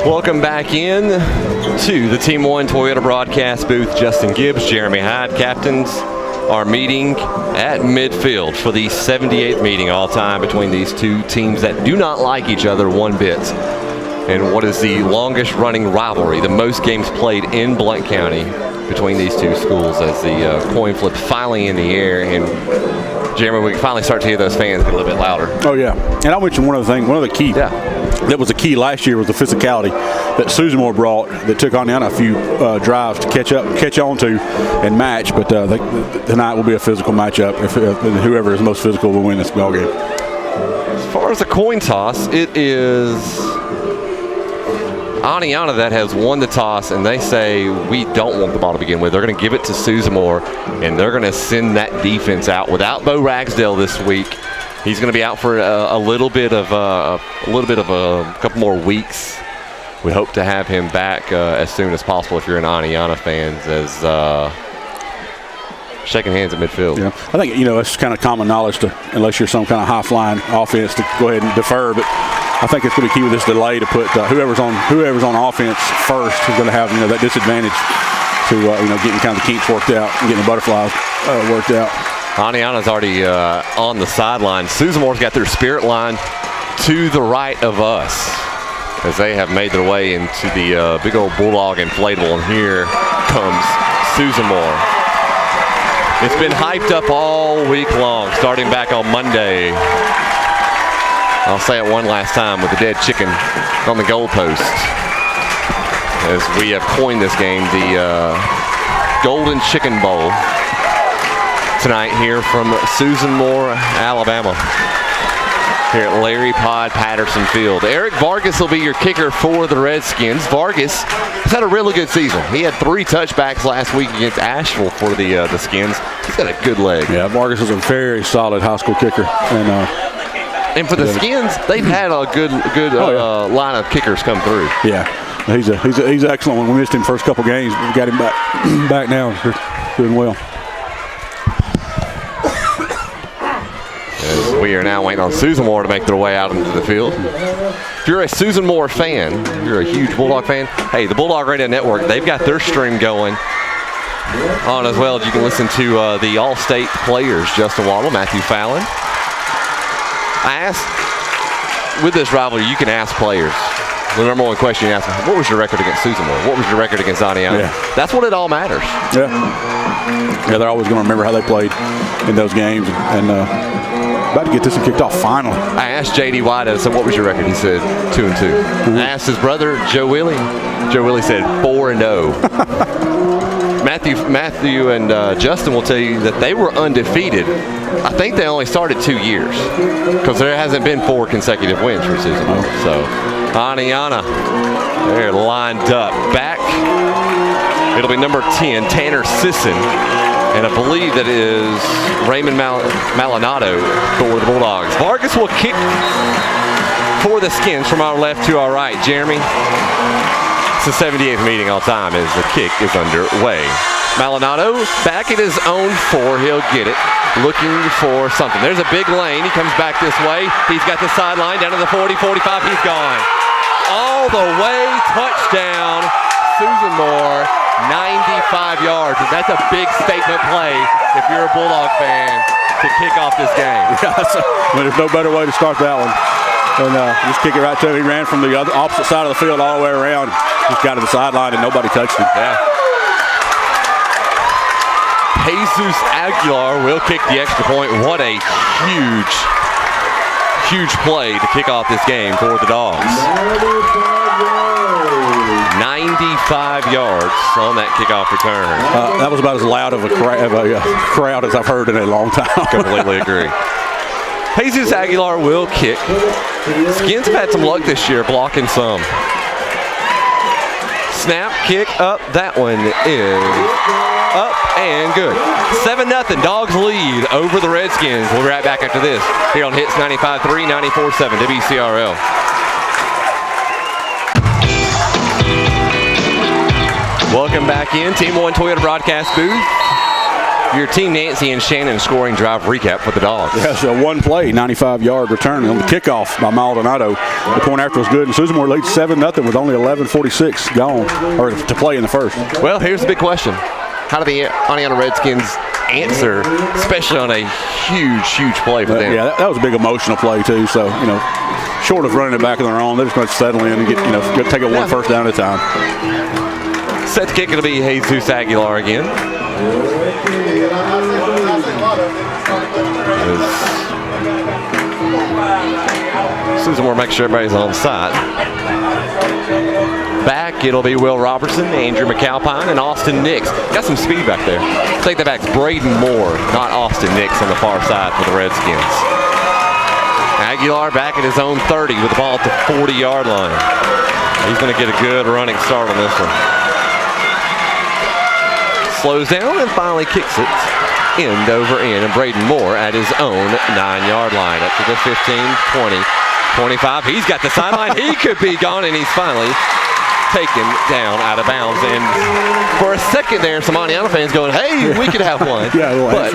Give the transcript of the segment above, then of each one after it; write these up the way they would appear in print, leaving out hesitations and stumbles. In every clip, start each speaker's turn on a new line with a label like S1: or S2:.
S1: Welcome back in to the Team One Toyota broadcast booth. Justin Gibbs, Jeremy Hyde, captains are meeting at midfield for the 78th meeting all time between these two teams that do not like each other one bit. And what is the longest running rivalry, the most games played in Blount County between these two schools as the coin flip finally in the air. And Jeremy, we can finally start to hear those fans get a little bit louder.
S2: Oh, yeah. And I'll mention one other thing. One of the key that was a key last year was the physicality that Susanmore brought that took Oneonta a few drives to catch on to and match. But tonight will be a physical matchup. If whoever is most physical will win this ball game.
S1: As far as the coin toss, it is Oneonta that has won the toss, and they say we don't want the ball to begin with. They're going to give it to Susanmore, and they're going to send that defense out without Bo Ragsdale this week. He's going to be out for a little bit of a couple more weeks. We hope to have him back as soon as possible. If you're an Oneonta fans, as shaking hands at midfield.
S2: Yeah, I think it's kind of common knowledge to, unless you're some kind of high flying offense, to go ahead and defer, but I think it's going to be key with this delay to put whoever's on offense first is going to have that disadvantage to getting kind of the kinks worked out and getting the butterflies worked out.
S1: Oneonta's already on the sideline. Susanmore's got their spirit line to the right of us as they have made their way into the big old Bulldog inflatable, and here comes Susanmore. It's been hyped up all week long, starting back on Monday. I'll say it one last time with the dead chicken on the goalpost. As we have coined this game, the Golden Chicken Bowl tonight here from Susanmore, Alabama, here at Larry Pod Patterson Field. Eric Vargas will be your kicker for the Redskins. Vargas has had a really good season. He had 3 touchbacks last week against Asheville for the Skins. He's got a good leg.
S2: Yeah, Vargas is a very solid high school kicker,
S1: and for the Skins, they've had a good line of kickers come through.
S2: Yeah, he's excellent. When we missed him first couple games, we got him back now. Doing well.
S1: As we are now waiting on Susanmore to make their way out into the field. If you're a Susanmore fan, you're a huge Bulldog fan, hey, the Bulldog Radio Network, they've got their stream going on as well. You can listen to the All-State players, Justin Waddle, Matthew Fallon. I asked, with this rivalry, you can ask players. The number one question you ask them, what was your record against Susanmore? What was your record against Oneonta? Yeah. That's what it all matters.
S2: Yeah, they're always going to remember how they played in those games. And about to get this one kicked off finally.
S1: I asked J.D. White, I said, what was your record? He said 2-2. Mm-hmm. I asked his brother, Joe Willie. Joe Willie said 4-0. Matthew and Justin will tell you that they were undefeated. I think they only started 2 years because there hasn't been 4 consecutive wins for Susanmore. So Oneonta, they're lined up. Back, it'll be number 10, Tanner Sisson. And I believe that is Raymond Maldonado for the Bulldogs. Vargas will kick for the Skins from our left to our right. Jeremy, it's the 78th meeting all time as the kick is underway. Maldonado back at his own 4. He'll get it. Looking for something. There's a big lane. He comes back this way. He's got the sideline down to the 40, 45. He's gone. All the way. Touchdown. Susanmore, 95 yards. And that's a big statement play if you're a Bulldog fan to kick off this game.
S2: Yeah, there's no better way to start that one. And just kick it right to him. He ran from the opposite side of the field all the way around. Just got to the sideline and nobody touched him.
S1: Yeah. Jesus Aguilar will kick the extra point. What a huge play to kick off this game for the Dogs. 95 yards on that kickoff return.
S2: That was about as loud of a crowd as I've heard in a long time.
S1: Completely agree. Jesus Aguilar will kick. Skins have had some luck this year blocking some. Snap, kick up. That one is up and good. 7-0. Dogs lead over the Redskins. We'll be right back after this here on Hits 95.3, 94.7 WCRL. Welcome back in. Team One Toyota broadcast booth. your Team Nancy and Shannon scoring drive recap for the Dogs.
S2: Yeah, so one play, 95-yard return on the kickoff by Maldonado. The point after was good, and Susanmore leads 7-0 with only 11:46 gone, or to play in the first.
S1: Well, here's the big question. How do the Oneonta Redskins answer, especially on a huge play for them?
S2: Yeah, that was a big emotional play, too. So, short of running it back on their own, they're just going to settle in and get, take it one first down at a time.
S1: Set to kick, it'll be Jesus Aguilar again. Susanmore makes sure everybody's on side. Back, it'll be Will Robertson, Andrew McAlpine, and Austin Nix. Got some speed back there. Take that back. It's Braden Moore, not Austin Nix on the far side for the Redskins. Aguilar back at his own 30 with the ball at the 40-yard line. He's going to get a good running start on this one. Slows down and finally kicks it end over end. And Braden Moore at his own 9-yard line. Up to the 15, 20, 25. He's got the sideline. He could be gone, and he's finally taken down out of bounds. And for a second there, some Oneonta fans going, hey, we could have one. But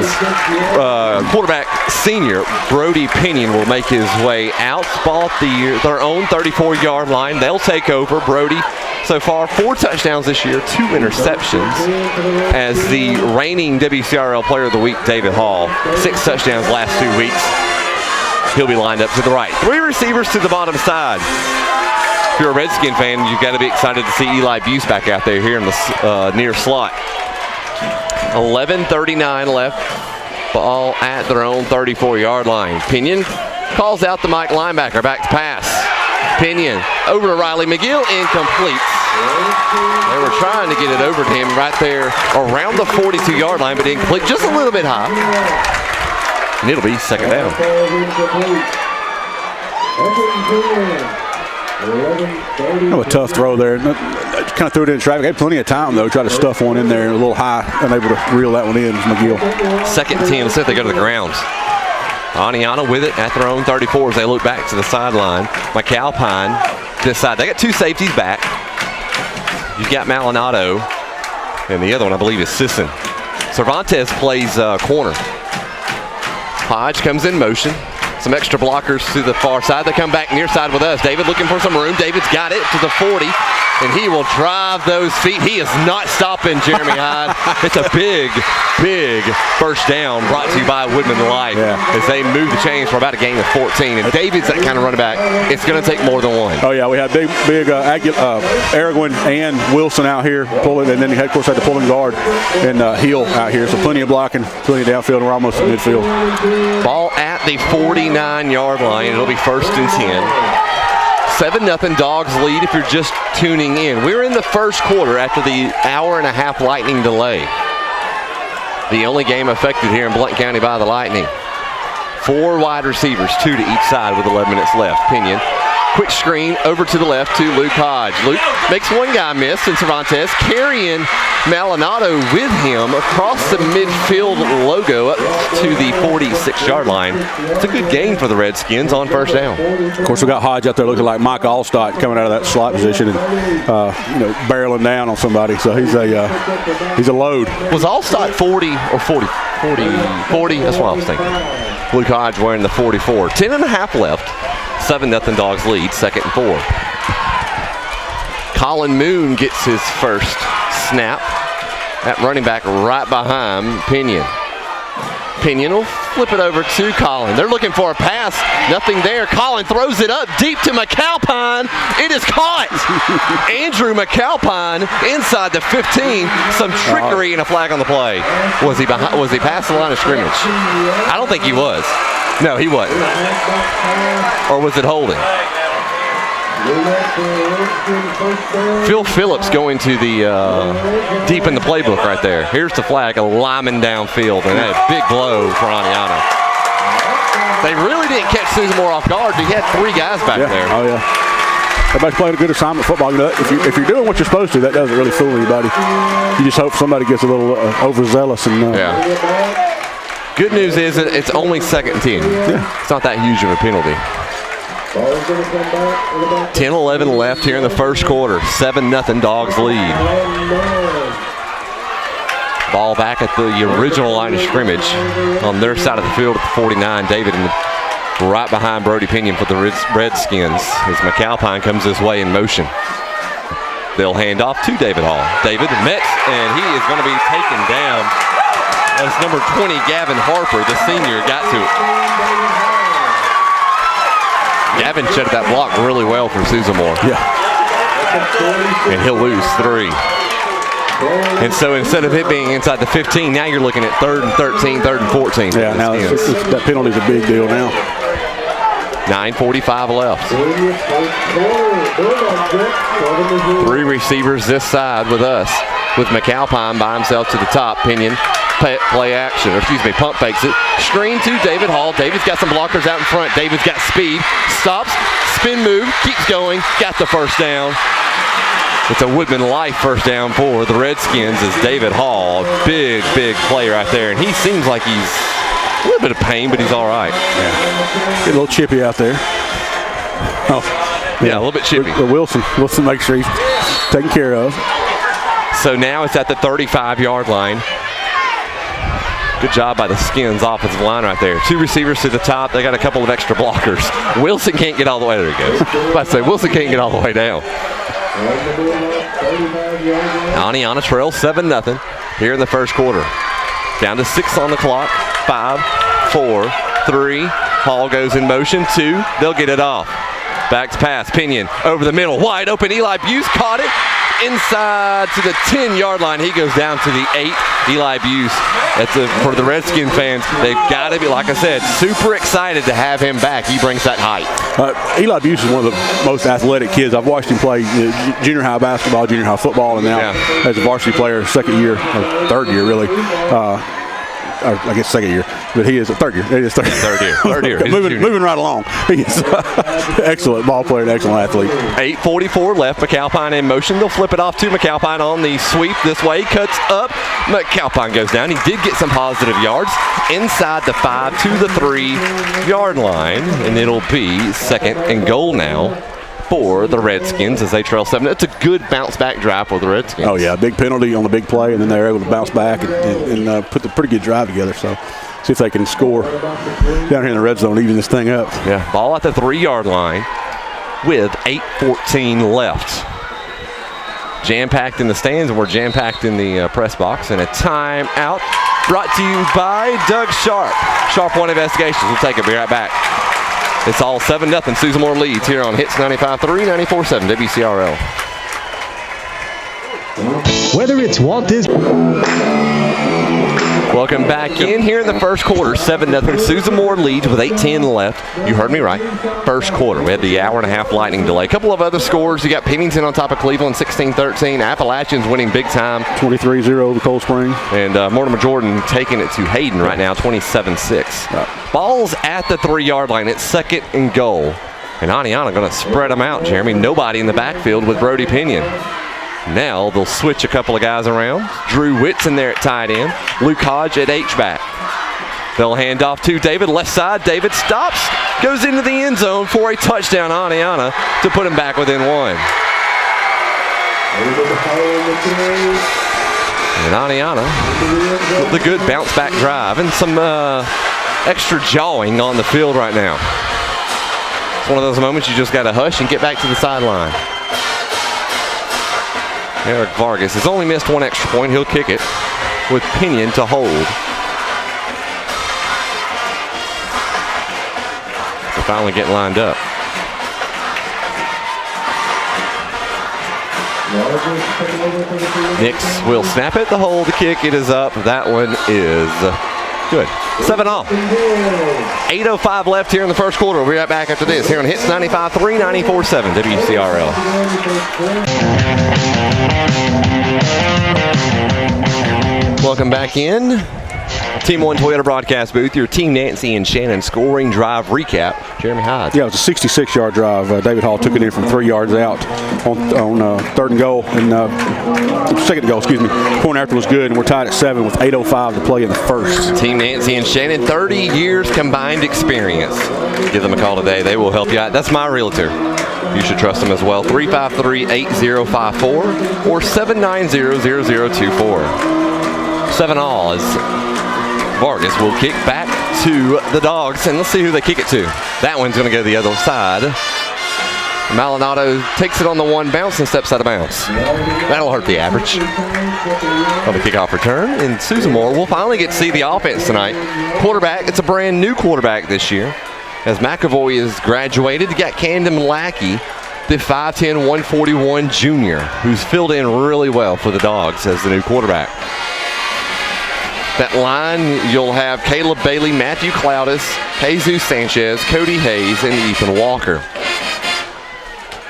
S1: quarterback senior Brody Pinion will make his way out. Ball at their own 34-yard line. They'll take over. Brody, so far, 4 touchdowns this year, 2 interceptions. As the reigning WCRL Player of the Week, David Hall, 6 touchdowns last 2 weeks. He'll be lined up to the right. 3 receivers to the bottom side. If you're a Redskin fan, you've got to be excited to see Eli Buse back out there here in the near slot. 11:39 left. Ball at their own 34-yard line. Pinion calls out the Mike linebacker. Back to pass. Pinion over to Riley McGill. Incomplete. They were trying to get it over to him right there around the 42-yard line, but incomplete. Just a little bit high. And it'll be second down.
S2: A tough throw there. Kind of threw it in traffic. Had plenty of time, though. Tried to stuff one in there a little high. Unable to reel that one in, McGill.
S1: Second team. Let's see if they go to the ground. Oneonta with it at their own 34 as they look back to the sideline. McAlpine this side. They got 2 safeties back. You've got Maldonado, and the other one, I believe, is Sisson. Cervantes plays corner. Hodge comes in motion. Some extra blockers to the far side. They come back near side with us. David looking for some room. David's got it to the 40, and he will drive those feet. He is not stopping Jeremy Hyde. It's a big first down brought to you by Woodman Life as they move the chains for about a gain of 14. And David's that kind of running back. It's going to take more than one.
S2: Oh, yeah. We had big Araguen and Wilson out here pulling, and then of course, had the pulling guard and Hill out here. So plenty of blocking, plenty of downfield, and we're almost at midfield.
S1: Ball at the 49-yard line. It'll be 1st and 10. 7-0 Dogs lead if you're just tuning in. We're in the first quarter after the hour-and-a-half lightning delay. The only game affected here in Blount County by the lightning. 4 wide receivers, 2 to each side with 11 minutes left. Pinion, quick screen over to the left to Luke Hodge. Luke makes one guy miss, and Cervantes carrying Maldonado with him across the midfield logo up to the 46-yard line. It's a good gain for the Redskins on first down.
S2: Of course, we got Hodge out there looking like Mike Allstott coming out of that slot position and barreling down on somebody. So he's a load.
S1: Was Allstott 40 or 40? 40. That's what I was thinking. Luke Hodge wearing the 44. 10.5 left. 7-0 Dogs lead. 2nd and 4. Colin Moon gets his first snap. That running back right behind Pinion. Pinion will flip it over to Colin. They're looking for a pass. Nothing there. Colin throws it up deep to McAlpine. It is caught. Andrew McAlpine inside the 15. Some trickery and a flag on the play. Was he past the line of scrimmage? I don't think he was. No, he wasn't. Or was it holding? Phil Phillips going to the deep in the playbook right there. Here's the flag, a lineman downfield, and a big blow for Oneonta. They really didn't catch Susanmore off guard. He had 3 guys back there.
S2: Oh, yeah. Everybody's playing a good assignment football. If you're doing what you're supposed to, that doesn't really fool anybody. You just hope somebody gets a little overzealous.
S1: Good news is that it's only 2nd and 10. Yeah. It's not that huge of a penalty. 10-11 left here in the first quarter. 7-0 Dogs lead. Ball back at the original line of scrimmage on their side of the field at the 49. David right behind Brody Pinion for the Redskins as McAlpine comes this way in motion. They'll hand off to David Hall. David met, and he is going to be taken down. That's number 20, Gavin Harper, the senior, got to it. Gavin shut that block really well for Susamore.
S2: Yeah.
S1: And he'll lose 3. And so instead of it being inside the 15, now you're looking at 3rd and 13, 3rd and 14.
S2: Yeah, now that penalty's a big deal now.
S1: 9:45 left. 3 receivers this side with us, with McAlpine by himself to the top. Pinion, play action, or excuse me, pump fakes it. Screen to David Hall. David's got some blockers out in front. David's got speed. Stops, spin move, keeps going, got the first down. It's a Woodman Life first down for the Redskins as David Hall, big play right there. And he seems like he's a little bit of pain, but he's all right.
S2: Yeah. Get a little chippy out there. Oh,
S1: yeah, a little bit chippy.
S2: Wilson makes sure he's taken care of.
S1: So now it's at the 35-yard line. Good job by the Skins offensive line right there. 2 receivers to the top. They got a couple of extra blockers. Wilson can't get all the way. There he goes. I was about to say, Wilson can't get all the way down. Oneonta trails 7-0 here in the first quarter. Down to 6 on the clock. 5, 4, 3. Hall goes in motion. 2. They'll get it off. Back to pass. Pinion over the middle. Wide open. Eli Buse caught it. Inside to the 10-yard line. He goes down to the 8. Eli Buse. For the Redskin fans, they've got to be, like I said, super excited to have him back. He brings that height.
S2: Eli Buse is one of the most athletic kids. I've watched him play junior high basketball, junior high football, and now as a varsity player, 2nd year, or 3rd year really. I guess 2nd year, but he is a 3rd year. It is 3rd year. 3rd year. moving right along. He's excellent ball player and excellent athlete.
S1: 8:44 left. McAlpine in motion. They'll flip it off to McAlpine on the sweep this way. Cuts up. McAlpine goes down. He did get some positive yards inside the 5 to the 3-yard line, and it'll be 2nd and goal now for the Redskins as they trail 7. It's a good bounce-back drive for the Redskins.
S2: Oh, yeah, big penalty on the big play, and then they're able to bounce back and put the pretty good drive together. So see if they can score down here in the red zone, even this thing up.
S1: Yeah, ball at the 3-yard line with 8:14 left. Jam-packed in the stands, and we're jam-packed in the press box. And a timeout brought to you by Doug Sharp. Sharp One Investigations. We'll take it. Be right back. It's all 7-0. Susamore leads here on Hits 95.3, 94.7 WCRL.
S3: Whether it's Walt Disney.
S1: Welcome back in here in the first quarter. 7-0. Susamore leads with 8:10 left. You heard me right. First quarter. We had the hour-and-a-half lightning delay. A couple of other scores. You got Pennington on top of Cleveland, 16-13. Appalachians winning big time.
S2: 23-0 over Cold Spring.
S1: And Mortimer Jordan taking it to Hayden right now, 27-6.
S2: Right.
S1: Ball's at the 3-yard line. It's 2nd and goal. And Oneonta going to spread them out, Jeremy. Nobody in the backfield with Brody Pinion. Now they'll switch a couple of guys around. Drew Witt's in there at tight end. Luke Hodge at H-back. They'll hand off to David. Left side. David stops. Goes into the end zone for a touchdown. Oneonta to put him back within 1. And Oneonta with a good bounce-back drive and some extra jawing on the field right now. It's one of those moments you just got to hush and get back to the sideline. Eric Vargas has only missed 1 extra point. He'll kick it with Pinion to hold. They're finally getting lined up. Nix will snap it, the hold, the kick, it is up. That one is good. 7-all. 8:05 left here in the first quarter. We'll be right back after this here on Hits 95.3, 94.7 WCRL. Welcome back in. Team One Toyota broadcast booth, your Team Nancy and Shannon scoring drive recap. Jeremy Hyde.
S2: Yeah, it was a 66-yard drive. David Hall took it in from 3 yards out on 3rd and goal. And 2nd and goal, excuse me. Point after was good, and we're tied at 7 with 8:05 to play in the first.
S1: Team Nancy and Shannon, 30 years combined experience. Give them a call today. They will help you out. That's my realtor. You should trust them as well. 353-8054 or 790-0024. 7-all as Vargas will kick back to the Dogs, and let's see who they kick it to. That one's going to go the other side. Maldonado takes it on the one bounce and steps out of bounds. That'll hurt the average. On the kickoff return, and Susan Moore will finally get to see the offense tonight. Quarterback, it's a brand new quarterback this year. As McAvoy is graduated, you got Camden Lackey, the 5'10", 141 junior, who's filled in really well for the Dogs as the new quarterback. That line, you'll have Caleb Bailey, Matthew Cloudis, Jesus Sanchez, Cody Hayes, and Ethan Walker.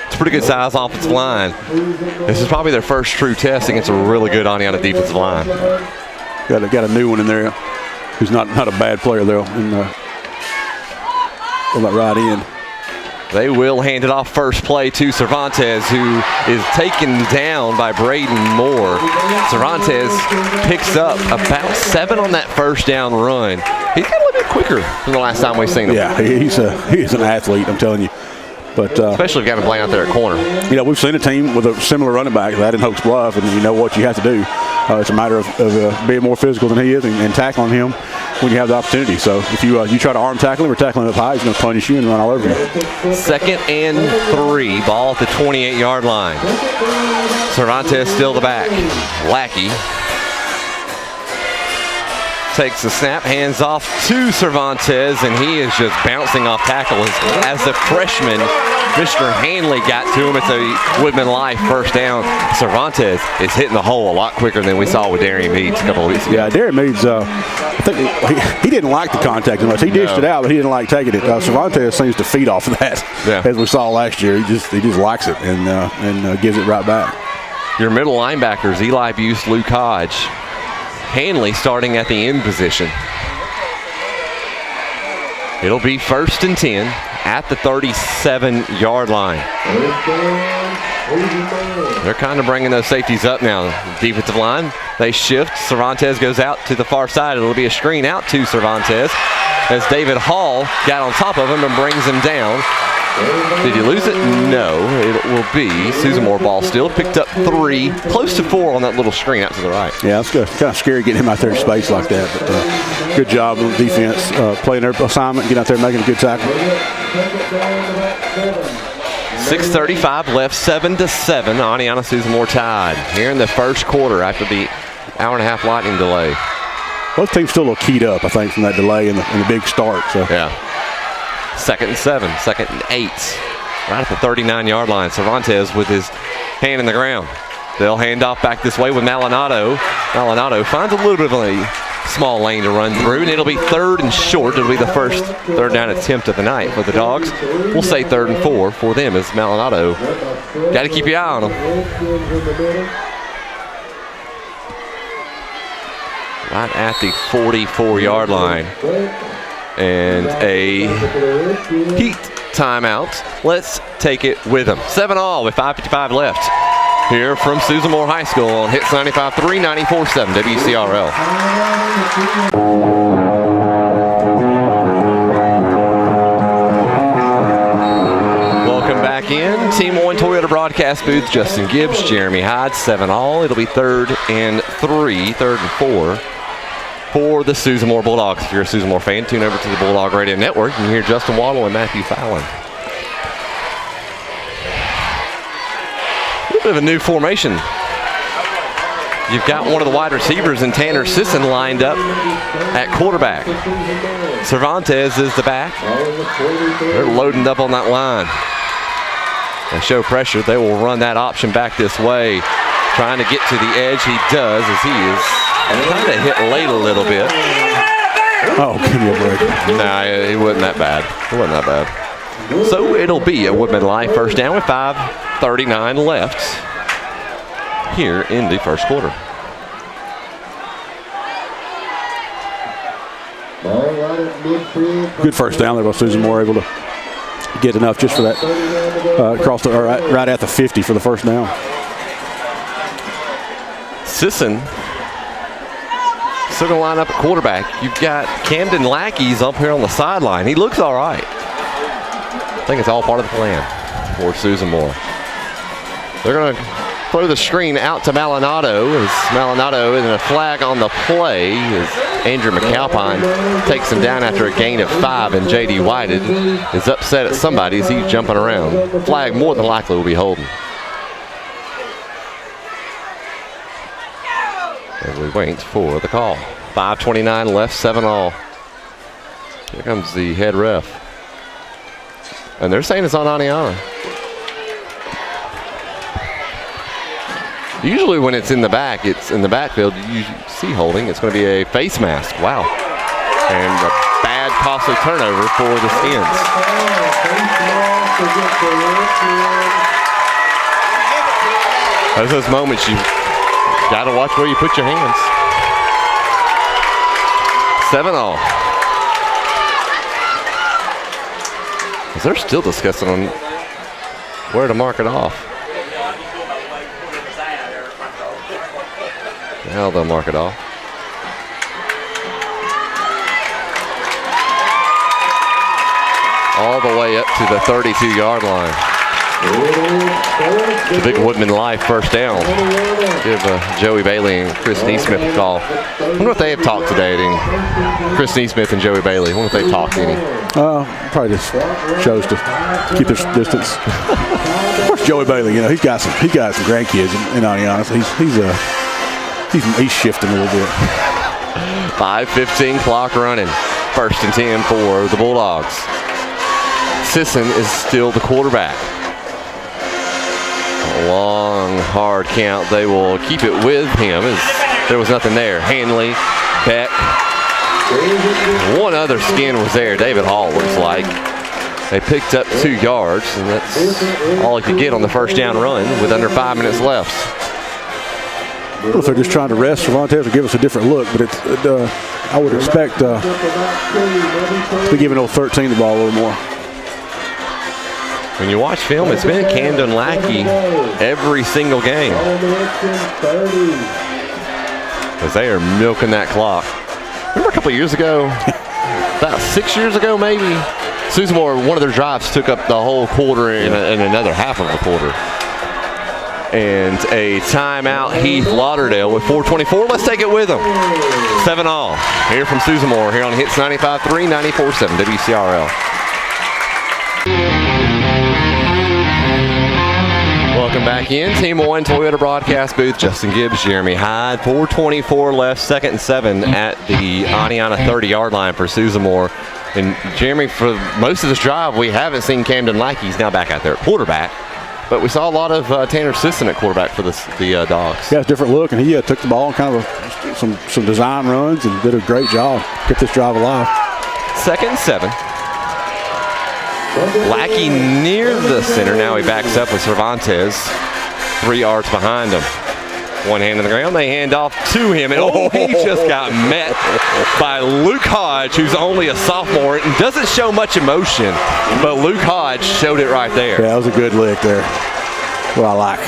S1: It's a pretty good size offensive line. This is probably their first true test against a really good Oneonta defensive line.
S2: Got a new one in there who's not a bad player, though, on that right end.
S1: They will hand it off first play to Cervantes, who is taken down by Braden Moore. Cervantes picks up about 7 on that first down run. He's got a little bit quicker than the last time we've seen him.
S2: Yeah, he's an athlete, I'm telling you. But
S1: especially if you got him playing out there at corner.
S2: You know, we've seen a team with a similar running back that in Hoax Bluff, and you know what you have to do. It's a matter of being more physical than he is and tackling him when you have the opportunity. So if you try to arm tackle him or tackle him up high, he's going to punish you and run all over you.
S1: 2nd and 3, ball at the 28-yard line. Cervantes still the back. Lackey takes the snap, hands off to Cervantes, and he is just bouncing off tackle as the freshman, Mr. Hanley, got to him. It's a Woodman Life first down. Cervantes is hitting the hole a lot quicker than we saw with Darian Meads a couple of weeks ago.
S2: Yeah, Darian Meads, I think he didn't like the contact as much. He dished it out, but he didn't like taking it. Cervantes seems to feed off of that, as we saw last year. He just likes it and gives it right back.
S1: Your middle linebackers, Eli Buse, Luke Hodge. Hanley starting at the end position. It'll be 1st and 10 at the 37-yard line. They're kind of bringing those safeties up now. Defensive line, they shift. Cervantes goes out to the far side. It'll be a screen out to Cervantes as David Hall got on top of him and brings him down. Did you lose it? No. It will be Susan Moore ball still. Picked up 3, close to 4 on that little screen out to the right.
S2: Yeah, it's kind of scary getting him out there in space like that. But good job on defense, playing their assignment, getting out there making a good tackle.
S1: 6:35 left, 7-7. Oneonta Susan Moore tied here in the first quarter after the hour-and-a-half lightning delay.
S2: Both teams still a little keyed up, I think, from that delay and the big start. So.
S1: Yeah. 2nd and 7, 2nd and 8. Right at the 39-yard line. Cervantes with his hand in the ground. They'll hand off back this way with Maldonado. Maldonado finds a little bit of a small lane to run through, and it'll be 3rd and short. It'll be the first 3rd down attempt of the night for the Dogs. We'll say 3rd and 4 for them as Maldonado. Got to keep your eye on him. Right at the 44-yard line. And a heat timeout. Let's take it with them. 7-all with 5:55 left. Here from Susan Moore High School on Hits 95.3, 94.7 WCRL. Welcome back in. Team 1 Toyota broadcast booth. Justin Gibbs, Jeremy Hyde, 7-all. It'll be 3rd and 3, 3rd and 4. For the Susan Moore Bulldogs. If you're a Susan Moore fan, tune over to the Bulldog Radio Network. You can hear Justin Waddle and Matthew Fallon. A little bit of a new formation. You've got one of the wide receivers in Tanner Sisson lined up at quarterback. Cervantes is the back. They're loading up on that line. They show pressure. They will run that option back this way. Trying to get to the edge. He does as he is kind of hit late a little bit.
S2: Oh, give me a break.
S1: Nah, it wasn't that bad. It wasn't that bad. So it'll be a Woodman Life first down with 5:39 left here in the first quarter.
S2: Good first down there by Susan Moore, able to get enough just for that right at the 50 for the first down.
S1: Sisson still going to line up at quarterback. You've got Camden Lackey's up here on the sideline. He looks all right. I think it's all part of the plan for Susan Moore. They're going to throw the screen out to Malinado. As Malinado is in a flag on the play as Andrew McAlpine takes him down after a gain of 5, and J.D. Whited is upset at somebody as he's jumping around. Flag more than likely will be holding. As we wait for the call. 5:29 left, 7-all. Here comes the head ref. And they're saying it's on Oneonta. Usually when it's in the back, it's in the backfield, you see holding. It's going to be a face mask. Wow. And a bad, costly turnover for the Skins. Those moments you got to watch where you put your hands. 7-all. They're still discussing on where to mark it off. Now they'll mark it off. All the way up to the 32-yard line. The big Woodman Life first down. Give Joey Bailey and Chris Neesmith a call. I wonder if they have talked today, Chris Neesmith and Joey Bailey. I wonder if they've talked any.
S2: Probably just chose to keep their distance. Of course, Joey Bailey, he's got some grandkids in Oneonta. He's shifting a little bit.
S1: 5:15 clock running. 1st and 10 for the Bulldogs. Sisson is still the quarterback. A long, hard count. They will keep it with him as there was nothing there. Hanley, Beck. One other Skin was there. David Hall looks like. They picked up 2 yards, and that's all he could get on the first down run with under 5 minutes left.
S2: I don't know if they're just trying to rest Cervantes or give us a different look, but I would expect to be giving old 13 the ball a little more.
S1: When you watch film, it's been Camden Lackey every single game. As they are milking that clock. Remember a couple of years ago, about 6 years ago maybe, Susamore, one of their drives took up the whole quarter and another half of a quarter. And a timeout, Heath Lauderdale with 4:24. Let's take it with them. 7-all. Here from Susamore here on Hits 95.3, 94.7 WCRL. Welcome back in. Team 1 Toyota broadcast booth. Justin Gibbs, Jeremy Hyde. 4:24 left, 2nd and 7 at the Oneonta 30-yard line for Susamore. And Jeremy, for most of this drive, we haven't seen Camden Lackey. He's now back out there at quarterback. But we saw a lot of Tanner Sisson at quarterback for the Dogs.
S2: Yeah, it's a different look, and he took the ball and kind of some design runs and did a great job. Kept this drive alive.
S1: 2nd and 7. Lackey near the center. Now he backs up with Cervantes 3 yards behind him. One hand on the ground. They hand off to him. And he just got met by Luke Hodge, who's only a sophomore and doesn't show much emotion. But Luke Hodge showed it right there.
S2: Yeah, that was a good lick there. What I like.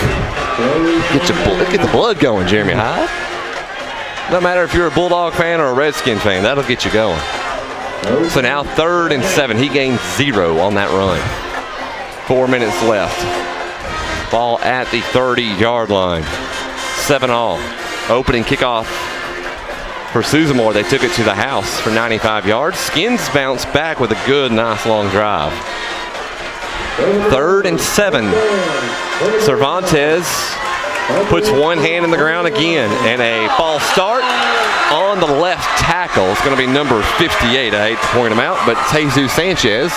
S1: Get the blood going, Jeremy Hyde. No matter if you're a Bulldog fan or a Redskin fan, that'll get you going. So now 3rd and 7. He gained 0 on that run. 4 minutes left. Ball at the 30-yard line. 7-all. Opening kickoff for Susamore. They took it to the house for 95 yards. Skins bounced back with a good, nice long drive. 3rd and 7. Cervantes puts one hand in the ground again, and a false start on the left tackle. It's going to be number 58. I hate to point him out, but Jesus Sanchez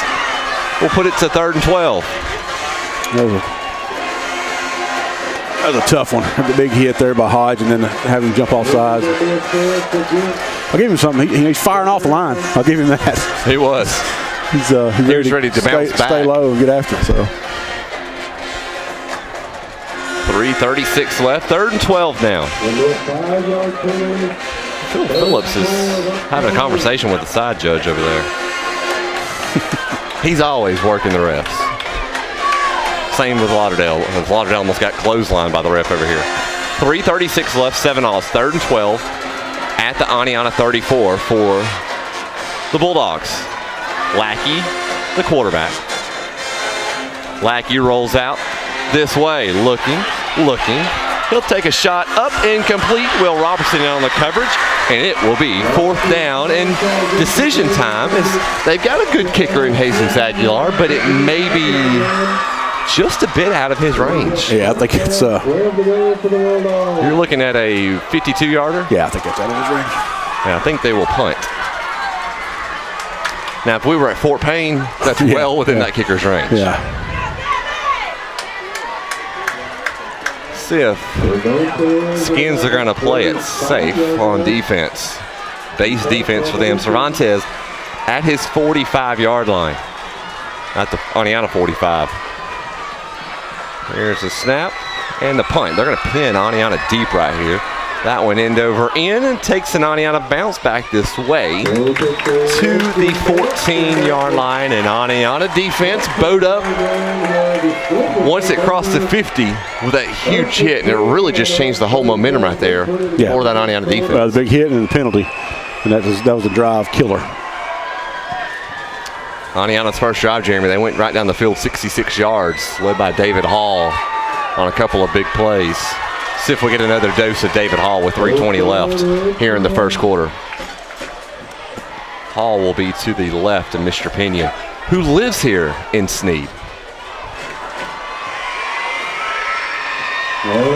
S1: will put it to 3rd and 12.
S2: That was a tough one. The big hit there by Hodge, and then having him jump off sides. I'll give him something. He's firing off the line. I'll give him that.
S1: He was.
S2: He's
S1: ready to bounce back.
S2: Stay low and get after it. So
S1: 3:36 left. 3rd and 12 now. Phil Phillips is having a conversation with the side judge over there. He's always working the refs. Same with Lauderdale. Lauderdale almost got clotheslined by the ref over here. 3:36 left, 7-all. 3rd and 12 at the Oneonta 34 for the Bulldogs. Lackey, the quarterback. Lackey rolls out this way, looking, looking. He'll take a shot up, incomplete. Will Robertson on the coverage, and it will be 4th down. And decision time is they've got a good kicker in Jesus Aguilar, but it may be just a bit out of his range.
S2: Yeah, I think it's.
S1: You're looking at a 52-yarder?
S2: Yeah, I think that's out of his range.
S1: Yeah, I think they will punt. Now, if we were at Fort Payne, that's well within that kicker's range.
S2: Yeah.
S1: See if Skins are going to play it safe on defense. Base defense for them. Cervantes at his 45-yard line. At the Oneonta 45. Here's the snap and the punt. They're going to pin Oneonta deep right here. That one end over in and takes an Oneonta bounce back this way to the 14-yard line. And Oneonta defense bowed up once it crossed the 50 with that huge hit, and it really just changed the whole momentum right there for that Oneonta defense.
S2: The big hit and the penalty, and that was a drive killer.
S1: Oneonta's first drive, Jeremy, they went right down the field 66 yards, led by David Hall on a couple of big plays. See if we get another dose of David Hall with 3:20 left here in the first quarter. Hall will be to the left of Mr. Pena, who lives here in Sneed.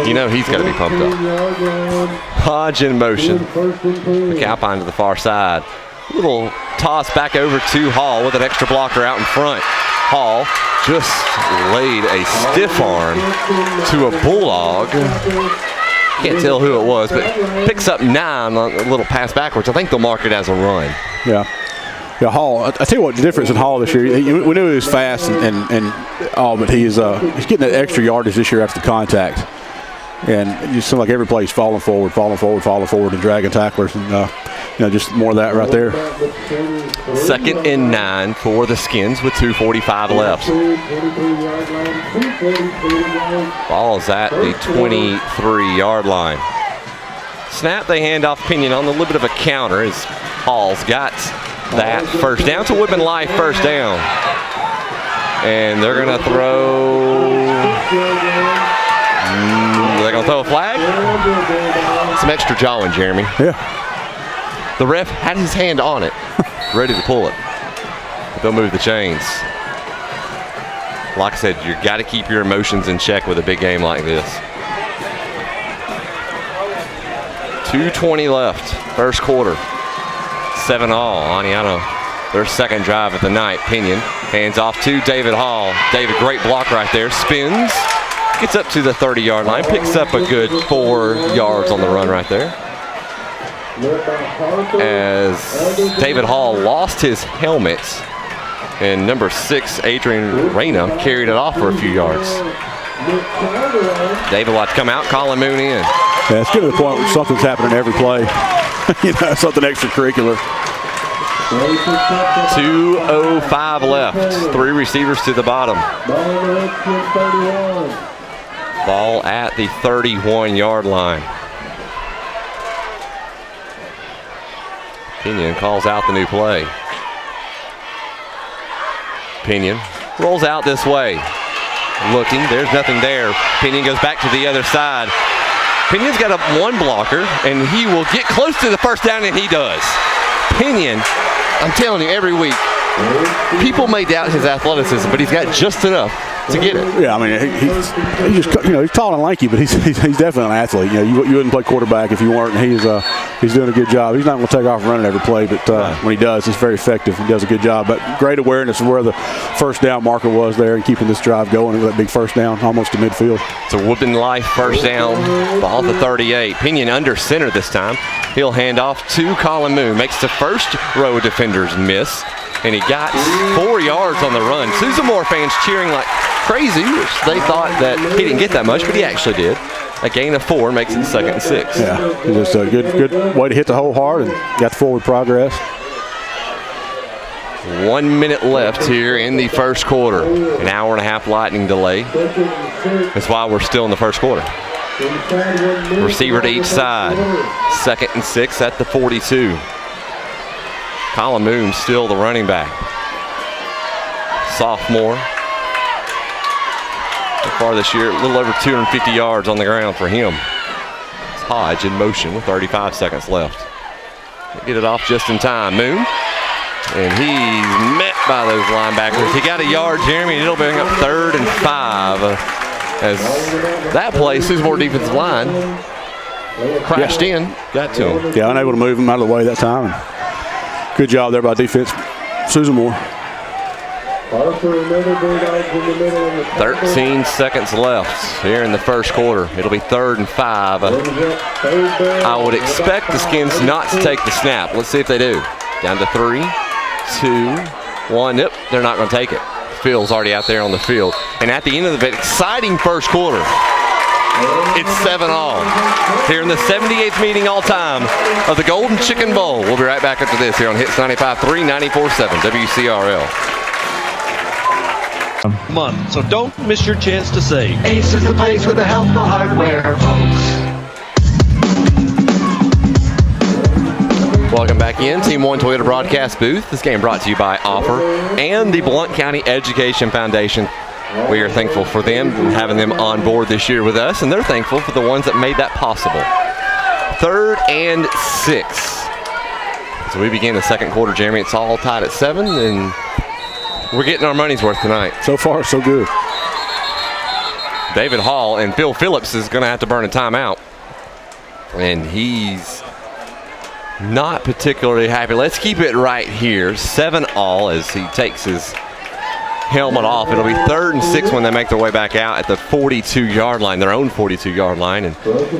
S1: You know he's got to be pumped up. Hodge in motion. McAlpine to the far side. Little toss back over to Hall with an extra blocker out in front. Hall just laid a stiff arm to a Bulldog. Can't tell who it was, but picks up 9 on a little pass backwards. I think they'll mark it as a run.
S2: Yeah, Hall. I tell you what, the difference in Hall this year, we knew he was fast and all, but he's getting that extra yardage this year after the contact. And it just seems like every play he's falling forward, and dragging tacklers, and just more of that right there.
S1: 2nd and 9 for the Skins with 2:45 left. Ball's at the 23-yard line. Snap, they hand off Pinion on a little bit of a counter as Hall's got that first down. To Woodman Life, first down. And they're going to throw... They're going to throw a flag? Some extra jawing, Jeremy.
S2: Yeah.
S1: The ref had his hand on it, ready to pull it. But they'll move the chains. Like I said, you got to keep your emotions in check with a big game like this. 2:20 left, first quarter. 7-all. Oneonta, their second drive of the night. Pinion hands off to David Hall. David, great block right there. Spins, gets up to the 30-yard line, picks up a good 4 yards on the run right there. As David Hall lost his helmet, and number 6, Adrian Reyna, carried it off for a few yards. David will have to come out, Colin Moon in.
S2: Yeah, it's getting to the point where something's happening every play. Something extracurricular.
S1: 2:05 left. 3 receivers to the bottom. Ball at the 31-yard line. Pinion calls out the new play. Pinion rolls out this way. Looking, there's nothing there. Pinion goes back to the other side. Pinion's got one blocker, and he will get close to the first down, and he does. Pinion, I'm telling you, every week, people may doubt his athleticism, but he's got just enough to get it.
S2: Yeah, I mean, he's just, he's tall and lanky, but he's definitely an athlete. You wouldn't play quarterback if you weren't, and he's doing a good job. He's not going to take off running every play, but when he does, it's very effective. He does a good job. But great awareness of where the first down marker was there and keeping this drive going with that big first down almost to midfield.
S1: It's a Woodman Life first down, ball at the 38. Pinion under center this time. He'll hand off to Colin Moon. Makes the first row of defenders miss, and he got 4 yards on the run. Susan Moore fans cheering like crazy. They thought that he didn't get that much, but he actually did. A gain of 4 makes it 2nd and 6.
S2: Yeah, just a good way to hit the hole hard and got the forward progress.
S1: 1 minute left here in the first quarter. An hour and a half lightning delay. That's why we're still in the first quarter. Receiver to each side. 2nd and 6 at the 42. Colin Moon still the running back. Sophomore. So far this year, a little over 250 yards on the ground for him. It's Hodge in motion with 35 seconds left. Get it off just in time. Moon. And he's met by those linebackers. He got a yard, Jeremy, and it'll bring up 3rd and 5. As that play, Susamore defensive line crashed in, got to him.
S2: Yeah, unable to move him out of the way that time. Good job there by defense, Susamore.
S1: 13 seconds left here in the first quarter. It'll be 3rd and 5. I would expect the Skins not to take the snap. Let's see if they do. Down to 3, 2, 1. Nope, they're not going to take it. Phil's already out there on the field. And at the end of the exciting first quarter, it's 7-all. Here in the 78th meeting all time of the Golden Chicken Bowl. We'll be right back after this here on Hits 95.3, 94.7 WCRL.
S4: Month, so don't miss your chance to save.
S5: Ace is the place with the helpful hardware, folks.
S1: Welcome back in, Team 1 Toyota broadcast booth. This game brought to you by Offer and the Blount County Education Foundation. We are thankful for them and having them on board this year with us, and they're thankful for the ones that made that possible. 3rd and 6. So we begin the second quarter, Jeremy. It's all tied at 7, and we're getting our money's worth tonight.
S2: So far, so good.
S1: David Hall and Phil Phillips is going to have to burn a timeout. And he's not particularly happy. Let's keep it right here. 7-all as he takes his helmet off. It'll be 3rd and 6 when they make their way back out at the 42-yard line, their own 42-yard line. And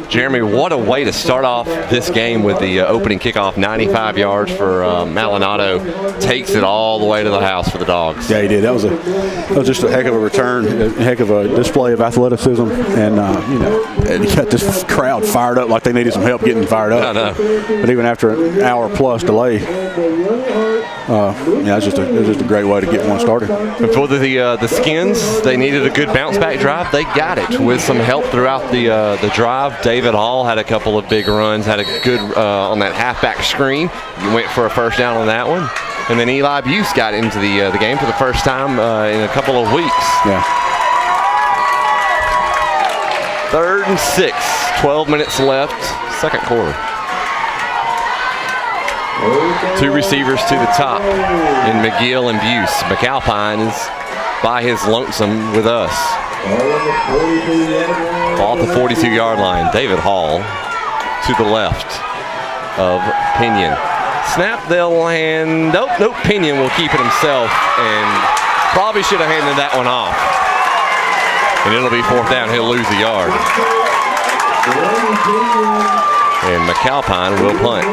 S1: Jeremy, what a way to start off this game with the opening kickoff. 95 yards for Maldonado. Takes it all the way to the house for the Dogs.
S2: Yeah, he did. That was just a heck of a return, a heck of a display of athleticism, and and he got this crowd fired up like they needed some help getting fired up.
S1: I know.
S2: But even after an hour plus delay, it was just a great way to get one started.
S1: And for the Skins, they needed a good bounce back drive. They got it with some help throughout the drive. David Hall had a couple of big runs, had a good on that halfback screen. He went for a first down on that one. And then Eli Buse got into the game for the first time in a couple of weeks.
S2: Yeah.
S1: 3rd and 6, 12 minutes left, second quarter. 2 receivers to the top in McGill and Buse. McAlpine is by his lonesome with us. Ball at the 42-yard line. David Hall to the left of Pinion. Snap, they'll hand. Nope, Pinion will keep it himself and probably should have handed that one off. And it'll be 4th down. He'll lose a yard. And McAlpine will punt.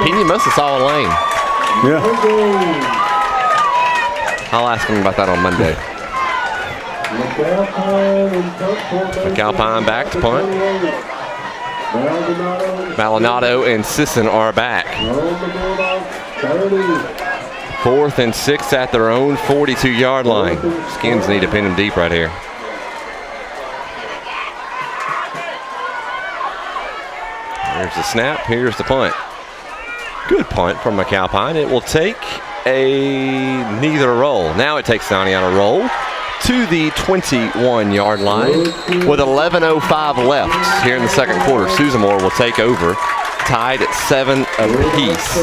S1: Pinion must have saw a lane.
S2: Yeah.
S1: I'll ask him about that on Monday. McAlpine back to punt. Maldonado and Sisson are back. 4th and 6 at their own 42-yard line. Skins need to pin him deep right here. Here's the snap, here's the punt. Good punt from McAlpine. It will take a neither roll. Now it takes Donnie on a roll to the 21-yard line with 11:05 left here in the second quarter. Susamore will take over, tied at 7 apiece.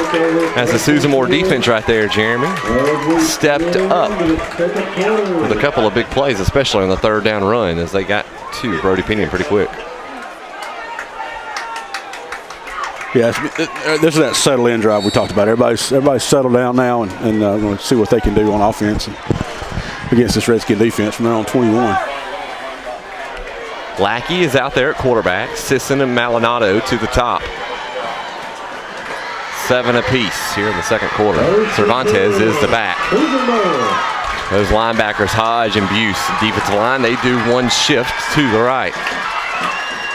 S1: As the Susamore defense right there, Jeremy, stepped up with a couple of big plays, especially on the 3rd down run as they got to Brody Pinion pretty quick.
S2: Yeah, this is that settle-in drive we talked about. Everybody's settled down now and going to see what they can do on offense against this Redskin defense from there on 21.
S1: Lackey is out there at quarterback. Sisson and Maldonado to the top. 7 apiece here in the second quarter. Cervantes is the back. Those linebackers, Hodge and Buse, defensive line, they do one shift to the right.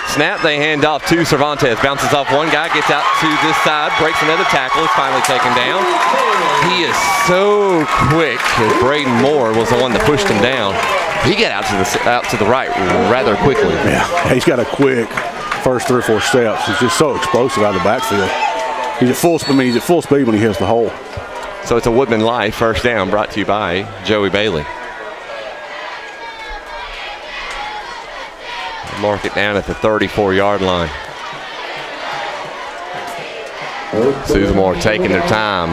S1: Snap, they hand off to Cervantes. Bounces off one guy, gets out to this side, breaks another tackle, is finally taken down. He is so quick, as Braden Moore was the one that pushed him down. He got out to the right rather quickly.
S2: Yeah, he's got a quick first 3 or 4 steps. He's just so explosive out of the backfield. He's at full speed when he hits the hole.
S1: So it's a Woodman Life first down brought to you by Joey Bailey. Mark it down at the 34-yard line. Susamore taking their time,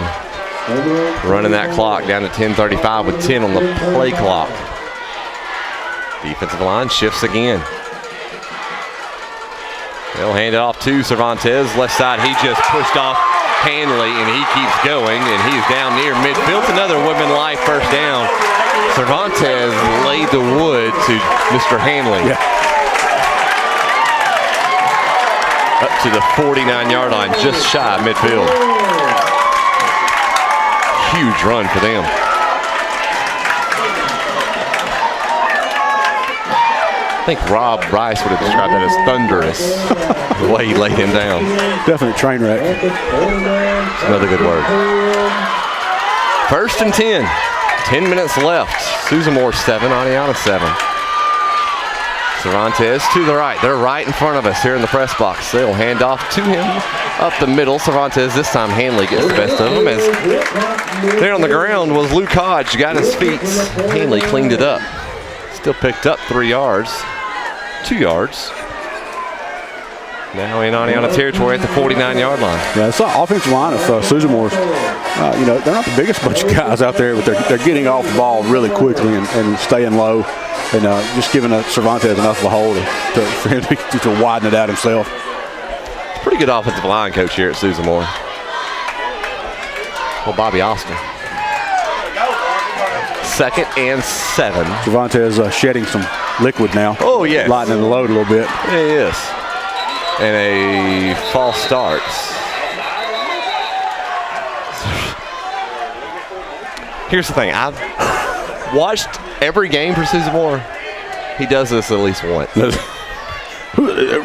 S1: running that clock down to 10:35 with 10 on the play clock. Defensive line shifts again. They'll hand it off to Cervantes. Left side, he just pushed off Hanley, and he keeps going, and he's down near midfield. Another Women Life first down. Cervantes laid the wood to Mr. Hanley.
S2: Yeah.
S1: Up to the 49-yard line, just shy of midfield. Huge run for them. I think Rob Rice would have described that as thunderous, the way he laid him down.
S2: Definitely train wreck.
S1: Another good word. 1st and 10. 10 minutes left. Susamore 7, Oneonta 7. Cervantes to the right. They're right in front of us here in the press box. They'll hand off to him up the middle. Cervantes, this time Hanley gets the best of him. As there on the ground was Luke Hodge, got his feet. Hanley cleaned it up. Still picked up 3 yards, 2 yards. Now in Oneonta territory at the 49-yard line.
S2: Yeah, it's an offensive line of Susamore's. You know, they're not the biggest bunch of guys out there, but they're getting off the ball really quickly and staying low, and just giving Cervantes enough of a hole for him to widen it out himself.
S1: Pretty good offensive line coach here at Susamore. Oh, Bobby Austin. 2nd and 7.
S2: Cervantes shedding some liquid now.
S1: Oh, yeah.
S2: Lightening the load a little bit.
S1: It is. And a false start. Here's the thing. I've watched every game for Susamore. He does this at least once.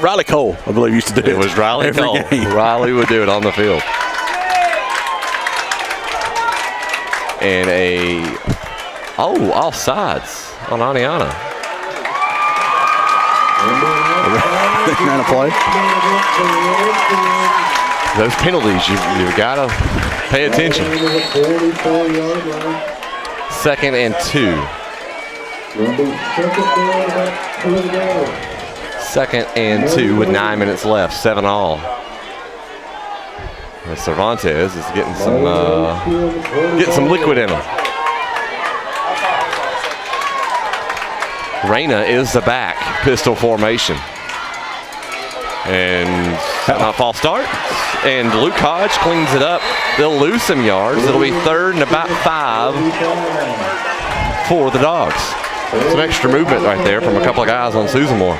S2: Riley Cole, I believe, used to do it.
S1: It was Riley
S2: every
S1: Cole.
S2: game.
S1: Riley would do it on the field. And offsides on Oneonta.
S2: Ran a play.
S1: Those penalties, you've got to pay attention. 2nd and 2. 2nd and 2 with 9 minutes left, 7 all. And Cervantes is getting some liquid in him. Reyna is the back, pistol formation. And not false start. And Luke Hodge cleans it up. They'll lose some yards. It'll be 3rd and about 5 for the Dogs. Some extra movement right there from a couple of guys on Susamore.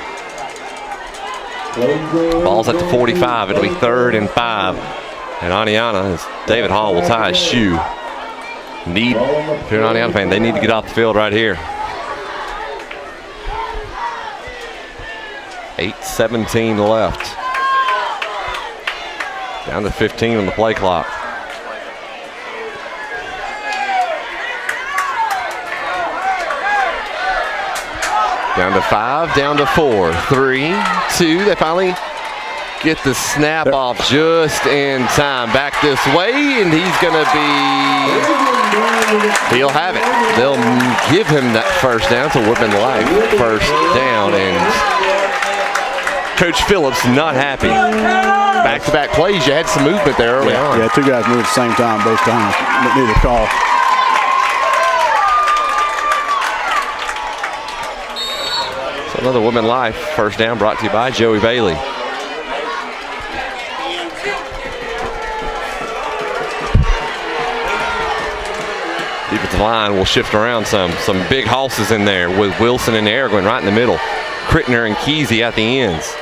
S1: Ball's at the 45. It'll be 3rd and 5. And Oneonta, as David Hall will tie his shoe. If you're an Oneonta fan, they need to get off the field right here. 8:17 left. Down to 15 on the play clock. Down to 5, down to 4, 3, 2. They finally get the snap off just in time. Back this way, and he's going to he'll have it. They'll give him that first down to Women Life. First down, and Coach Phillips not happy. Back-to-back plays. You had some movement there early on.
S2: Yeah, 2 guys moved at the same time both times. Neither call.
S1: So another Women Life first down brought to you by Joey Bailey. Defensive line will shift around some big hosses in there with Wilson and Aragon right in the middle. Crittner and Kesey at the ends.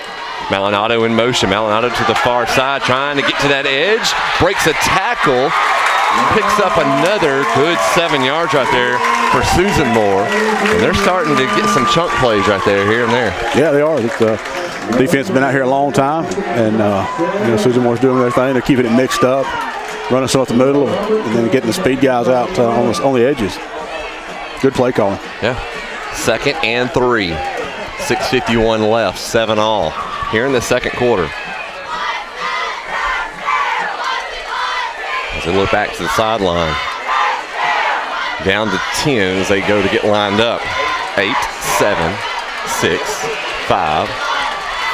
S1: Maldonado in motion. Maldonado to the far side, trying to get to that edge. Breaks a tackle. Picks up another good 7 yards right there for Susamore. And they're starting to get some chunk plays right there, here and there.
S2: Yeah, they are. The defense has been out here a long time, and Susamore's doing their thing. They're keeping it mixed up, running some up the middle, and then getting the speed guys out on the edges. Good play calling.
S1: Yeah. 2nd and 3. 6:51 left, 7 all. Here in the second quarter. As they look back to the sideline. Down to 10 as they go to get lined up. 8, 7, 6, 5,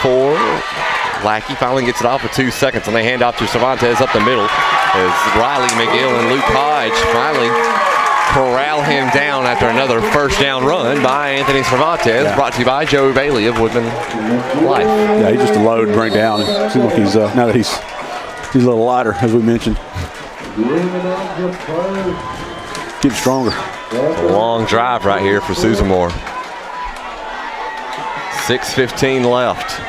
S1: 4. Lackey finally gets it off with 2 seconds, and they hand off to Cervantes up the middle as Riley McGill and Luke Hodge finally corral him down after another first down run by Anthony Cervantes.
S2: Yeah.
S1: Brought to you by Joey Bailey of Woodman Life.
S2: Yeah, he's just a load to bring down. It seems like he's now that he's a little lighter, as we mentioned. Getting stronger.
S1: A long drive right here for Susamore. 6:15 left.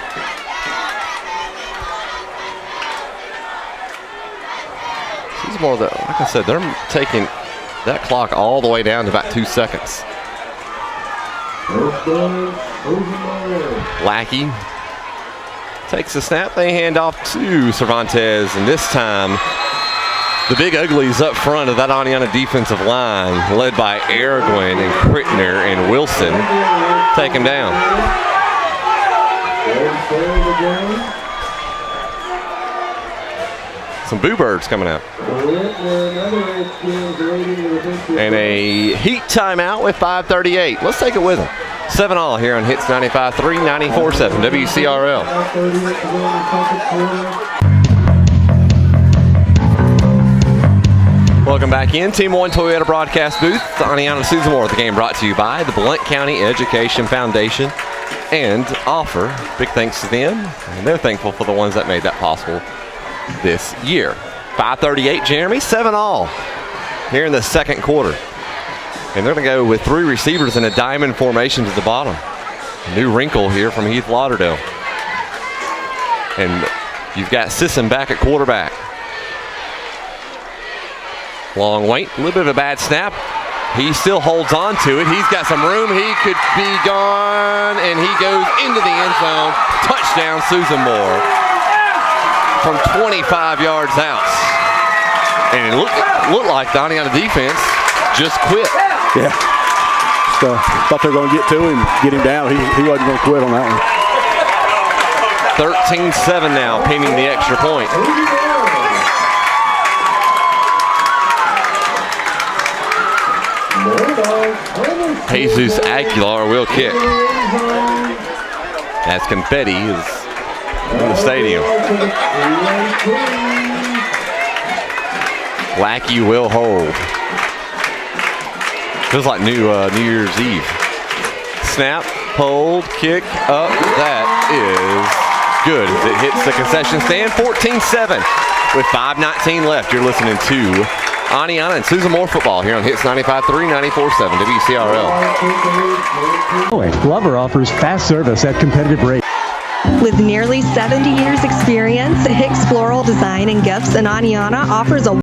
S1: Susamore, like I said, they're taking that clock all the way down to about 2 seconds. Lackey takes the snap. They hand off to Cervantes, and this time the big uglies up front of that Oneonta defensive line, led by Aragwin and Crittner and Wilson, take him down. Some Boo Birds coming out. And a heat timeout with 5:38. Let's take it with them. 7-all here on Hits 95.3, 94.7 WCRL. Welcome back in. Team 1 Toyota broadcast booth. Oneonta Susamore. The game brought to you by the Blount County Education Foundation and Offer. Big thanks to them. And they're thankful for the ones that made that possible this year. 5:38, Jeremy. 7-all here in the second quarter. And they're going to go with 3 receivers in a diamond formation to the bottom. New wrinkle here from Heath Lauderdale. And you've got Sisson back at quarterback. Long wait, a little bit of a bad snap. He still holds on to it. He's got some room. He could be gone, and he goes into the end zone. Touchdown, Susamore from 25 yards out. And it looked like the Oneonta defense just quit.
S2: Yeah. Thought they were going to get to him, get him down. He wasn't going to quit on that one.
S1: 13-7 now, pinning the extra point. Jesus Aguilar will kick as confetti is in the stadium. Lackey will hold. Feels like New Year's Eve. Snap, hold, kick, up. That is good as it hits the concession stand. 14-7 with 5:19 left. You're listening to Oneonta and Susamore football here on Hits 95.3, 94.7 WCRL.
S3: Glover offers fast service at competitive rates.
S6: With nearly 70 years experience, Hicks Floral Design and Gifts in Oneonta offers a...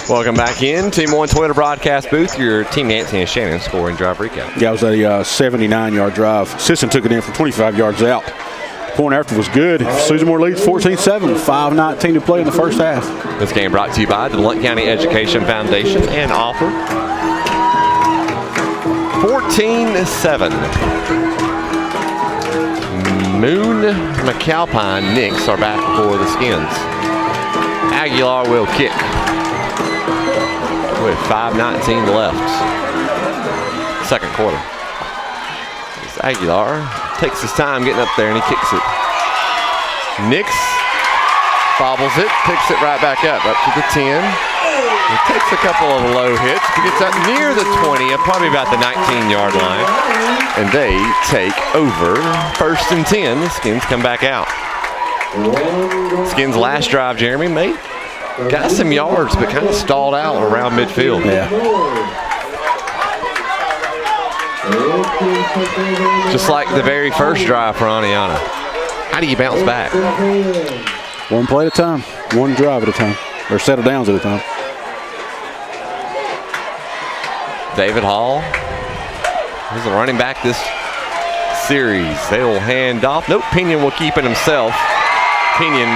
S1: Welcome back in. Team 1 Toyota broadcast booth. Your team Nancy and Shannon scoring drive recap.
S2: Yeah, it was a 79-yard drive. Sisson took it in from 25 yards out. Point after was good. Susamore leads 14-7, 5:19 to play in the first half.
S1: This game brought to you by the Blount County Education Foundation and Offer. 14-7. Moon, McAlpine, Nix are back for the Skins. Aguilar will kick with 5:19 left. Second quarter. It's Aguilar. Takes his time getting up there and he kicks it. Nix bobbles it, picks it right back up to the 10. He takes a couple of low hits. He gets up near the 20, probably about the 19-yard line. And they take over. 1st and 10. The Skins come back out. Skins' last drive, Jeremy, got some yards, but kind of stalled out around midfield.
S2: Yeah.
S1: Just like the very first drive for Oneonta. How do you bounce back?
S2: One play at a time, one drive at a time, or set of downs at a time.
S1: David Hall is the running back this series. They will hand off. Nope, Pinion will keep it himself. Pinion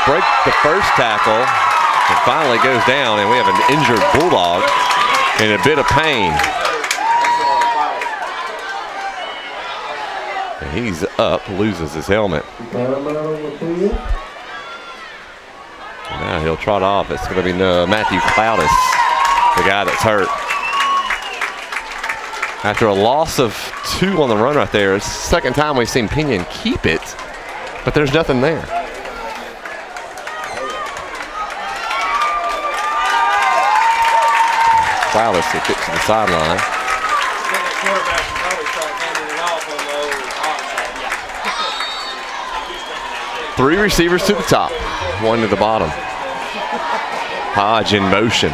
S1: breaks the first tackle and finally goes down, and we have an injured Bulldog in a bit of pain. And he's up, loses his helmet. Now he'll trot off. It's going to be Matthew Cloudis, the guy that's hurt. After a loss of 2 on the run right there, it's the second time we've seen Pinion keep it, but there's nothing there. Flawless, it gets to the sideline. 3 receivers to the top, 1 to the bottom. Hodge in motion.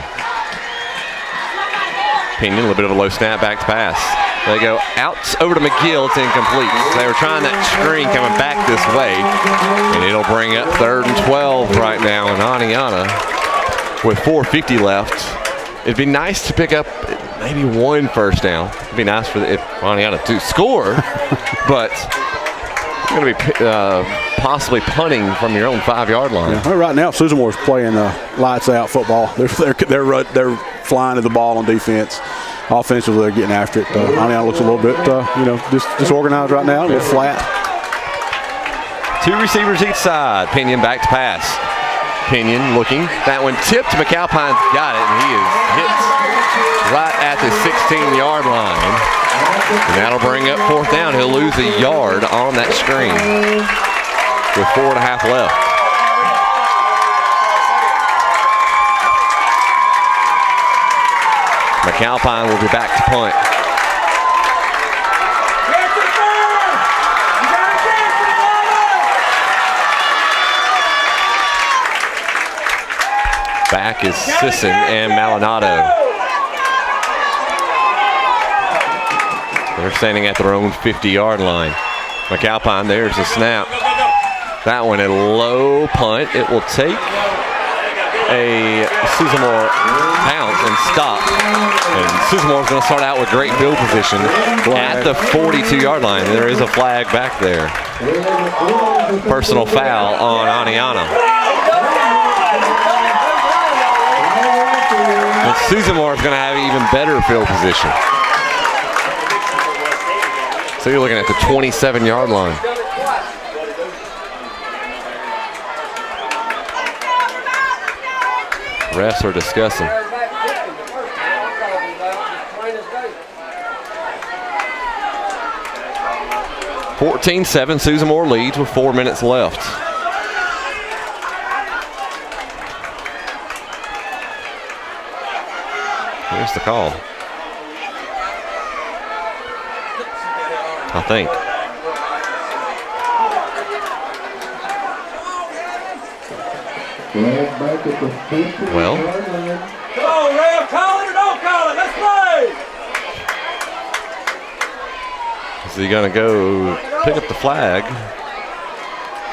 S1: Pinion, a little bit of a low snap, back to pass. They go out over to McGill, it's incomplete. They were trying that screen coming back this way, and it'll bring up 3rd and 12 right now in Oneonta with 4:50 left. It'd be nice to pick up maybe 1 first down. It'd be nice for if Oneonta to score, but you're going to be possibly punting from your own 5-yard line.
S2: Yeah, well, right now, Susamore's playing lights out football. They're flying to the ball on defense. Offensively, they're getting after it. Oneonta looks a little bit, disorganized right now, a little flat.
S1: 2 receivers each side. Pinion back to pass. Pinion looking. That one tipped. McAlpine's got it, and he is hit right at the 16-yard line. And that'll bring up 4th down. He'll lose a yard on that screen with 4.5 left. McAlpine will be back to punt. Back is Sisson and Malinado. They're standing at their own 50-yard line. McAlpine, there's the snap. That one a low punt. It will take a Susamore pounce and stop. And Susamore's going to start out with great field position at the 42-yard line. There is a flag back there. Personal foul on Oneonta. And Susamore is going to have even better field position. So you're looking at the 27-yard line. Refs are discussing. (14-7). Susamore leads with 4 minutes left. Here's the call. I think. Well.
S7: Come on, Ray, call it or don't call it. Let's play.
S1: Is he going to go pick up the flag?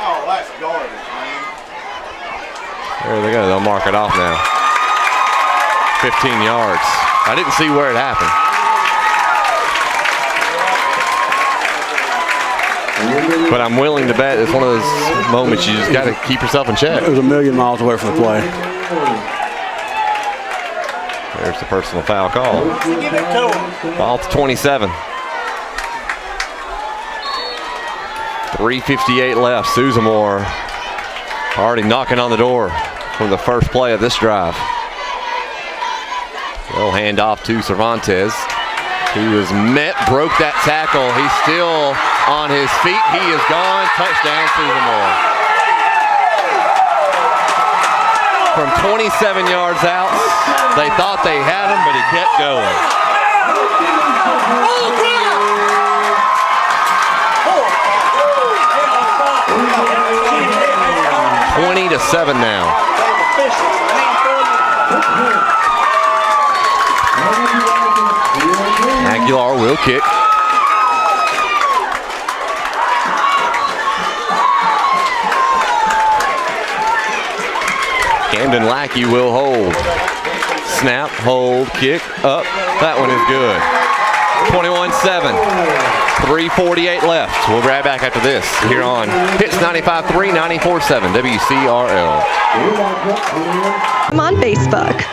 S7: Oh, that's garbage, man.
S1: There they go. They'll mark it off now. 15 yards. I didn't see where it happened. But I'm willing to bet it's one of those moments you just got to keep yourself in check.
S2: It was a million miles away from the play.
S1: There's the personal foul call. Ball to 27. 3:58 left. Susamore already knocking on the door from the first play of this drive. They'll hand off to Cervantes. He was met, broke that tackle. He's still on his feet. He is gone. Touchdown, Susamore. From 27 yards out, they thought they had him, but he kept going. 20-7 now. Aguilar will kick. Camden Lackey will hold. Snap, hold, kick, up. That one is good. 21-7. 3:48 left. We'll be right back after this here on Hits 95.3, 94.7 WCRL.
S6: I'm on Facebook.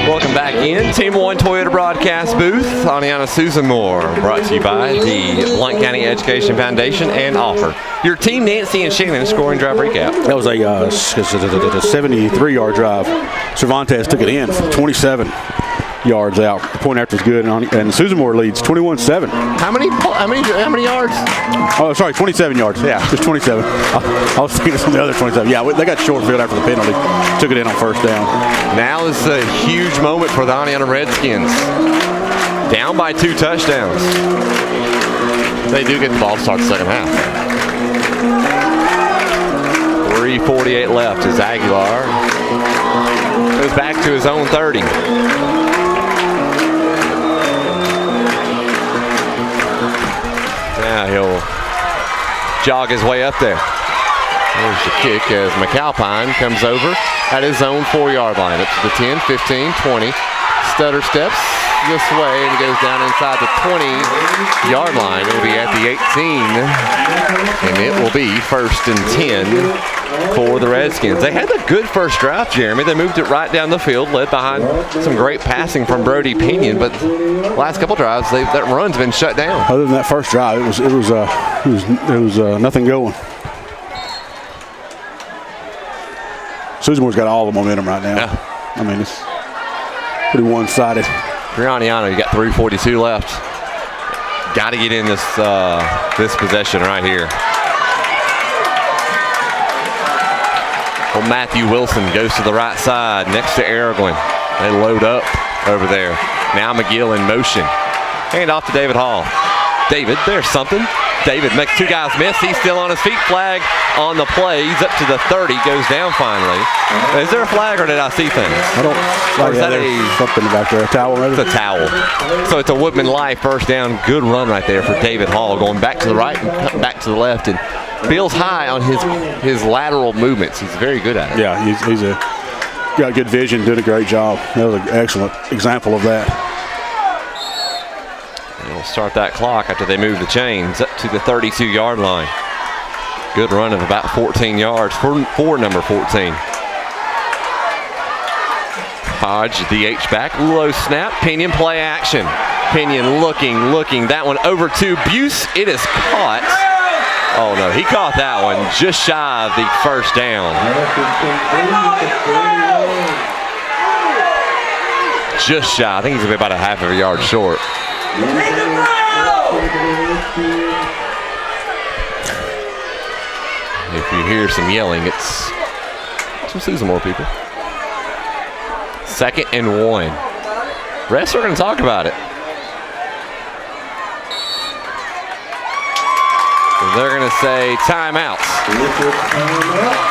S1: Welcome back in. Team 1 Toyota broadcast booth. Oneonta Susamore, brought to you by the Blount County Education Foundation and Offer. Your team, Nancy and Shannon, scoring drive recap.
S2: That was a 73-yard drive. Cervantes took it in for 27 yards out. The point after is good, and Susan Moore leads 21-7.
S1: How many yards?
S2: Oh, sorry, 27 yards. Yeah, just 27. I was thinking it's on the other 27. Yeah, they got short field after the penalty. Took it in on first down.
S1: Now is a huge moment for the Oneonta Redskins. Down by 2 touchdowns. They do get the ball to start the second half. 3:48 left as Aguilar goes back to his own 30. Now he'll jog his way up there. There's the kick as McAlpine comes over at his own 4-yard line. Up to the 10, 15, 20. Stutter steps this way and goes down inside the 20-yard line. It'll be at the 18, and it will be 1st and 10 for the Redskins. They had a good first drive, Jeremy. They moved it right down the field, led behind some great passing from Brody Pinion, but the last couple drives, that run's been shut down.
S2: Other than that first drive, it was nothing going. Susan Moore's got all the momentum right now.
S1: Yeah.
S2: I mean, it's pretty one-sided.
S1: For Oneonta, you got 3:42 left. Got to get in this possession right here. Well, Matthew Wilson goes to the right side next to Araglan. They load up over there. Now McGill in motion. Hand off to David Hall. David, there's something. David makes 2 guys miss. He's still on his feet. Flag on the play. He's up to the 30. Goes down finally. Is there a flag or did I see things?
S2: I don't.
S1: Or is that
S2: something back there? A towel, maybe?
S1: It's a towel. So it's a Woodman Life first down. Good run right there for David Hall, going back to the right and back to the left, and feels high on his lateral movements. He's very good at it.
S2: Yeah, he's got good vision. Did a great job. That was an excellent example of that.
S1: They'll start that clock after they move the chains up to the 32-yard line. Good run of about 14 yards for number 14. Hodge, the H-back, low snap, Pinion play action. Pinion looking, that one over to Buse. It is caught. Oh no, he caught that one just shy of the first down. Just shy, I think he's gonna be about a half of a yard short. If you hear some yelling, it's some Susan Moore people. 2nd and 1. Refs are going to talk about it. They're going to say timeouts.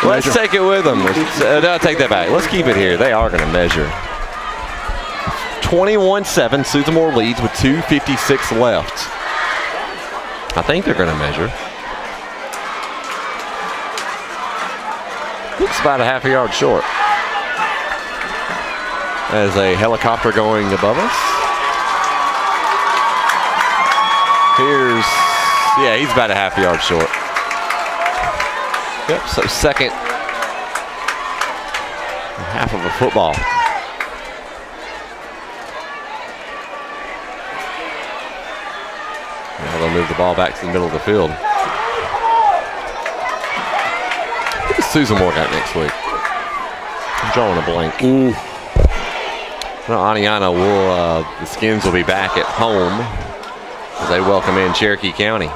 S1: Let's take it with them. No, take that back. Let's keep it here. They are going to measure. 21-7. Susan Moore leads with 2:56 left. I think they're going to measure. Looks about a half a yard short. As a helicopter going above us. He's about a half a yard short. Yep, so 2nd half of a football. Now they'll move the ball back to the middle of the field. What does Susan Moore got next week? I'm drawing a blank. Well, Oneonta the Skins will be back at home as they welcome in Cherokee County.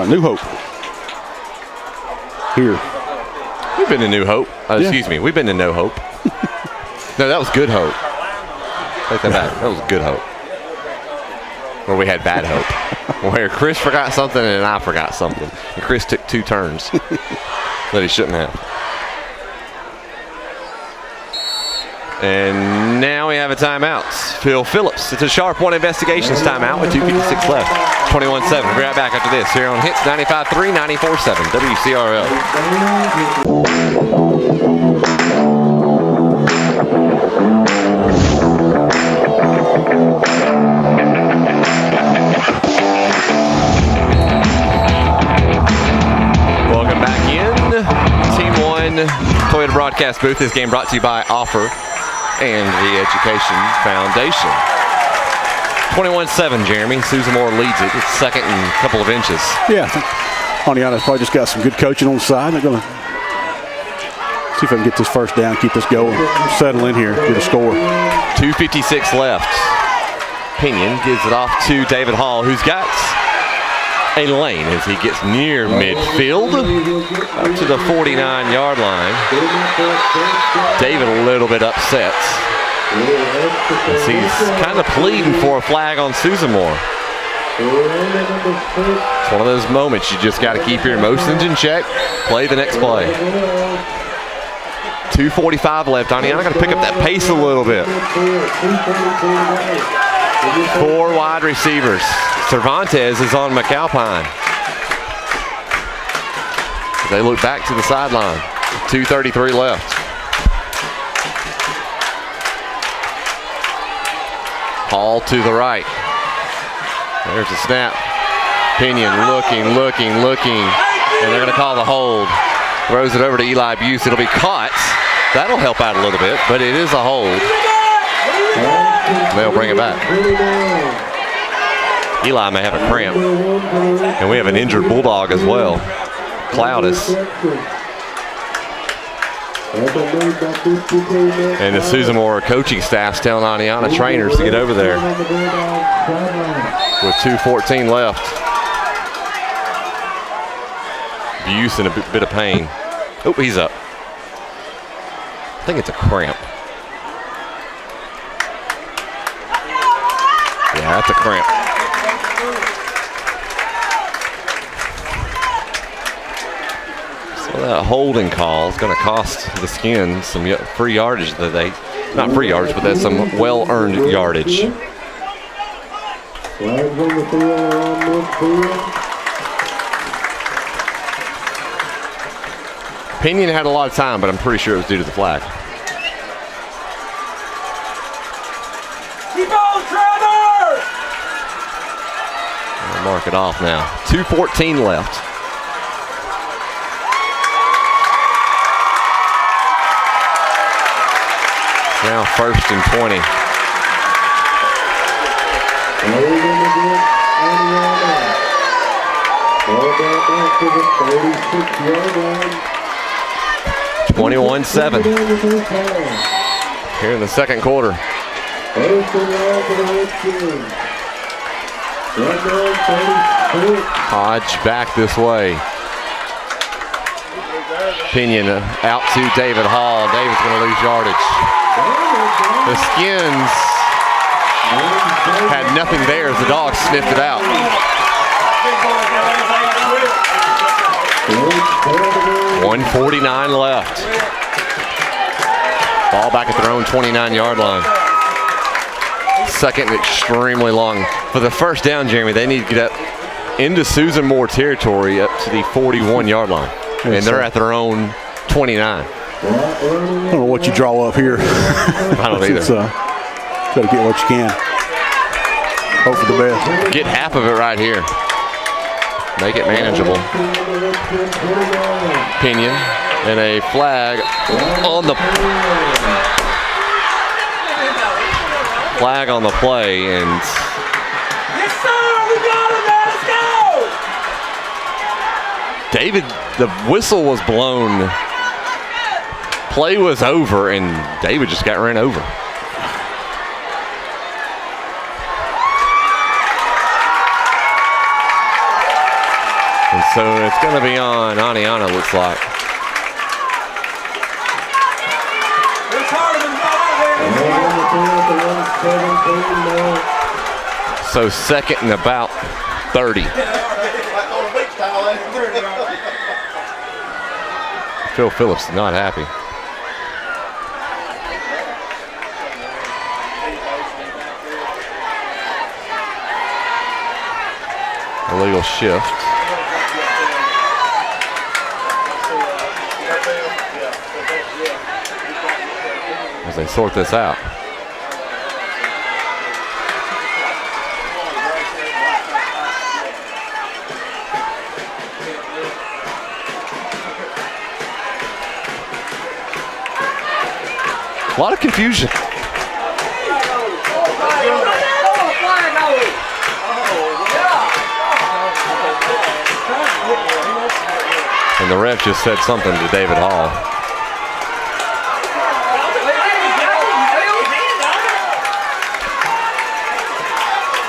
S2: New Hope. Here.
S1: We've been to New Hope. Excuse me, we've been to No Hope. No, that was Good Hope. Take that back. That was Good Hope. Where we had Bad Hope. Where Chris forgot something and I forgot something. And Chris took 2 turns that he shouldn't have. And now we have a timeout. Phil Phillips. It's a sharp 1 investigations timeout with 2:56 left. 21-7. We'll be right back after this here on Hits 95.3, 94.7 WCRL. Welcome back in. Team 1 Toyota broadcast booth. This game brought to you by Offer and the Education Foundation. 21-7, Jeremy. Susan Moore leads it. It's 2nd and a couple of inches.
S2: Yeah, Oneonta's probably just got some good coaching on the side. They're going to see if I can get this first down, keep this going, settle in here, get a score.
S1: 2:56 left. Pinion gives it off to David Hall, who's got a lane as he gets near midfield up to the 49-yard line. David a little bit upset as he's kind of pleading for a flag on Susamore. It's one of those moments you just got to keep your emotions in check, play the next play. 2:45 left. Oneonta got to pick up that pace a little bit. 4 wide receivers. Cervantes is on McAlpine. They look back to the sideline. 2:33 left. Hall to the right. There's a snap. Pinion looking, and they're going to call the hold. Throws it over to Eli Buse. It'll be caught. That'll help out a little bit, but it is a hold. They'll bring it back. Eli may have a cramp. And we have an injured Bulldog as well. Cloudus. And the Susamore coaching staff's telling Oneonta trainers to get over there. With 2:14 left. Buse in a bit of pain. Oh, he's up. I think it's a cramp. Yeah, that's a cramp. So that holding call is going to cost the Skins some free yardage that they, not free yardage, but that's some well-earned yardage. Pinion had a lot of time, but I'm pretty sure it was due to the flag.
S7: Keep on, Trevor!
S1: I'll mark it off now. 2:14 left. Now 1st and 20. 21-7 here in the second quarter. Hodge back this way. Pinion out to David Hall. David's going to lose yardage. The Skins had nothing there as the Dogs sniffed it out. 1:49 left. Ball back at their own 29-yard line. Second extremely long. For the first down, Jeremy, they need to get up into Susamore territory up to the 41-yard line. And they're at their own 29.
S2: I don't know what you draw up here.
S1: I don't either.
S2: Got to get what you can. Hope for the best.
S1: Get half of it right here. Make it manageable. Pinion and a flag on the play, and
S7: Yes, sir! We got him, man! Let's go!
S1: David, the whistle was blown. Play was over, and David just got ran over. And so it's going to be on Oneonta, looks like. So second and about 30. Phil Phillips is not happy. Illegal shift. As they sort this out. A lot of confusion. And the ref just said something to David Hall.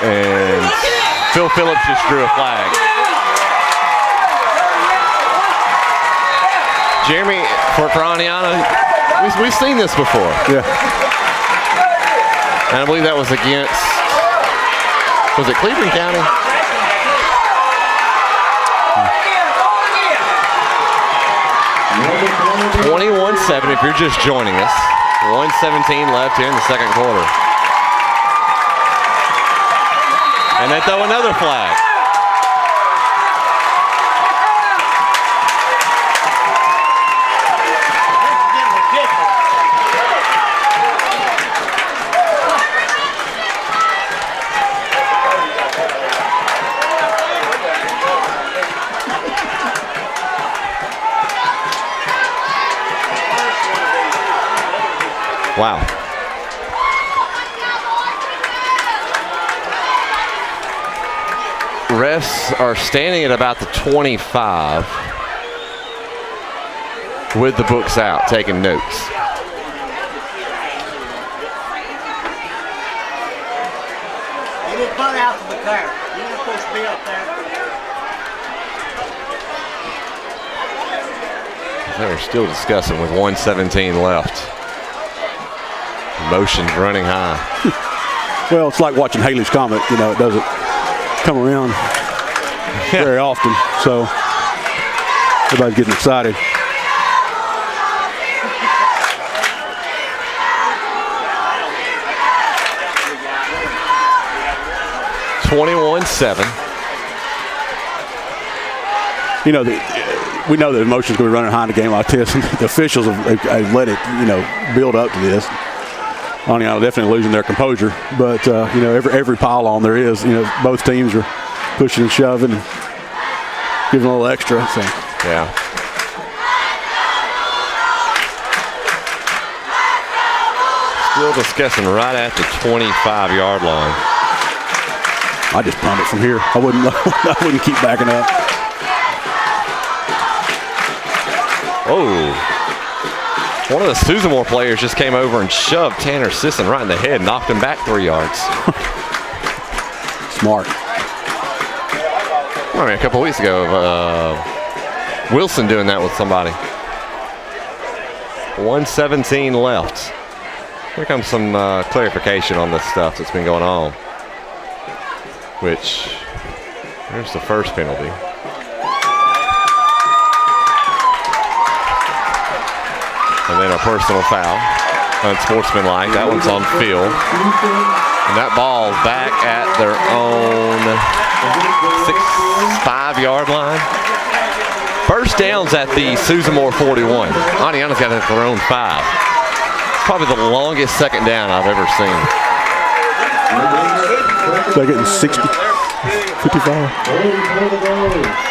S1: And Phil Phillips just drew a flag. Jeremy, for Oneonta, we've seen this before.
S2: Yeah.
S1: And I believe that was against, was it Cleveland County? 21-7 if you're just joining us. 1:17 left here in the second quarter. And they throw another flag. Wow. Refs are standing at about the 25 with the books out, taking notes.
S8: You didn't put out from the car. You're not supposed to be up there.
S1: They're still discussing with 1:17 left. Emotions running high.
S2: Well, it's like watching Haley's Comet. You know, it doesn't come around very often, so everybody's getting excited.
S1: (21-7).
S2: You know, we know that emotion's going to be running high in a game like this. The officials have let it, you know, build up to this. Oneonta definitely losing their composure, but you know, every pile on there is, you know, both teams are pushing and shoving and giving a little extra. So.
S1: Yeah. Still discussing right at the 25-yard line.
S2: I just punt it from here. I wouldn't keep backing up.
S1: Oh. One of the Susanmore players just came over and shoved Tanner Sisson right in the head, knocked him back 3 yards.
S2: Smart.
S1: I mean, a couple weeks ago, Wilson doing that with somebody. 1:17 left. Here comes some clarification on this stuff that's been going on. Which, there's the first penalty. And then a personal foul, unsportsmanlike. That one's on field. And that ball's back at their own 5-yard line. First down's at the Susanmore 41. Oneonta's got it at their own 5. It's probably the longest second down I've ever seen.
S2: So they're getting 60, 55.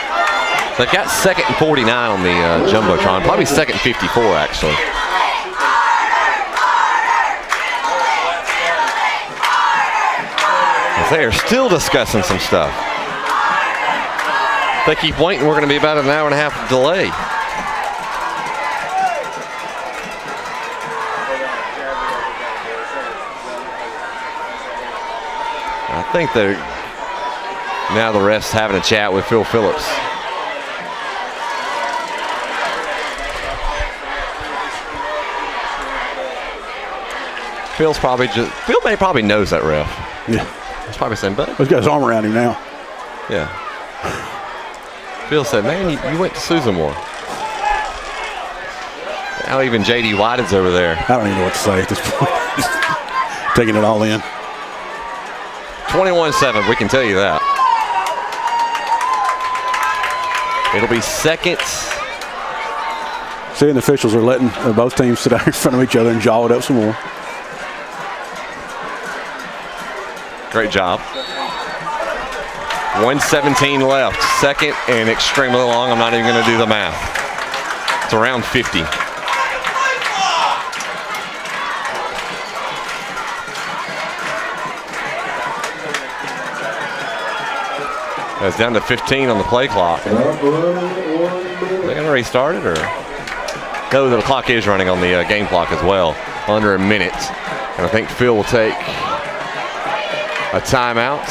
S1: They've got second and 49 on the Jumbotron. Probably second 54, actually. As they are still discussing some stuff. If they keep waiting, we're going to be about an hour and a half delay. I think they're now the refs having a chat with Phil Phillips. Phil may probably knows that ref.
S2: Yeah.
S1: He's probably saying, "But
S2: he's got his arm around him now."
S1: Yeah. Phil said, "Man, you went to Susanmore." Now even J.D. Whitehead's over there.
S2: I don't even know what to say at this point. Taking it all in.
S1: 21-7, we can tell you that. It'll be second.
S2: Seeing the officials are letting both teams sit out in front of each other and jaw it up some more.
S1: Great job. 1:17 left. Second and extremely long. I'm not even going to do the math. It's around 50. It's down to 15 on the play clock. Are they going to restart it, or? No, the clock is running on the game clock as well. Under a minute. And I think Phil will take a timeout.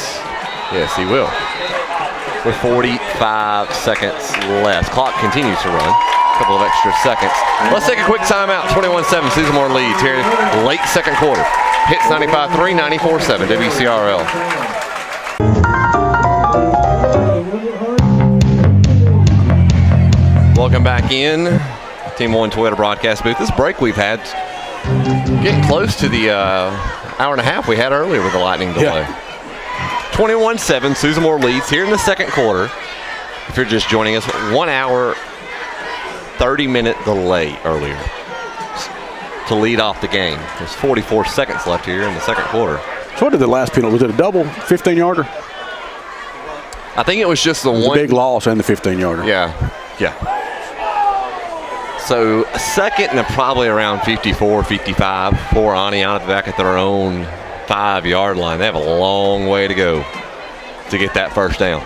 S1: Yes, he will. With 45 seconds left. Clock continues to run. A couple of extra seconds. Let's take a quick timeout. 21-7, Susamore leads here late second quarter. Hits 95.3, 94.7 WCRL. Welcome back in. Team 1 Toyota broadcast booth. This break we've had getting close to the hour and a half we had earlier with the lightning delay. 21-7, Susamore leads here in the second quarter. If you're just joining us, 1 hour, 30-minute delay earlier to lead off the game. There's 44 seconds left here in the second quarter.
S2: So what did the last penalty? Was it a double 15-yarder?
S1: I think it was just the one.
S2: Big loss and the 15-yarder.
S1: Yeah. So second and probably around 54, 55 for Oneonta back at their own 5-yard line. They have a long way to go to get that first down.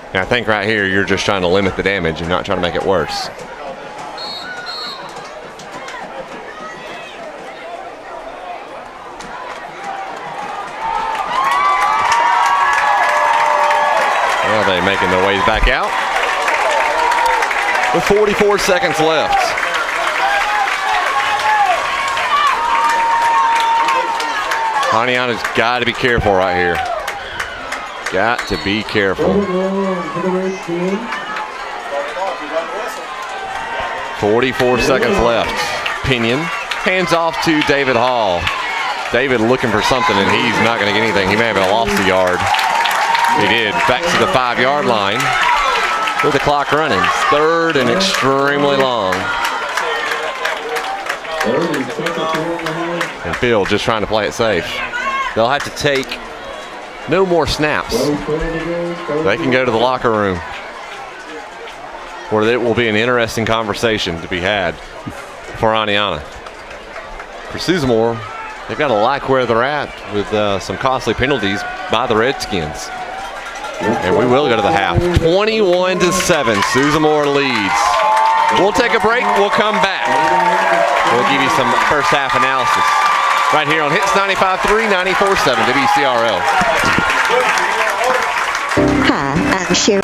S1: And I think right here you're just trying to limit the damage and not trying to make it worse. Well, they're making their ways back out. With 44 seconds left. Oneonta's got to be careful right here. Got to be careful. 44 seconds left. Pinion hands off to David Hall. David looking for something, and he's not going to get anything. He may have lost a yard. He did. Back to the 5-yard line with the clock running. Third and extremely long. And Phil just trying to play it safe. They'll have to take no more snaps. They can go to the locker room, where it will be an interesting conversation to be had for Oneonta. For Susamore, they've got to like where they're at with some costly penalties by the Redskins. And we will go to the half. 21-7, Susamore leads. We'll take a break. We'll come back. We'll give you some first half analysis right here on Hits 95.3, 94.7 WCRL.
S6: Hi, I'm Sherry.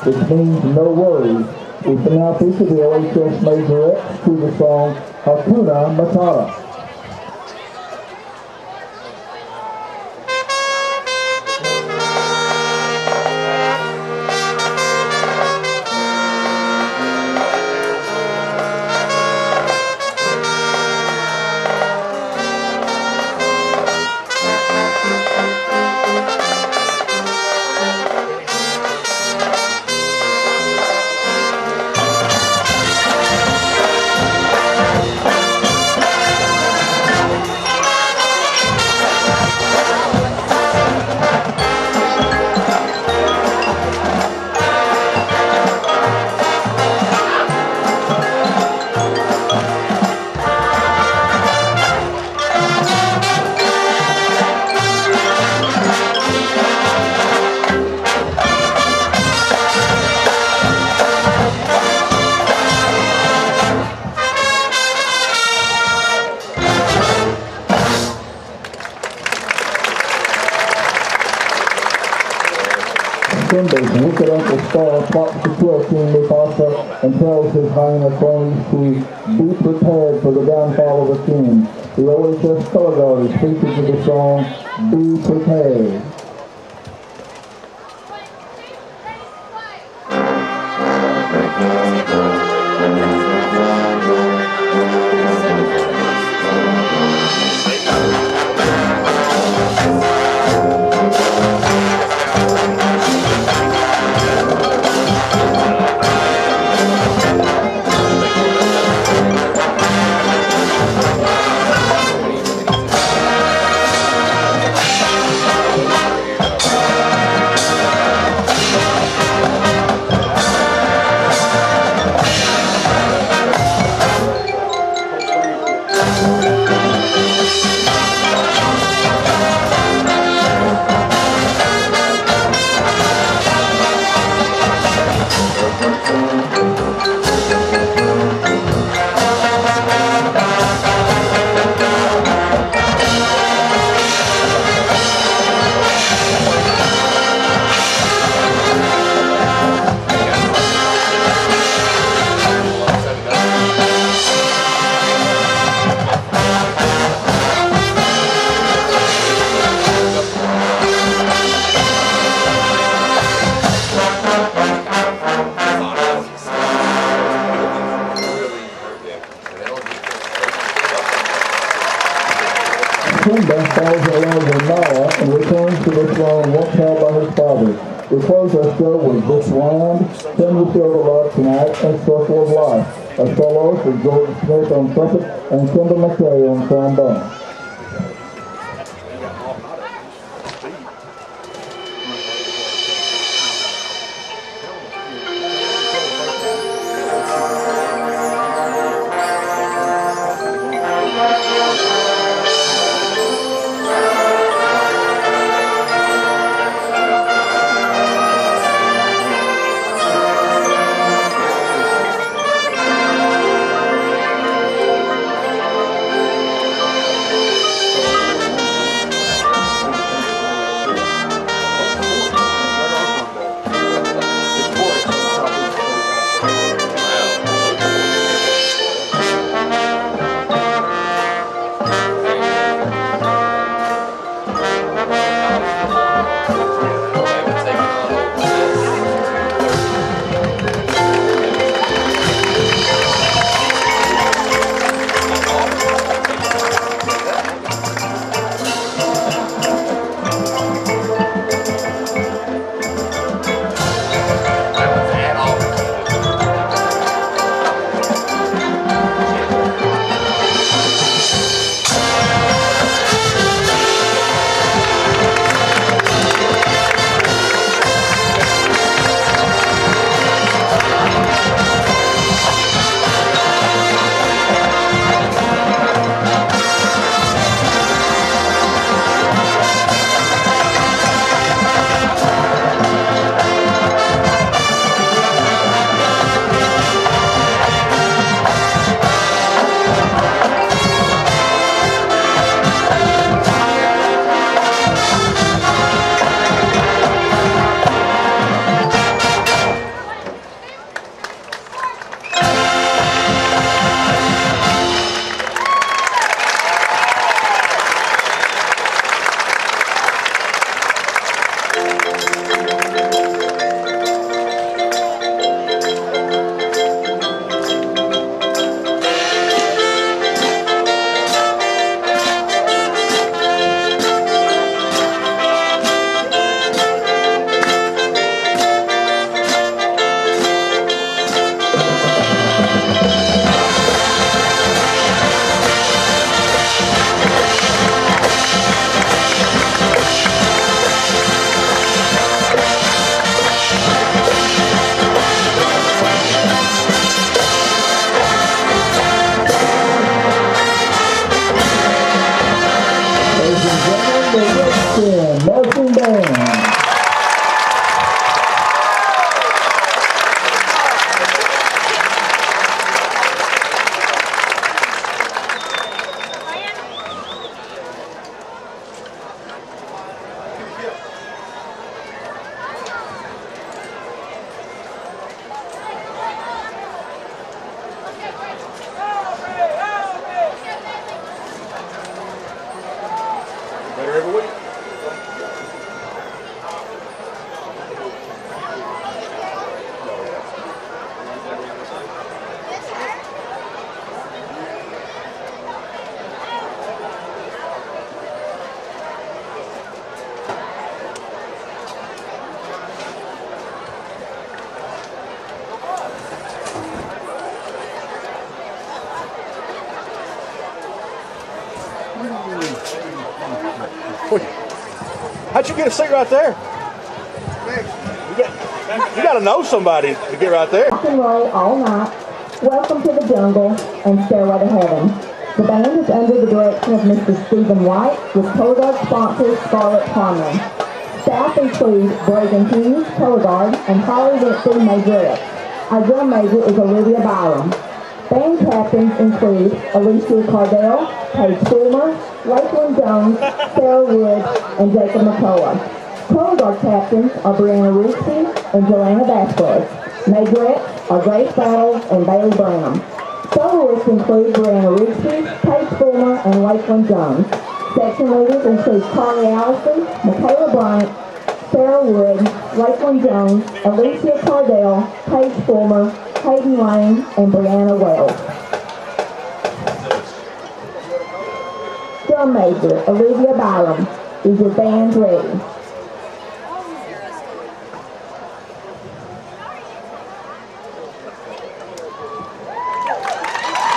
S9: Which means no worries. We can now feature the OHS majorettes to the song Hakuna Matata. Simba's wicked Uncle Star plops the kill King Mufasa and tells his hyena cronies to be prepared for the downfall of the king. The OHS color guard is featured to the song, Be Prepared. Simba falls in love with Nala and returns to the throne once held by his father. We close our show with This Land, Can You Feel the Love Tonight, and Circle of Life. Our solos with George Smith on trumpet and Kimber McKay on trombone. Redskin Marching Band.
S2: How'd you get a seat right there? You got to know somebody to get right there.
S10: Rock and roll all night. Welcome to the jungle and Stairway to Heaven. The band is under the direction of Mr. Stephen White with color guard sponsor Scarlett Conley. Staff include Braden Hughes, color guard, and Holly Whitson, majorette. Our drum major is Olivia Byram. Band captains include Alicia Cardell, Paige Fulmer, Lakeland Jones, Sarah Wood, and Jacob McCullough. Color guard captains are Brianna Redskin and Joanna Vasquez. Majorettes are Grace Battles and Bailey Branham. Soloists include Brianna Redskin, Paige Fulmer, and Lakeland Jones. Section leaders include Carly Allison, Michaela Bryant, Sarah Wood, Lakeland Jones, Alicia Cardell, Paige Fulmer, Hayden Lane, and Brianna Wells. Drum major, Olivia Byram. Is your band ready?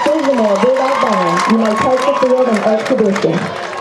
S10: Susan or Big Old Band, you may take the field in exhibition.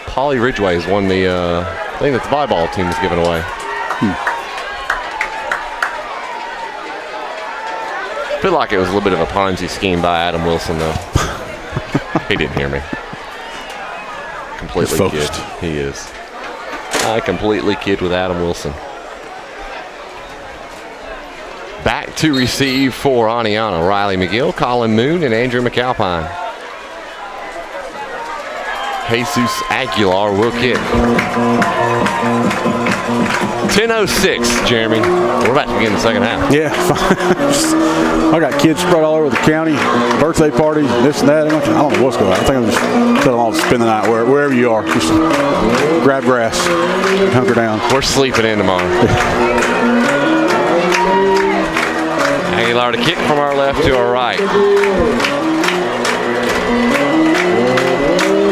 S1: Polly Ridgeway has won the thing that the volleyball team has given away. I feel like it was a little bit of a Ponzi scheme by Adam Wilson, though. He didn't hear me. Completely kid. He is. I completely kid with Adam Wilson. Back to receive for Oneonta. Riley McGill, Colin Moon, and Andrew McAlpine. Jesus Aguilar will kick. 10:06, Jeremy. We're about to begin the second half.
S2: Yeah. I got kids spread all over the county, birthday parties, this and that. I don't know what's going on. I think I'm just telling them all to spend the night wherever you are. Just grab grass, hunker down.
S1: We're sleeping in tomorrow. Aguilar to kick from our left to our right.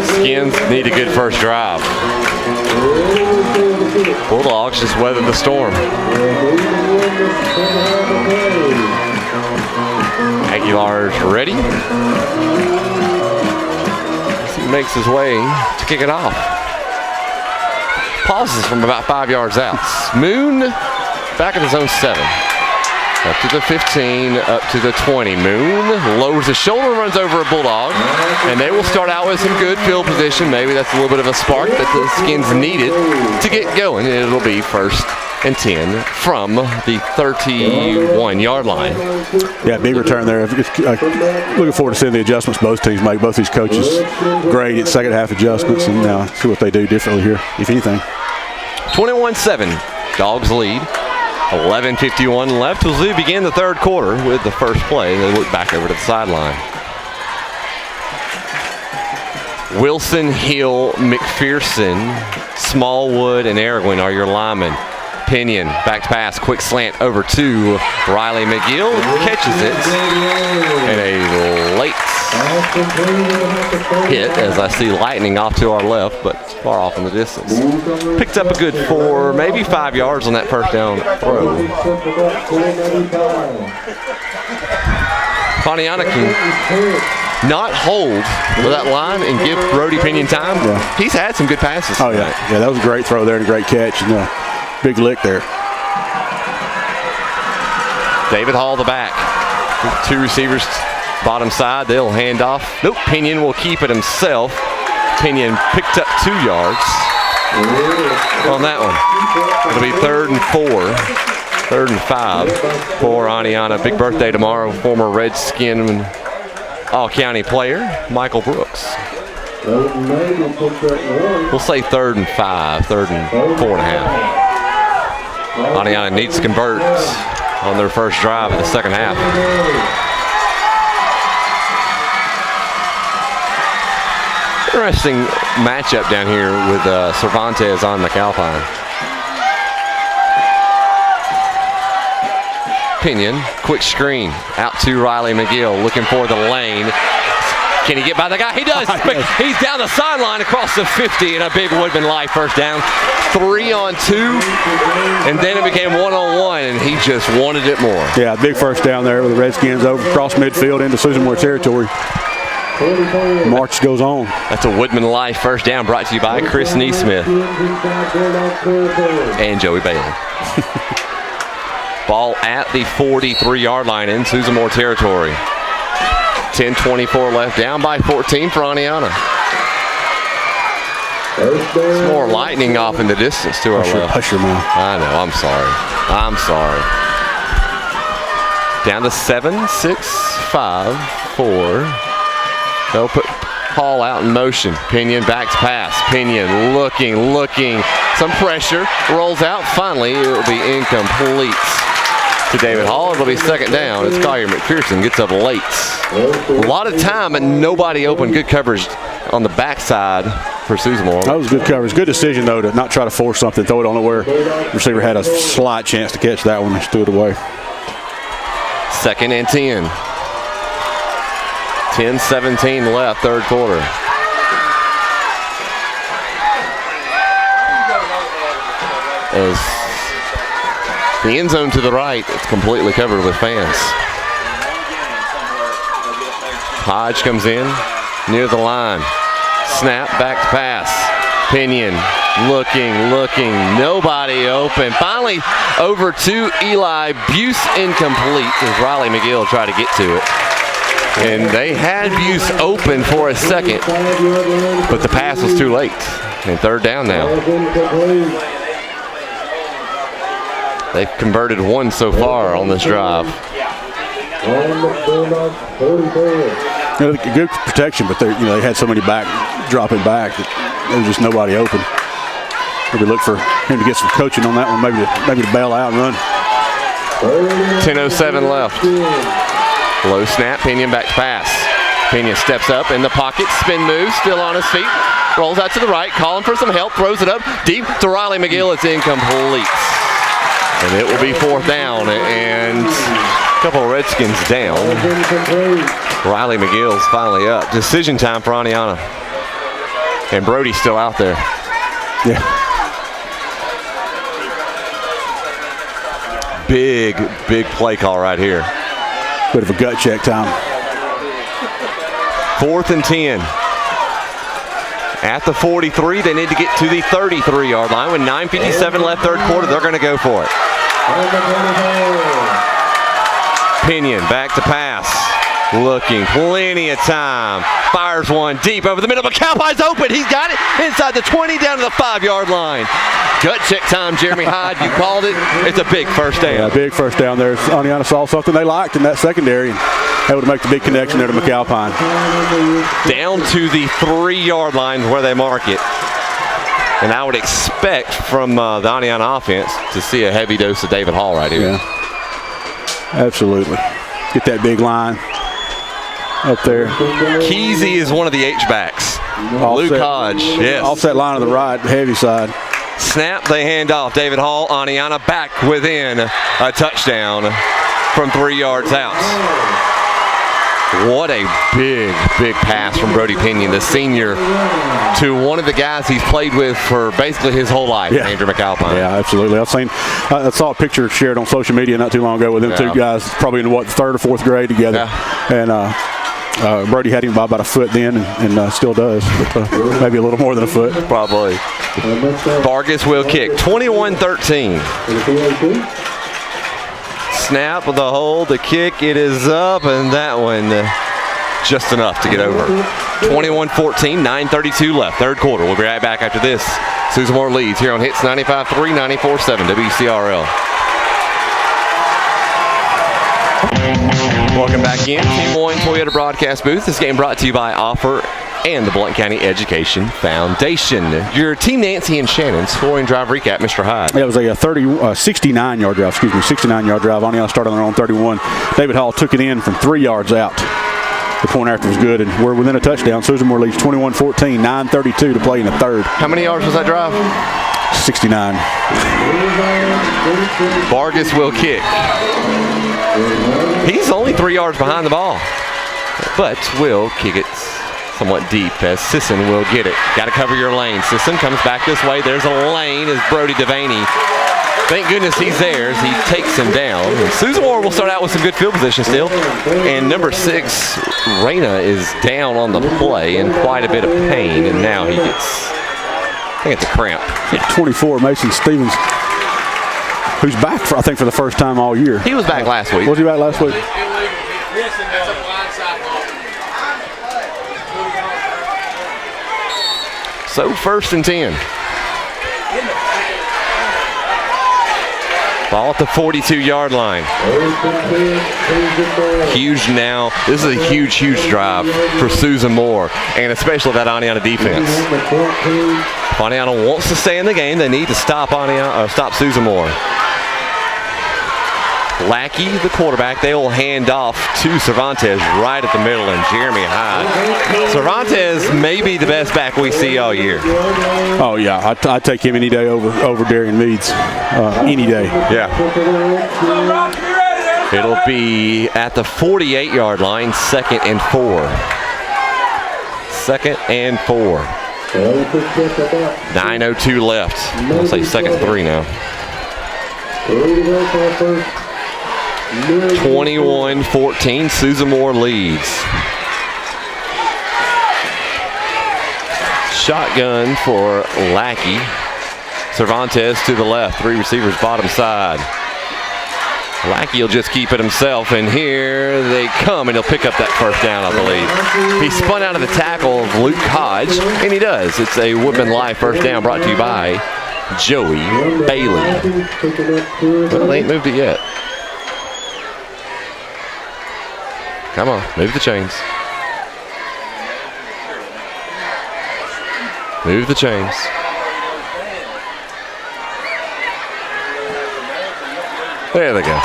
S1: Skins need a good first drive. Bulldogs just weathered the storm. Aguilar's ready. He makes his way to kick it off. Pauses from about 5 yards out. Moon back at his own 7. Up to the 15, up to the 20. Moon lowers his shoulder, runs over a Bulldog, and they will start out with some good field position. Maybe that's a little bit of a spark that the Skins needed to get going. It'll be 1st and 10 from the 31-yard line.
S2: Yeah, big return there. Looking forward to seeing the adjustments both teams make. Both these coaches great at second half adjustments, and see what they do differently here, if anything.
S1: 21-7, Dogs lead. 11:51 left as we begin the third quarter with the first play. They look back over to the sideline. Wilson, Hill, McPherson, Smallwood, and Aragwin are your linemen. Pinion, back to pass, quick slant over to Riley McGill, catches it, and a late hit as I see lightning off to our left, but it's far off in the distance. Picked up a good 4, maybe 5 yards on that first down throw. Oneonta can not hold with that line and give Brody Pinion time. Yeah. He's had some good passes.
S2: Oh, yeah. Yeah, that was a great throw there and a great catch. And big lick there.
S1: David Hall, the back. 2 receivers, bottom side. They'll hand off. Nope, Pinion will keep it himself. Pinion picked up 2 yards on that one. It'll be 3rd and 4. 3rd and 5 for Oneonta. Big birthday tomorrow. Former Redskin All-County player, Michael Brooks. We'll say 3rd and 5, 3rd and 4.5. Oneonta needs to convert on their first drive of the second half. Interesting matchup down here with Cervantes on McAlpine. Pinion, quick screen out to Riley McGill, looking for the lane. Can he get by the guy? He does. He's down the sideline across the 50 and a big Woodman Life first down. 3-on-2, and then it became 1-on-1, and he just wanted it more.
S2: Yeah, big first down there with the Redskins over across midfield into Susan Moore territory. March goes on.
S1: That's a Woodman Life first down brought to you by Chris Neesmith and Joey Bailey. Ball at the 43-yard line in Susan Moore territory. 10:24 left, down by 14 for Oneonta. Some more lightning off in the distance to our left.
S2: Hush your mouth.
S1: I know, I'm sorry. I'm sorry. Down to 7, 6, 5, 4. They'll put Paul out in motion. Pinion back to pass. Pinion looking. Some pressure. Rolls out. Finally, it will be incomplete to David Hall. It'll be second down as Collier McPherson gets up late. A lot of time and nobody open. Good coverage on the backside for Susan Moore.
S2: That was good coverage. Good decision, though, to not try to force something, throw it on where the receiver had a slight chance to catch that one and stood away.
S1: 2nd and 10. 10:17 left, third quarter. As the end zone to the right, it's completely covered with fans. Hodge comes in near the line. Snap, back to pass. Pinion, looking, nobody open. Finally over to Eli. Buse incomplete as Riley McGill tried to get to it. And they had Buse open for a second, but the pass was too late. And third down now. They've converted one so far on this drive.
S2: Good protection, but they had so many dropping back that there was just nobody open. Maybe look for him to get some coaching on that one, maybe to bail out and run.
S1: 10:07 left. Low snap, Pinion back to pass. Pinion steps up in the pocket, spin move, still on his feet, rolls out to the right, calling for some help, throws it up deep to Riley McGill. It's incomplete. And it will be fourth down, and a couple of Redskins down. Riley McGill's finally up. Decision time for Oneonta. And Brody's still out there.
S2: Yeah.
S1: Big play call right here.
S2: Bit of a gut check time.
S1: 4th and 10. At the 43, they need to get to the 33-yard line. With 9:57 left, third quarter, they're going to go for it. Pinion back to pass. Looking, plenty of time. Fires one deep over the middle, but Cowboys open. He's got it inside the 20, down to the 5-yard line. Gut check time, Jeremy Hyde. You called it. It's a big first down.
S2: Yeah, big first down there. Oneonta saw something they liked in that secondary and able to make the big connection there to McAlpine.
S1: Down to the 3-yard line where they mark it. And I would expect from the Oneonta offense to see a heavy dose of David Hall right here.
S2: Yeah, absolutely. Get that big line up there.
S1: Kesey is one of the H-backs. Luke Hodge, yes.
S2: Offset line on the right, heavy side.
S1: Snap, they hand off. David Hall, Oneonta back within a touchdown from 3 yards out. What a big pass from Brody Pinion, the senior, to one of the guys he's played with for basically his whole life, Andrew McAlpine.
S2: Yeah, absolutely. I saw a picture shared on social media not too long ago with them two guys, probably in the 3rd or 4th grade together. Yeah. And Brody had him by about a foot then, and still does, but maybe a little more than a foot.
S1: Probably. Vargas will kick. 21-13. Snap with the hold, the kick, it is up, and that one just enough to get over. 21-14, 9:32 left, third quarter. We'll be right back after this. Susan Moore leads here on Hits 95.3, 94.7 WCRL. Welcome back in. Team Moyne Toyota broadcast booth. This game brought to you by Offer and the Blount County Education Foundation. Your Team Nancy and Shannon scoring drive recap, Mr. Hyde.
S2: It was a 69-yard drive, 69-yard drive. Oneonta started on their own 31. David Hall took it in from 3 yards out. The point after was good, and we're within a touchdown. Susan Moore leads 21-14, 9:32 to play in the third.
S1: How many yards was that drive?
S2: 69.
S1: Vargas will kick. He's only 3 yards behind the ball, but will kick it somewhat deep as Sisson will get it. Got to cover your lane. Sisson comes back this way. There's a lane as Brody Devaney. Thank goodness he's there as he takes him down. And Susan Moore will start out with some good field position still. And number 6, Reyna, is down on the play in quite a bit of pain. And now he gets, I think it's a cramp.
S2: 24, Mason Stevens, who's back, for the first time all year.
S1: He was back last week.
S2: Was he back last week?
S1: So 1st and 10. Ball at the 42-yard line. Huge now. This is a huge drive for Susan Moore, and especially that Oneonta defense. If Oneonta wants to stay in the game, they need to stop Susan Moore. Lackey, the quarterback, they will hand off to Cervantes right at the middle, and Jeremy Hyde. Cervantes may be the best back we see all year.
S2: Oh, yeah. I'd take him any day over Darian Meads. Any day.
S1: Yeah. It'll be at the 48-yard line, 2nd and 4. 2nd and 4. 9:02 left. I'll say 2nd and 3 now. 21-14, Susan Moore leads. Shotgun for Lackey. Cervantes to the left. 3 receivers bottom side. Lackey will just keep it himself, and here they come, and he'll pick up that first down, I believe. He spun out of the tackle of Luke Hodge, and he does. It's a Woodman Live first down brought to you by Joey Bailey. But they ain't moved it yet. Come on, move the chains. Move the chains. There they go.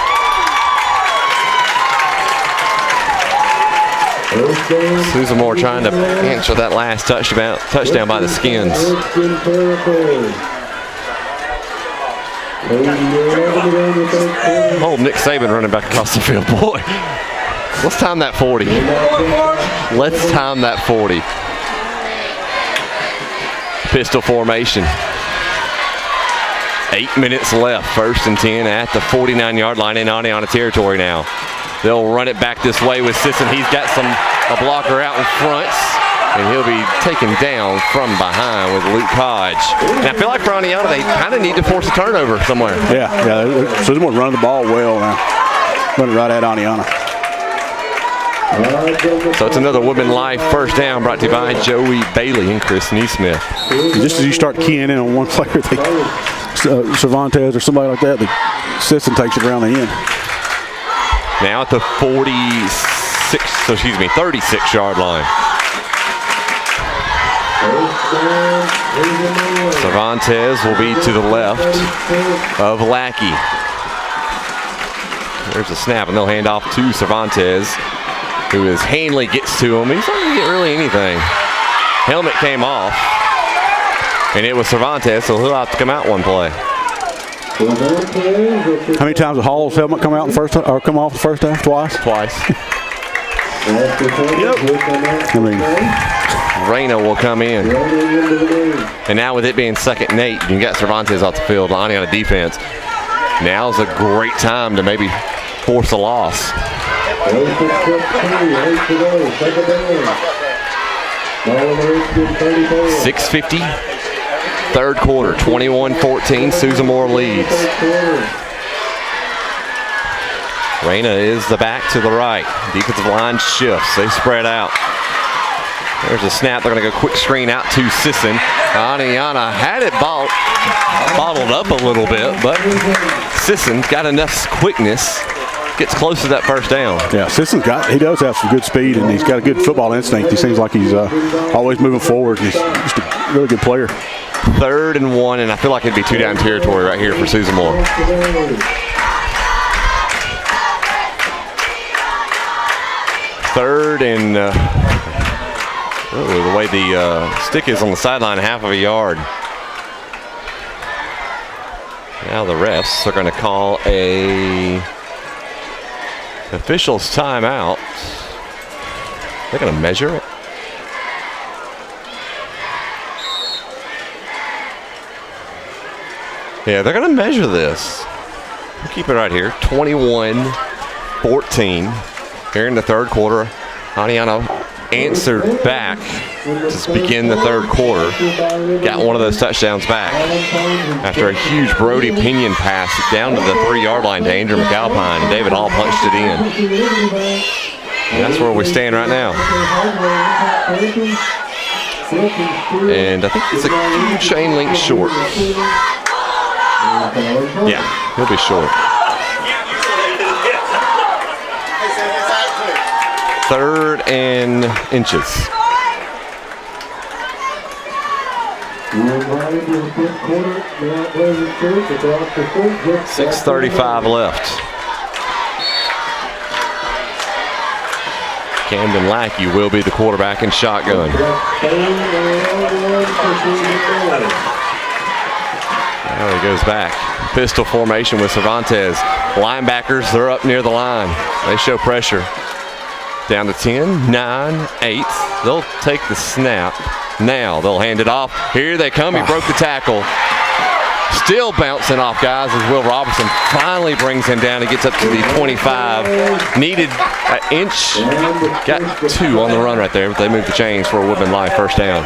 S1: Susan Moore trying to answer that last touchdown by the Skins. Old Nick Saban running back across the field. Boy, let's time that 40. Let's time that 40. Pistol formation. 8 minutes left, 1st and 10 at the 49-yard line in Oneonta territory now. They'll run it back this way with Sisson. He's got a blocker out in front, and he'll be taken down from behind with Luke Hodge. And I feel like for Oneonta, they kind of need to force a turnover somewhere.
S2: Yeah. So they're going to run the ball well now. Run it right at Oneonta.
S1: So it's another Woodman Life first down brought to you by Joey Bailey and Chris Neesmith.
S2: Just as you start keying in on one player, Cervantes or somebody like that, the Sisson takes it around the end.
S1: Now at the 36-yard line. Cervantes will be to the left of Lackey. There's a snap, and they'll hand off to Cervantes, who is Hanley gets to him. He's not going to get really anything. Helmet came off, and it was Cervantes, so he'll have to come out one play.
S2: How many times did Hall's helmet come out come off the first half? Twice?
S1: Twice.
S2: Yep. I mean,
S1: Reyna will come in. And now with it being 2nd and 8, you can get Cervantes off the field, lining on a defense. Now's a great time to maybe force a loss. 6:50, 3rd quarter, 21-14, Susan Moore leads. Reyna is the back to the right. Defensive line shifts. They spread out. There's a snap. They're going to go quick screen out to Sisson. Oneonta had it bottled up a little bit, but Sisson's got enough quickness. Gets close to that first down.
S2: Yeah, Sisson's he does have some good speed, and he's got a good football instinct. He seems like he's always moving forward. He's just a really good player.
S1: 3rd and 1, and I feel like it'd be 2-down territory right here for Susan Moore. Third and the way the stick is on the sideline, half of a yard. Now the refs are going to call a official's timeout. They're going to measure it. Yeah, they're going to measure this. We'll keep it right here. 21-14. Here in the 3rd quarter, Oneonta answered back to begin the 3rd quarter. Got one of those touchdowns back after a huge Brody Pinion pass down to the 3-yard line to Andrew McAlpine. David Hall punched it in. And that's where we stand right now. And I think it's a chain link short. Yeah, he'll be short. 3rd and inches. 6:35 left. Camden Lackey will be the quarterback in shotgun. Now he goes back. Pistol formation with Cervantes. Linebackers, they're up near the line. They show pressure. Down to 10, 9, 8. They'll take the snap. Now they'll hand it off. Here they come. He broke the tackle. Still bouncing off, guys, as Will Robertson finally brings him down. He gets up to the 25. Needed an inch. Got 2 on the run right there, but they moved the chains for a Woodman Live first down.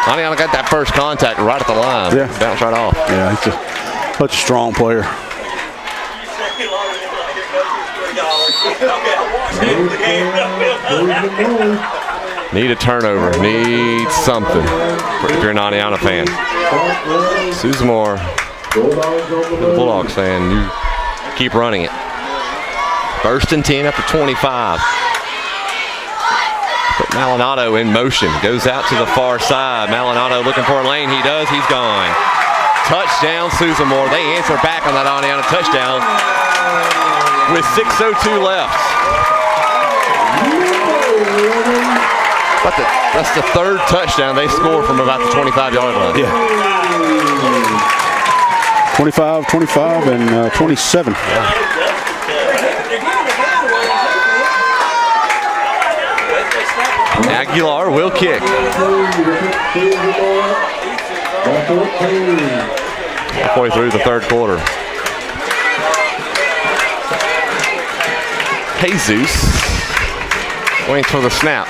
S1: Oneonta got that first contact right at the line.
S2: Yeah.
S1: Bounced right off.
S2: Yeah, he's such a strong player.
S1: Need a turnover. Need something if you're an Oneonta fan. Susamore, the Bulldogs fan, you keep running it. 1st and 10 after 25. Put Maldonado in motion. Goes out to the far side. Maldonado looking for a lane. He does. He's gone. Touchdown, Susamore. They answer back on that Oneonta touchdown with 6:02 left. That's the 3rd touchdown they scored from about the 25-yard line.
S2: Yeah. 25, 25, and 27.
S1: Yeah. Aguilar will kick. Halfway through the 3rd quarter. Jesus waits for the snap.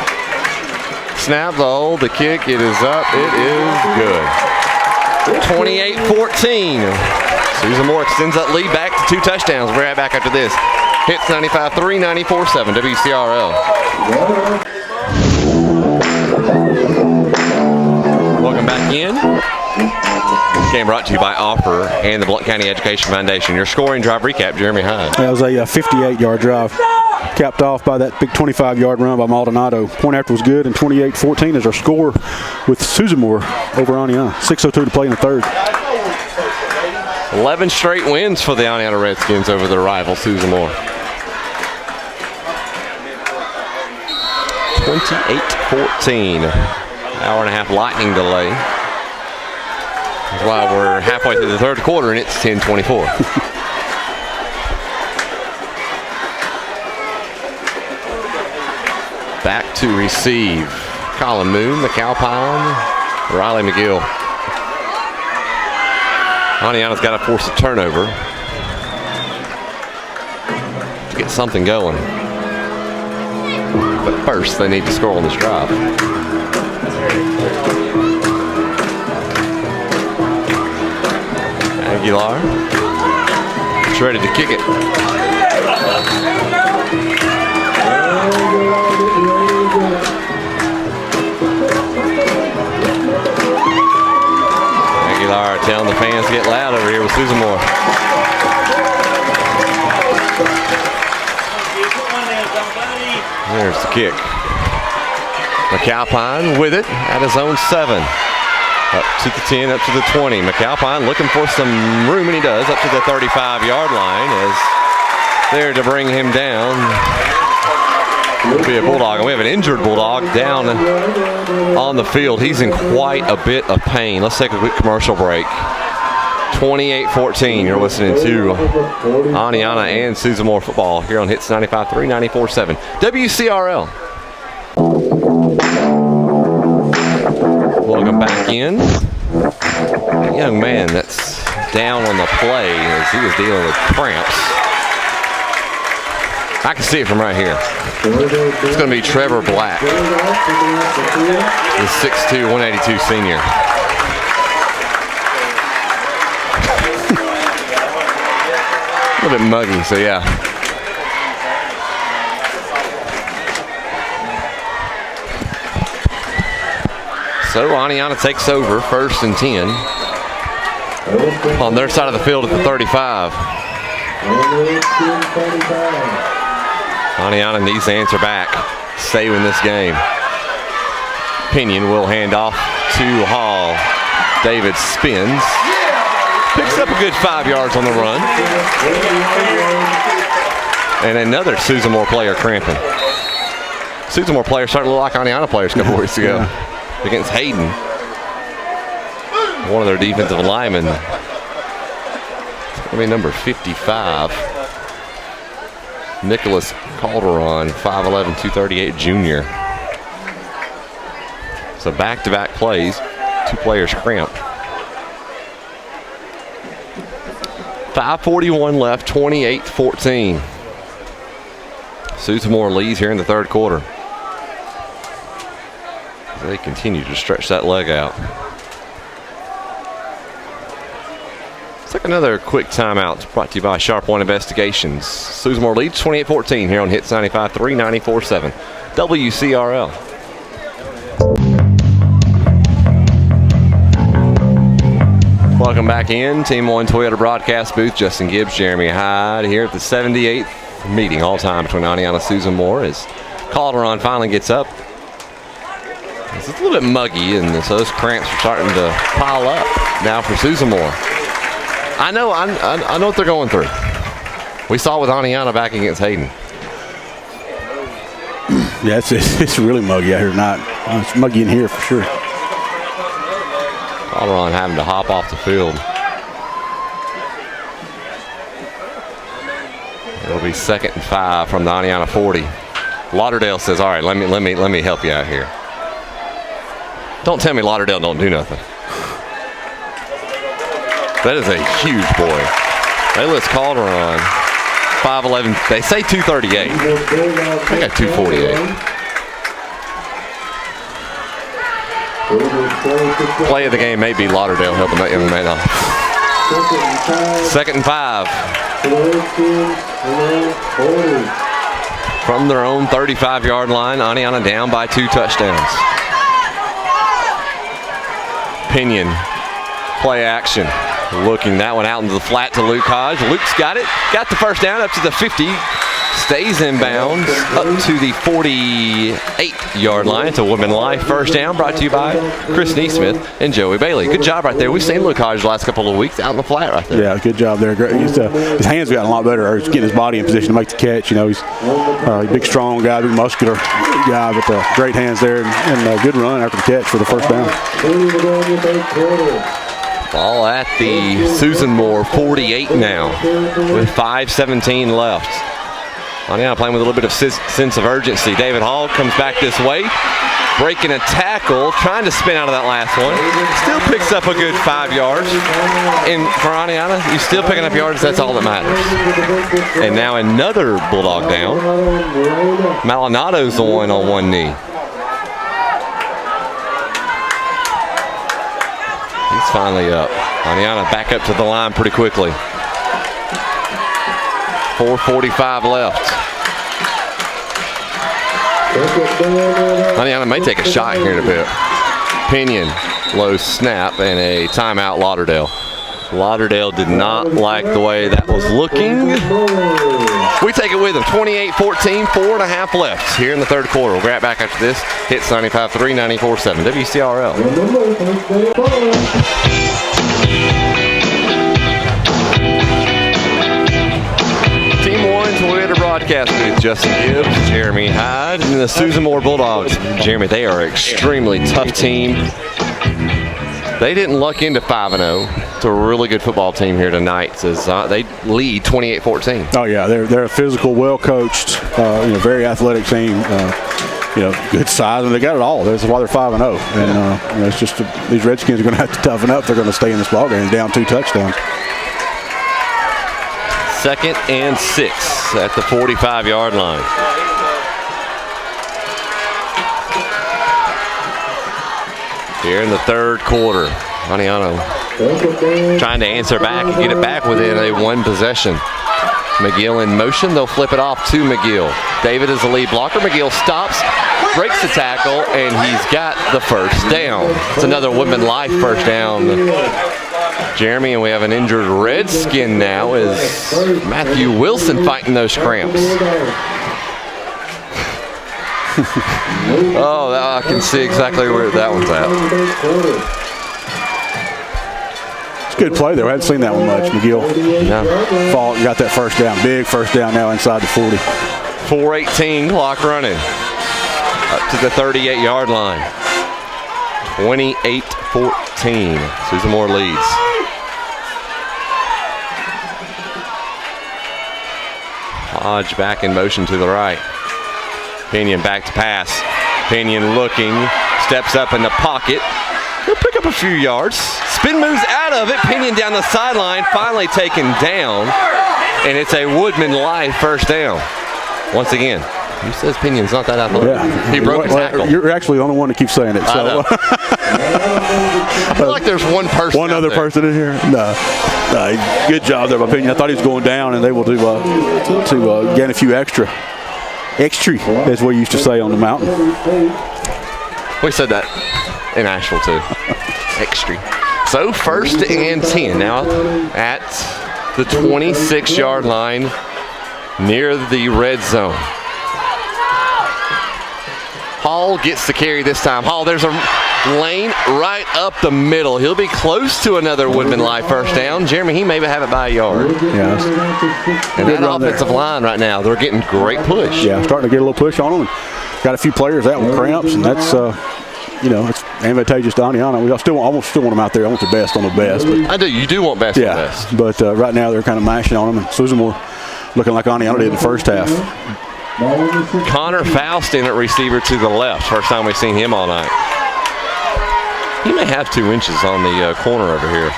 S1: Snap, the hold, the kick, it is up, it is good. 28-14. Susamore extends that lead back to 2 touchdowns. We're right back after this. Hits 95.3, 94.7 WCRL. Welcome back in. This game brought to you by Offer and the Blount County Education Foundation. Your scoring drive recap, Jeremy Hyde.
S2: That was a 58-yard drive, capped off by that big 25-yard run by Maldonado. Point after was good, and 28-14 is our score with Susamore over Oneonta. 6:02 to play in the 3rd.
S1: 11 straight wins for the Oneonta Redskins over their rival, Susamore. 28-14. Hour and a half lightning delay. That's why we're halfway through the 3rd quarter and it's 10-24. Back to receive. Colin Moon, McAlpine, Riley McGill. Oneonta's got to force a turnover to get something going. But first, they need to score on this drive. Aguilar is ready to kick it. Aguilar telling the fans to get loud over here with Susamore. There's the kick. McAlpine with it at his own 7. Up to the 10, up to the 20. McAlpine looking for some room, and he does, up to the 35-yard line as there to bring him down. Will be a Bulldog, and we have an injured Bulldog down on the field. He's in quite a bit of pain. Let's take a quick commercial break. 28-14, you're listening to Oneonta and Susamore football here on Hits 95.3, 94.7 WCRL. Welcome back in. A young man that's down on the play as he was dealing with cramps. I can see it from right here. It's going to be Trevor Black, the 6'2", 182 senior. A little bit muggy, so yeah. So Oneonta takes over 1st and 10 on their side of the field at the 35. Oneonta needs to answer back, saving this game. Pinion will hand off to Hall. David spins. Picks up a good 5 yards on the run. And another Susamore player cramping. Susamore player starting to look like Oneonta players a couple weeks ago against Hayden. One of their defensive linemen. It's going to be number 55. Nicholas Calderon, 5'11", 238 junior. So back-to-back plays. 2 players cramped. 5:41 left, 28-14. Susamore leads here in the 3rd quarter. They continue to stretch that leg out. Let's take another quick timeout. Brought to you by Sharp One Investigations. Susamore leads 28-14 here on Hits 95.3, 94.7 WCRL. Welcome back in. Team 1 Toyota broadcast booth. Justin Gibbs, Jeremy Hyde here at the 78th meeting all time between Oneonta and Susamore as Calderon finally gets up. It's a little bit muggy, and so those cramps are starting to pile up now for Susamore. I know what they're going through. We saw with Oneonta back against Hayden.
S2: Yeah, it's really muggy out here tonight. It's muggy in here for sure.
S1: Calderon having to hop off the field. It'll be 2nd and 5 from the Oneonta 40. Lauderdale says, "All right, let me help you out here." Don't tell me Lauderdale don't do nothing. That is a huge boy. They list Calderon 5'11". They say 238. I got 248. Play of the game may be Lauderdale helping that young man out. 2nd and 5. From their own 35-yard line, Oneonta down by 2 touchdowns. Pinion, play action. Looking that one out into the flat to Luke Hodge. Luke's got it. Got the first down up to the 50. Stays in bounds up to the 48-yard line. It's a Woodman Life first down brought to you by Chris Neesmith and Joey Bailey. Good job right there. We've seen Luke Hodge the last couple of weeks out in the flat right there.
S2: Yeah, good job there. His hands gotten a lot better. He's getting his body in position to make the catch. You know, he's a big, strong guy, big, muscular guy, but great hands there and a good run after the catch for the first down.
S1: Ball at the Susamore 48 now with 5:17 left. Oneonta playing with a little bit of sense of urgency. David Hall comes back this way, breaking a tackle, trying to spin out of that last one. Still picks up a good 5 yards. And for Oneonta, you're still picking up yards. That's all that matters. And now another Bulldog down. Malinato's the one on one knee. He's finally up. Oneonta back up to the line pretty quickly. 4:45 left. Oneonta may take a shot here in a bit. Pinion, low snap, and a timeout Lauderdale. Lauderdale did not like the way that was looking. We take it with them. 28-14, 4.5 left here in the third quarter. We'll be right back after this. Hits 95.3, 94.7 WCRL. Team 1 Toyota broadcast booth. Justin Gibbs, Jeremy Hyde, and the Susamore Bulldogs. Jeremy, they are an extremely tough team. They didn't luck into 5-0. It's a really good football team here tonight. Says they lead 28-14.
S2: Oh yeah, they're a physical, well coached, very athletic team. Good size, and they got it all. That's why they're 5-0. And it's just these Redskins are going to have to toughen up. They're going to stay in this ball game down 2 touchdowns.
S1: 2nd and 6 at the 45-yard line. Here in the third quarter, Oneonta trying to answer back and get it back within a 1 possession. McGill in motion. They'll flip it off to McGill. David is the lead blocker. McGill stops, breaks the tackle, and he's got the first down. It's another Woodman Life first down. Jeremy, and we have an injured Redskin now is Matthew Wilson fighting those cramps. Oh, I can see exactly where that one's at.
S2: It's a good play there. I hadn't seen that one much. McGill fought and got that first down. Big first down now inside the 40.
S1: 4:18 clock running. Up to the 38-yard line. 28-14. Susamore leads. Hodge back in motion to the right. Pinion back to pass. Pinion looking, steps up in the pocket. He'll pick up a few yards. Spin moves out of it. Pinion down the sideline, finally taken down. And it's a Woodman Life first down. Once again, He says Pinion's not that athletic.
S2: Yeah.
S1: He broke a tackle.
S2: You're actually the only one that keeps saying it. So.
S1: I feel like there's one person.
S2: One other person in here? No. Good job there by Pinion. I thought he was going down and able to gain a few extra. Extra, as we used to say on the mountain.
S1: We said that in Asheville too. Extra. So 1st and 10 now at the 26-yard line near the red zone. Hall gets the carry this time. Hall, there's a lane right up the middle. He'll be close to another Woodman Life first down. Jeremy, he may have it by a yard.
S2: Yeah.
S1: And that offensive line right now, they're getting great push.
S2: Yeah, starting to get a little push on them. Got a few players out with cramps, and that's it's advantageous to Oneonta. I almost want them out there. I want the best on the best. But,
S1: I do. You do want best on the best.
S2: But right now they're kind of mashing on them. And Susanmore looking like Oneonta did in the first half.
S1: Connor Faust in at receiver to the left. First time we've seen him all night. He may have 2 inches on the corner over here.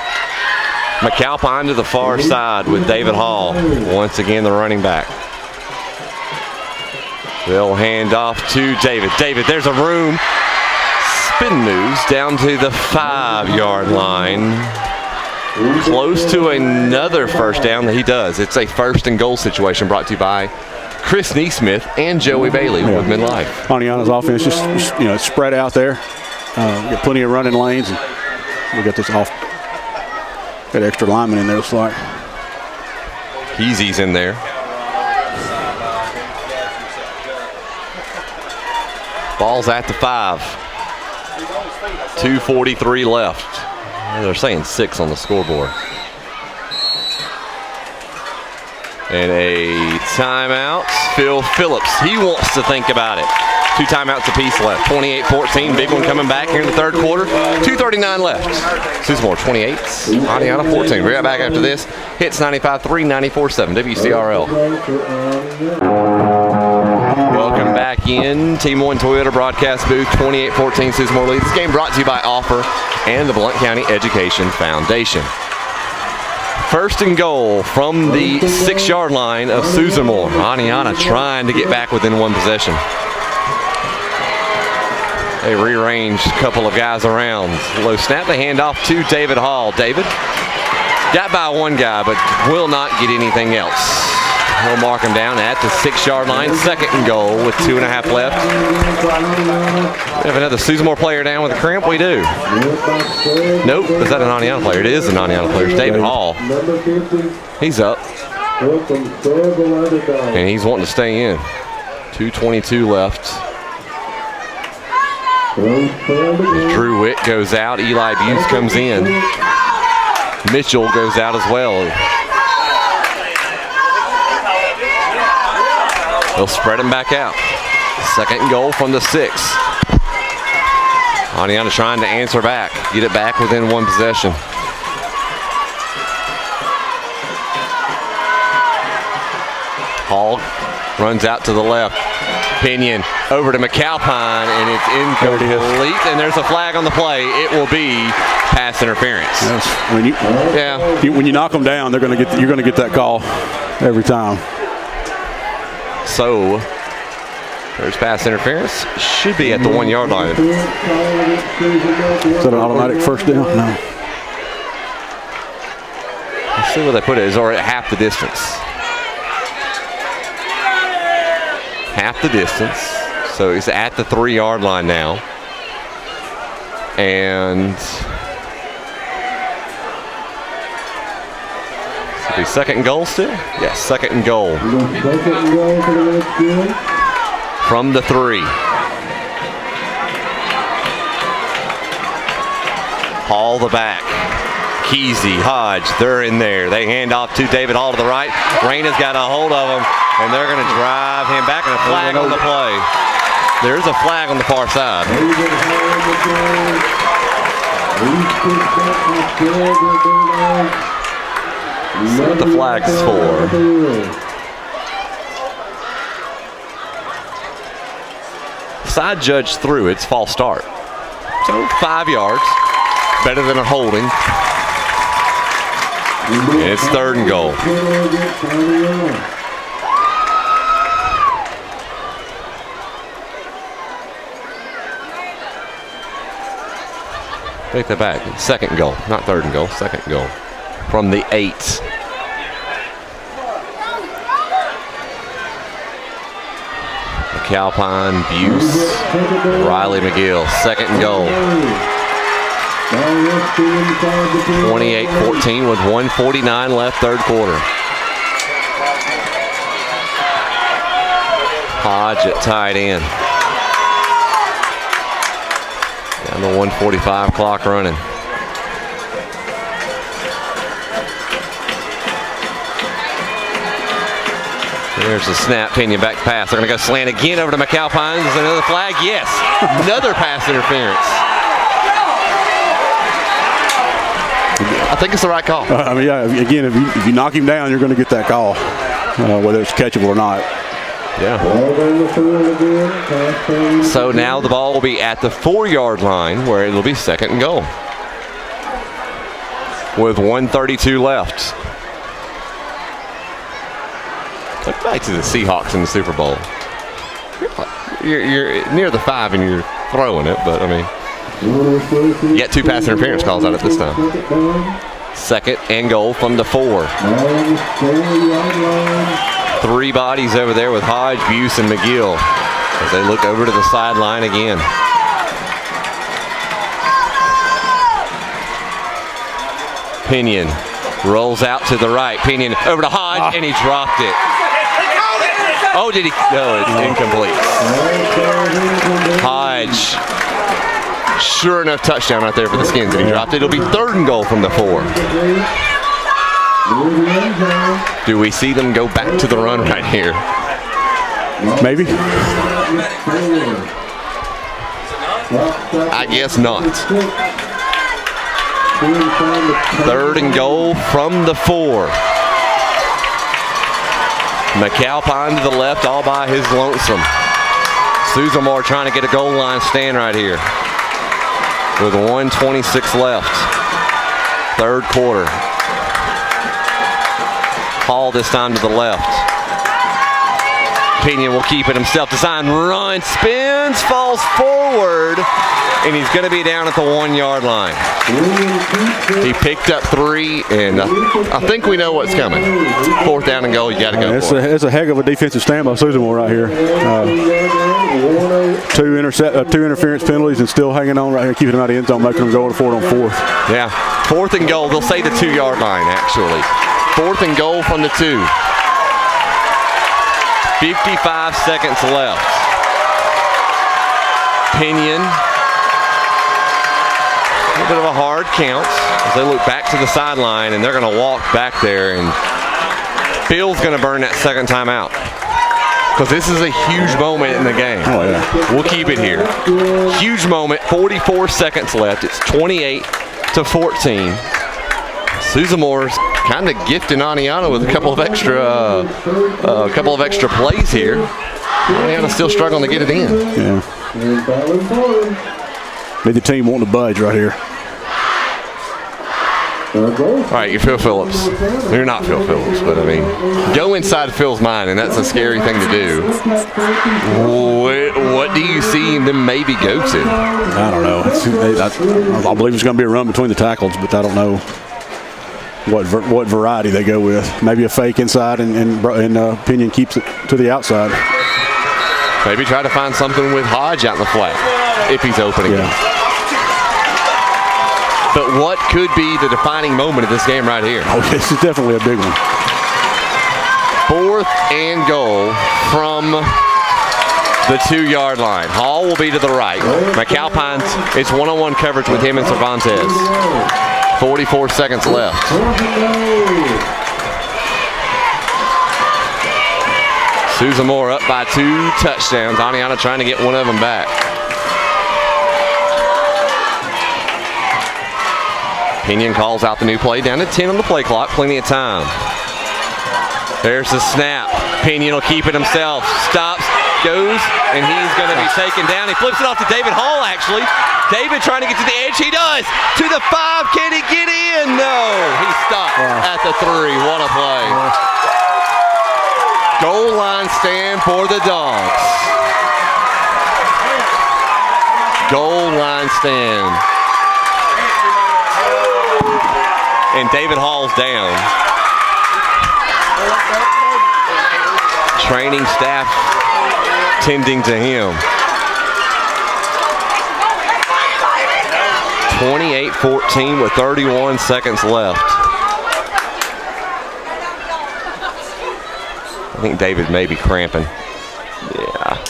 S1: McAlpine to the far side with David Hall. Once again, the running back. They'll hand off to David. David, there's a room. Spin moves down to the 5-yard line. Close to another first down that he does. It's a 1st and goal situation brought to you by Chris Neesmith and Joey Bailey with Woodman Life.
S2: Oneonta's offense just it's spread out there. We got plenty of running lanes, and we got this got extra lineman in there. It's like
S1: Heezy's in there. Ball's at the 5. 2:43 left. They're saying 6 on the scoreboard. And a timeout. Phil Phillips, he wants to think about it. 2 timeouts apiece left. 28-14, big one coming back here in the 3rd quarter. 2:39 left. Susanmore 28, Oneonta 14. We're right back after this. Hits 95.3, 94.7 WCRL. Welcome back in. Team 1 Toyota broadcast booth. 28-14 Susanmore leads. This game brought to you by Offer and the Blount County Education Foundation. 1st and goal from the 6-yard line of Susanmore. Oneonta trying to get back within 1 possession. They rearranged a couple of guys around. Low snap, they hand off to David Hall. David got by 1 guy, but will not get anything else. He'll mark him down at the 6-yard line. 2nd and goal with 2.5 left. We have another Susanmore player down with a cramp. We do. Nope. Is that an Oneonta player? It is an Oneonta player. It's David Hall. He's up. And he's wanting to stay in. 2:22 left. Drew Witt goes out. Eli Buse comes in. Mitchell goes out as well. They'll spread him back out. 2nd and goal from the 6. Oneonta trying to answer back. Get it back within 1 possession. Hall runs out to the left. Pinion over to McAlpine, and it's incomplete. And there's a flag on the play. It will be pass interference.
S2: Yes. When you knock them down, you're going to get that call every time.
S1: So there's pass interference. Should be at the 1-yard line.
S2: Is that an automatic first down? No.
S1: Let's see where they put it. It's already at half the distance. Half the distance. So he's at the 3-yard line now. And it'll be 2nd and goal still? Yes, 2nd and goal. From the 3. Hall the back. Keezy, Hodge, they're in there. They hand off to David Hall to the right. Raina's got a hold of him, and they're going to drive him back, and a flag on the play. There's a flag on the far side. See what the flag's for. Side judge threw. It's false start. So 5 yards. Better than a holding. And it's 3rd and goal. Take that back. Second goal, not third and goal. Second goal from the 8. McAlpine, Buse, Riley McGill. Second and goal. 28-14 with 1:49 left, third quarter. Hodge at tight end. Down to 1:45 clock running. There's the snap, Pinion back pass. They're going to go slant again over to McAlpine. Is another flag? Yes. Another pass interference. I think it's the right call.
S2: I mean, yeah, again, if you knock him down, you're going to get that call, whether it's catchable or not.
S1: Yeah. So now the ball will be at the 4-yard line where it'll be second and goal with 1:32 left. Look back to the Seahawks in the Super Bowl. You're near the 5 and you're throwing it, but I mean, you got 2 pass interference calls out at this time. Second and goal from the 4. 3 bodies over there with Hodge, Buse, and McGill as they look over to the sideline again. Pinion rolls out to the right. Pinion over to Hodge, and he dropped it. Oh, did he? No, it's incomplete. Hodge, sure enough, touchdown right there for the Skins, and he dropped it. It'll be third and goal from the 4. Do we see them go back to the run right here?
S2: Maybe.
S1: I guess not. Third and goal from the 4. McAlpine to the left all by his lonesome. Suzamore trying to get a goal line stand right here with 1:26 left. Third quarter. Hall this time to the left. Pinion will keep it himself. Design run, spins, falls forward, and he's going to be down at the 1-yard line. He picked up 3, and I think we know what's coming. 4th down and goal, you got to go for it.
S2: It's a heck of a defensive stand by Suzamore right here. 2 interference penalties and still hanging on right here, keeping them out of the end zone, making them go for it on 4th.
S1: Yeah, 4th and goal. They'll say the 2-yard line, actually. 4th and goal from the 2. 55 seconds left. Pinion. A little bit of a hard count as they look back to the sideline, and they're going to walk back there, and Bill's going to burn that second time out because this is a huge moment in the game.
S2: Oh, yeah.
S1: We'll keep it here. Huge moment, 44 seconds left. It's 28-14. Suzamore's kind of gifting Oneonta with a couple of extra plays here. Oneonta's still struggling to get it in.
S2: Yeah. Maybe the team wanting to budge right here.
S1: All right, you're Phil Phillips. You're not Phil Phillips, but I mean, go inside Phil's mind, and that's a scary thing to do. What do you see them maybe go to?
S2: I don't know. I believe it's going to be a run between the tackles, but I don't know what variety they go with. Maybe a fake inside, and Pinion keeps it to the outside.
S1: Maybe try to find something with Hodge out in the flat if he's open again.
S2: Yeah.
S1: But what could be the defining moment of this game right here?
S2: Oh, this is definitely a big one.
S1: 4th and goal from the 2-yard line. Hall will be to the right. McAlpine, it's one-on-one coverage with him and Cervantes. 44 seconds left. Suzamore up by 2 touchdowns. Oneonta trying to get one of them back. Pinion calls out the new play. Down to 10 on the play clock. Plenty of time. There's the snap. Pinion will keep it himself. Stops, goes, and he's going to be taken down. He flips it off to David Hall, actually. David trying to get to the edge. He does. To the 5. Can he get in? No. He stopped at the 3. What a play. Goal line stand for the Dogs. Goal line stand. and David Hall's down. Training staff tending to him. 28-14 with 31 seconds left. I think David may be cramping. Yeah.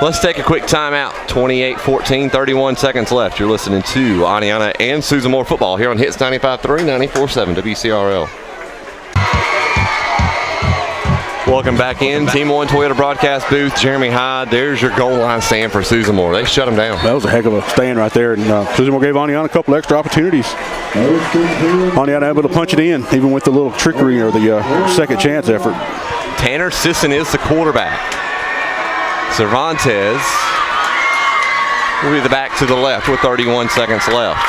S1: Let's take a quick timeout. 28-14, 31 seconds left. You're listening to Oneonta and Susan Moore football here on Hits 95.3, 94.7 WCRL. Welcome back in. Team 1 Toyota broadcast booth. Jeremy Hyde. There's your goal line stand for Susan Moore. They shut them down.
S2: That was a heck of a stand right there. And Susan Moore gave Oneonta a couple extra opportunities. Oneonta able to punch it in, even with the little trickery or the second chance effort.
S1: Tanner Sisson is the quarterback. Cervantes will be the back to the left with 31 seconds left.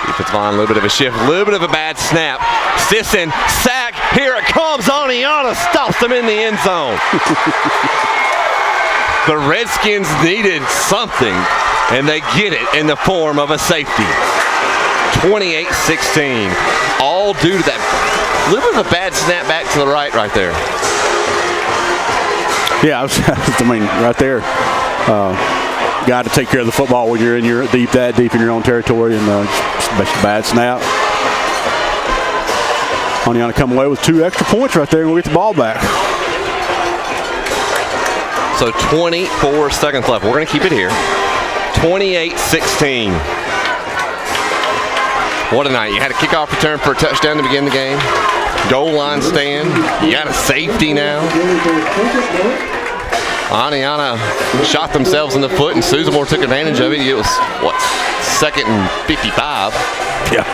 S1: Defensive line, a little bit of a shift, a little bit of a bad snap. Sisson, sack, here it comes. Oneonta stops them in the end zone. The Redskins needed something, and they get it in the form of a safety. 28-16, all due to that little bit of a bad snap back to the right there.
S2: Yeah, I mean, right there. Got to take care of the football when you're in that deep in your own territory, and just a bad snap. Oneonta come away with 2 extra points right there, and we'll get the ball back.
S1: So 24 seconds left. We're going to keep it here. 28-16. What a night. You had a kickoff return for a touchdown to begin the game. Goal line stand. You got a safety now. Oneonta shot themselves in the foot, and Susan Moore took advantage of it. It was, what, 2nd and 55?
S2: Yeah.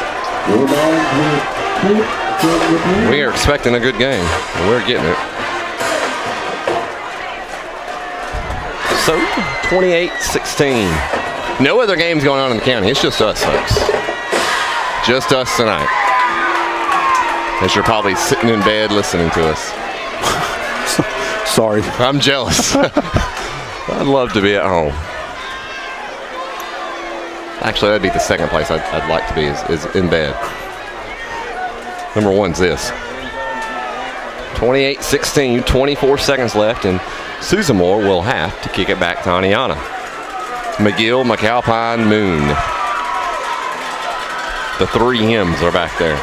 S1: We are expecting a good game, and we're getting it. So, 28-16. No other games going on in the county. It's just us, folks. Just us tonight. As you're probably sitting in bed listening to us.
S2: Sorry.
S1: I'm jealous. I'd love to be at home. Actually, that'd be the second place I'd like to be is in bed. Number 1's this. 28-16, 24 seconds left, and Susan Moore will have to kick it back to Oneonta. McGill, McAlpine, Moon. The 3 hymns are back there.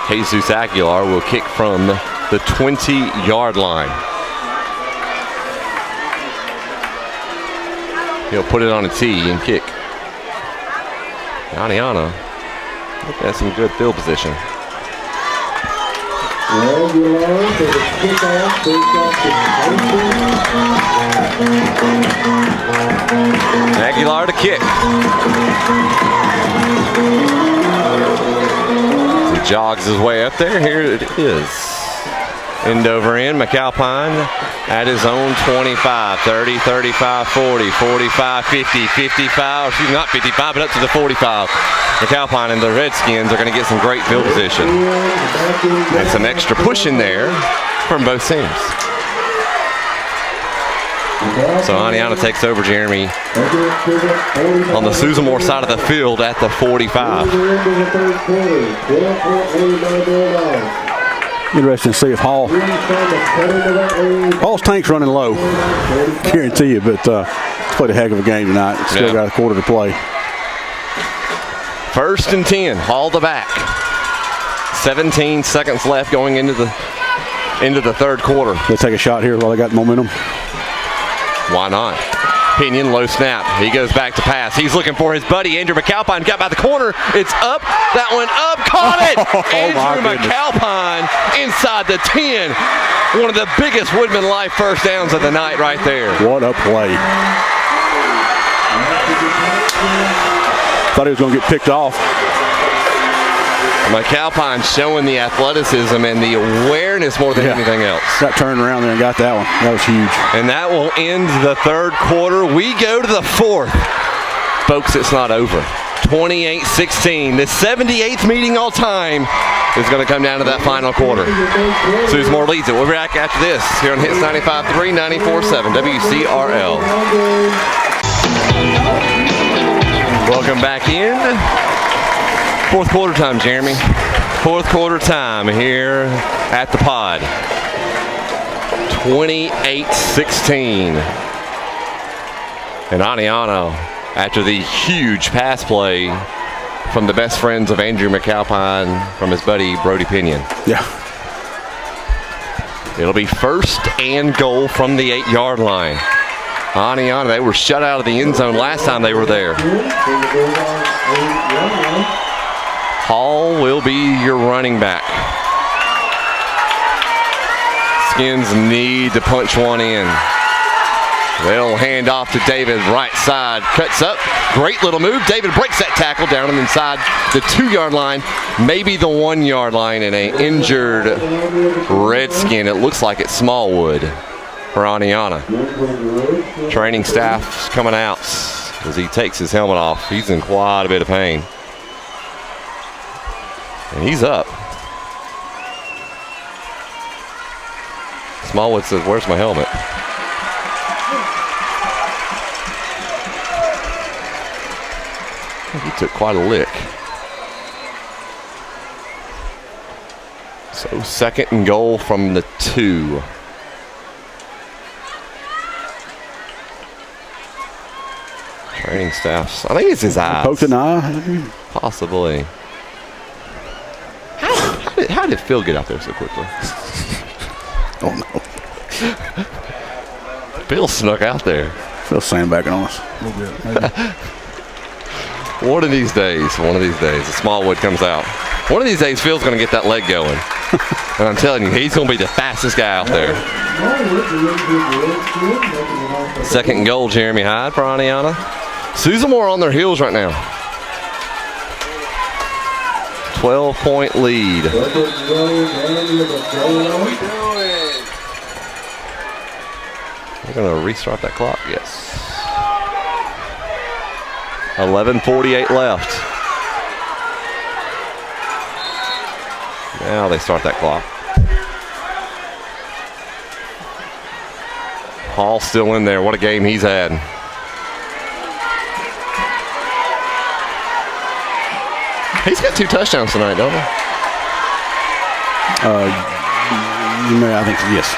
S1: Jesus Aguilar will kick from the 20-yard line. He'll put it on a tee and kick. Oneonta looking at some good field position. Aguilar to kick. He jogs his way up there. Here it is. End over end. McAlpine at his own 25, 30, 35, 40, 45, 50, 55. Excuse me, not 55, but up to the 45. McAlpine and the Redskins are going to get some great field position. And some extra push in there from both teams. So Oneonta takes over, Jeremy, on the Susan Moore side of the field at the 45.
S2: Interesting to see if Hall's tank's running low. Guarantee you, but played a heck of a game tonight. Still got a quarter to play.
S1: 1st and 10, Hall the back. 17 seconds left going into the 3rd quarter.
S2: They take a shot here while they got momentum.
S1: Why not? Pinion, low snap. He goes back to pass. He's looking for his buddy, Andrew McAlpine. Got by the corner. It's up. That one up. Caught it! Andrew McAlpine inside the 10. One of the biggest Woodman Life first downs of the night right there.
S2: What a play. Thought he was going to get picked off.
S1: McAlpine showing the athleticism and the awareness more than anything else.
S2: Got turned around there and got that one. That was huge.
S1: And that will end the 3rd quarter. We go to the 4th. Folks, it's not over. 28-16. The 78th meeting all time is going to come down to that final quarter. Susan Moore leads it. We'll be back after this here on Hits 95.3, 94.7 WCRL. Welcome back in. Fourth quarter time, Jeremy. Fourth quarter time here at the pod. 28-16. And Oneonta, after the huge pass play from the best friends of Andrew McAlpine from his buddy Brody Pinion.
S2: Yeah.
S1: It'll be first and goal from the 8-yard line. Oneonta, they were shut out of the end zone last time they were there. Hall will be your running back. Skins need to punch one in. They'll hand off to David, right side, cuts up. Great little move. David breaks that tackle down and inside the 2-yard line, maybe the 1-yard line, and an injured Redskin. It looks like it's Smallwood for Oneonta. Training staff's coming out as he takes his helmet off. He's in quite a bit of pain. And he's up. Smallwood says, "Where's my helmet?" He took quite a lick. So second and goal from the 2. Training staffs. I think it's his eyes.
S2: Poked an eye.
S1: Possibly. How did Phil get out there so quickly?
S2: Oh no.
S1: Phil snuck out there.
S2: Phil's sandbagging on us.
S1: One of these days, the Smallwood comes out. One of these days, Phil's going to get that leg going. And I'm telling you, he's going to be the fastest guy out there. Second and goal, Jeremy Hyde for Oneonta. Susan Moore on their heels right now. 12-point lead. We're going to restart that clock, yes. 11:48 left. Now they start that clock. Hall still in there. What a game he's had. He's got 2 touchdowns tonight, don't he?
S2: I think yes.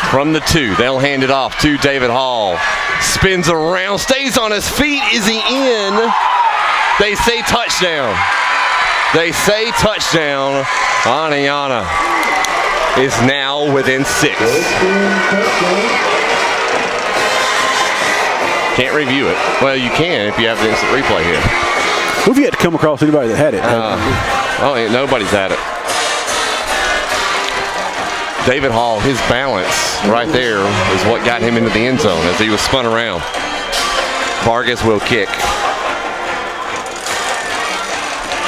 S1: From the 2, they'll hand it off to David Hall. Spins around, stays on his feet. Is he in? They say touchdown. They say touchdown. Oneonta is now within 6. Can't review it. Well, you can if you have the instant replay here.
S2: Who've yet to come across anybody that had it?
S1: Nobody's had it. David Hall, his balance right there is what got him into the end zone as he was spun around. Vargas will kick.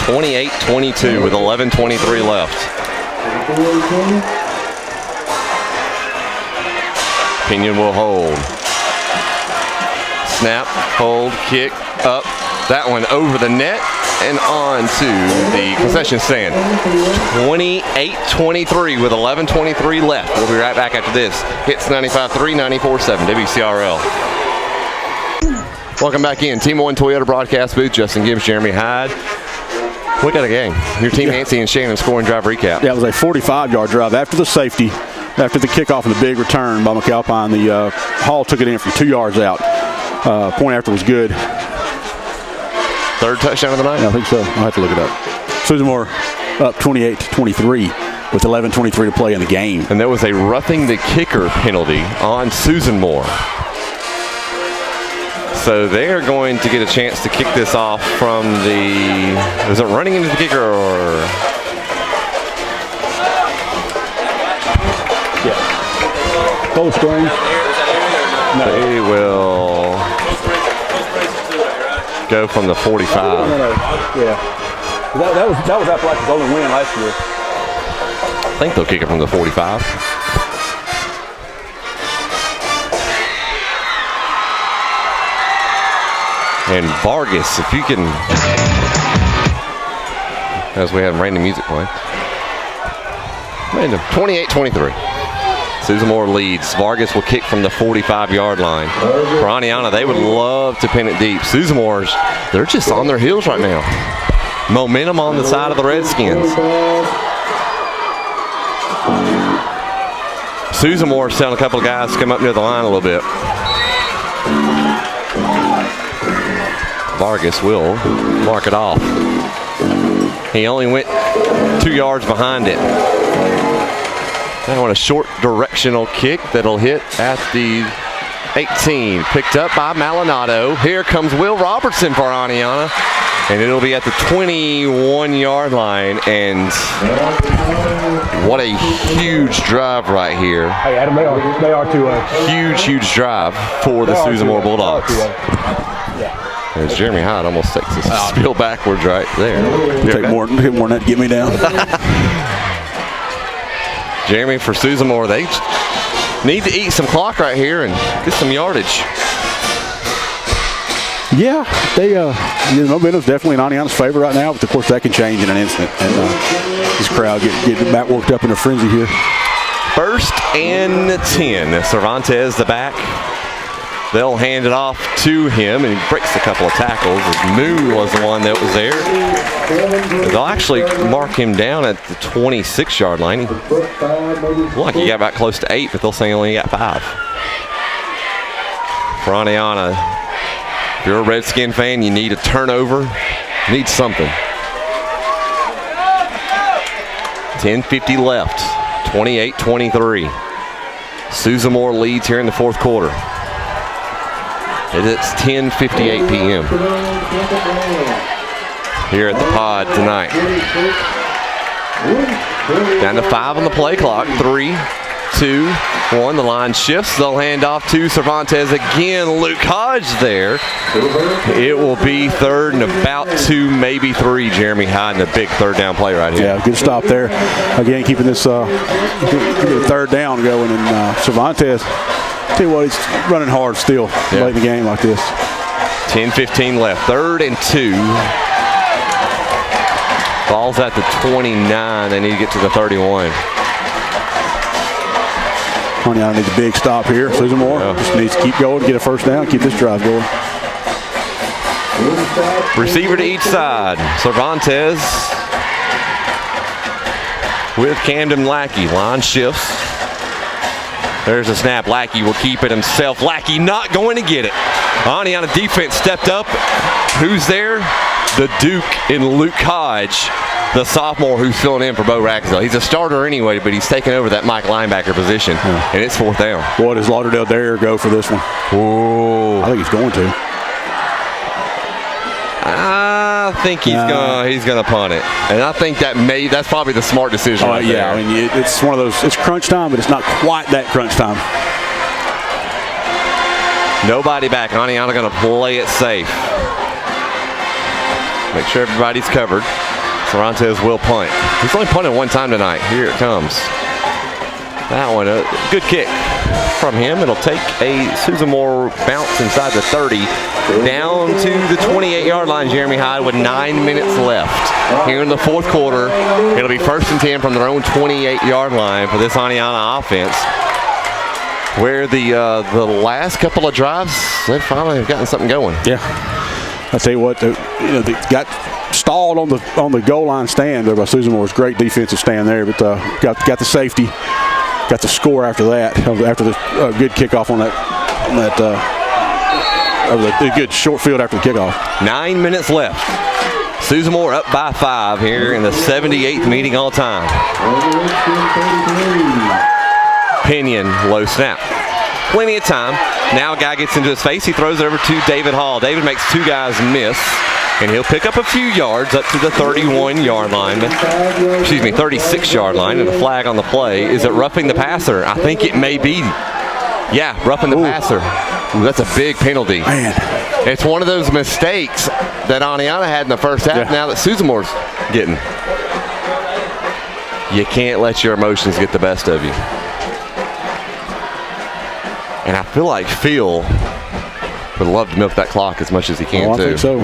S1: 28-22 with 11:23 left. Pinion will hold. Snap, hold, kick, up. That one over the net and on to the concession stand. 28-23 with 11:23 left. We'll be right back after this. Hits 95.3, 94.7 WCRL. Welcome back in. Team 1 Toyota broadcast booth. Justin Gibbs, Jeremy Hyde. We got a game. Your team, Nancy and Shannon, scoring drive recap.
S2: Yeah, it was a 45-yard drive after the safety, after the kickoff and the big return by McAlpine. The Hall took it in from 2 yards out. Point after was good.
S1: Third touchdown of the night?
S2: Yeah, I think so. I'll have to look it up. Susan Moore up 28-23 with 11:23 to play in the game.
S1: And there was a roughing the kicker penalty on Susan Moore. So they are going to get a chance to kick this off from the, is it running into the kicker or?
S2: Yeah. Goal scoring.
S1: No. They will go from the 45.
S2: No. Yeah. That was Appalachia's only win last year.
S1: I think they'll kick it from the 45. And Vargas, if you can, as we have random music playing. Random, 28-23. Susan Moore leads. Vargas will kick from the 45-yard line. For Oneonta, they would love to pin it deep. Susan Moore's, they're just on their heels right now. Momentum on the side of the Redskins. Susan Moore's telling a couple of guys to come up near the line a little bit. Vargas will mark it off. He only went 2 yards behind it. Now on a short directional kick that'll hit at the 18. Picked up by Maldonado. Here comes Will Robertson for Oneonta. And it'll be at the 21-yard line. And what a huge drive right here.
S3: Hey, Adam, they are too.
S1: Huge drive for the Susan Moore Bulldogs. As Jeremy Hyde almost takes a spill backwards right there.
S2: Take more than that to get me down.
S1: Jeremy, for Susan Moore, they need to eat some clock right here and get some yardage. Yeah,
S2: momentum's definitely in Oneonta's favor right now, but of course that can change in an instant. And this crowd getting back worked up in a frenzy here.
S1: 1st and 10. Cervantes, the back. They'll hand it off to him, and he breaks a couple of tackles. Moon was the one that was there. They'll actually mark him down at the 26-yard line. Looked like he got about close to 8, but they'll say he only got 5. For Oneonta, if you're a Redskin fan, you need a turnover. You need something. 10:50 left. 28-23. Susan Moore leads here in the 4th quarter. It's 10:58 p.m. here at the Pod tonight. Down to 5 on the play clock. 3, 2, 1. The line shifts. They'll hand off to Cervantes again. Luke Hodge there. It will be 3rd and about 2, maybe 3. Jeremy Hyde in a big 3rd down play right here.
S2: Yeah, good stop there. Again, keeping this 3rd down going. And Cervantes, tell you what, he's running hard still late in the game like this.
S1: 10:15 left. 3rd and 2. Ball's at the 29. They need to get to the 31.
S2: Oneonta needs a big stop here. Susan Moore just needs to keep going, get a 1st down, keep this drive going.
S1: Receiver to each side. Cervantes with Camden Lackey. Line shifts. There's a snap. Lackey will keep it himself. Lackey not going to get it. Oneonta defense stepped up. Who's there? The Duke in Luke Hodge, the sophomore who's filling in for Bo Racksdale. He's a starter anyway, but he's taking over that Mike linebacker position, and it's 4th down.
S2: Boy, does Lauderdale dare go for this one.
S1: Ooh.
S2: I think he's going to.
S1: I think he's gonna punt it, and I think that's probably the smart decision. Right
S2: yeah,
S1: there.
S2: I mean it's one of those. It's crunch time, but it's not quite that crunch time.
S1: Nobody back. Oneonta gonna play it safe. Make sure everybody's covered. Cervantes will punt. He's only punted 1 time tonight. Here it comes. That one, a good kick from him. It'll take a Susan Moore bounce inside the 30, down to the 28-yard line, Jeremy Hyde, with 9 minutes left. Here in the 4th quarter, it'll be 1st and 10 from their own 28-yard line for this Oneonta offense, where the last couple of drives, they finally have gotten something going.
S2: Yeah. I tell you what, they got stalled on the goal line stand there by Susan Moore's great defensive stand there, but got the safety, got the score after that, after the good kickoff on that the good short field after the kickoff.
S1: 9 minutes left. Susan Moore up by 5 here in the 78th meeting all time. Pinion, low snap. Plenty of time. Now a guy gets into his face. He throws it over to David Hall. David makes 2 guys miss, and he'll pick up a few yards up to the 31-yard line. 36-yard line, and a flag on the play. Is it roughing the passer? I think it may be. Yeah, roughing the passer. Ooh, that's a big penalty.
S2: Man.
S1: It's one of those mistakes that Oneonta had in the first half, now that Susan Moore's getting. You can't let your emotions get the best of you. And I feel like Phil would love to milk that clock as much as he can, too.
S2: I think so.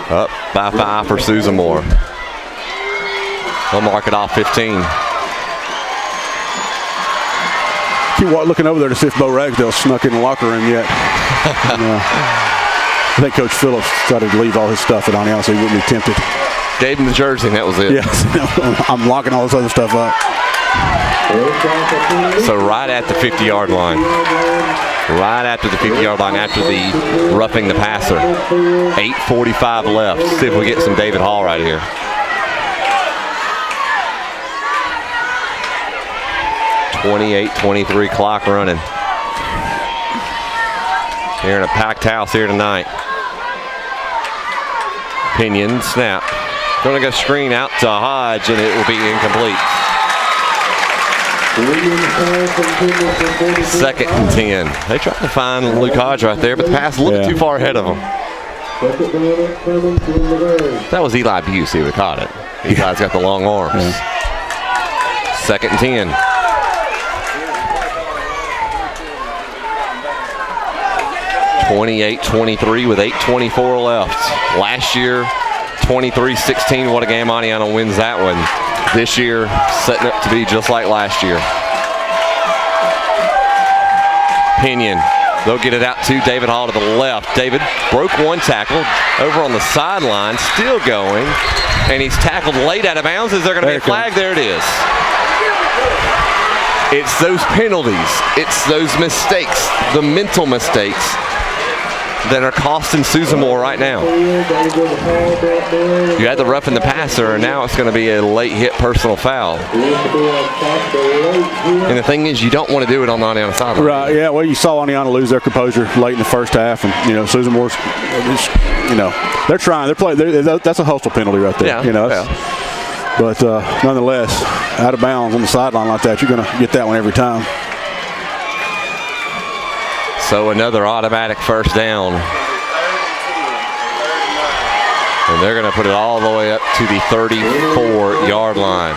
S1: Up by 5 for Susan Moore. They'll mark it off 15.
S2: keep looking over there to see if Bo Ragsdale snuck in the locker room yet. I think Coach Phillips decided to leave all his stuff at Oneonta so he wouldn't be tempted.
S1: Gave him the jersey, and that was it.
S2: Yes, I'm locking all this other stuff up.
S1: So right at the 50-yard line. Right after the 50-yard line, after the roughing the passer. 8:45 left. See if we get some David Hall right here. .28-23 clock running. Here in a packed house here tonight. Pinion, snap. Going to go screen out to Hodge, and it will be incomplete. 2nd and 10. They tried to find Luke Hodge right there, but the pass a little too far ahead of him. That was Eli Buse who would have caught it. Eli's got the long arms. 2nd and 10. .28-23 with 8:24 left. Last year, 23-16. What a game. Oneonta wins that one. This year, setting up to be just like last year. Pinion. They'll get it out to David Hall to the left. David broke one tackle over on the sideline, still going, and he's tackled late out of bounds. Is there going to be a flag? There it is. It's those penalties. It's those mistakes, the mental mistakes that are costing Susan Moore right now. You had the roughing the passer, and now it's going to be a late hit personal foul. And the thing is, you don't want to do it on the Oneonta sideline.
S2: Right, yeah, well, you saw Oneonta lose their composure late in the first half, and, Susan Moore's, they're trying. They're playing. That's a hustle penalty right there.
S1: Yeah,
S2: But nonetheless, out of bounds on the sideline like that, you're going to get that one every time.
S1: So another automatic first down. And they're going to put it all the way up to the 34-yard line.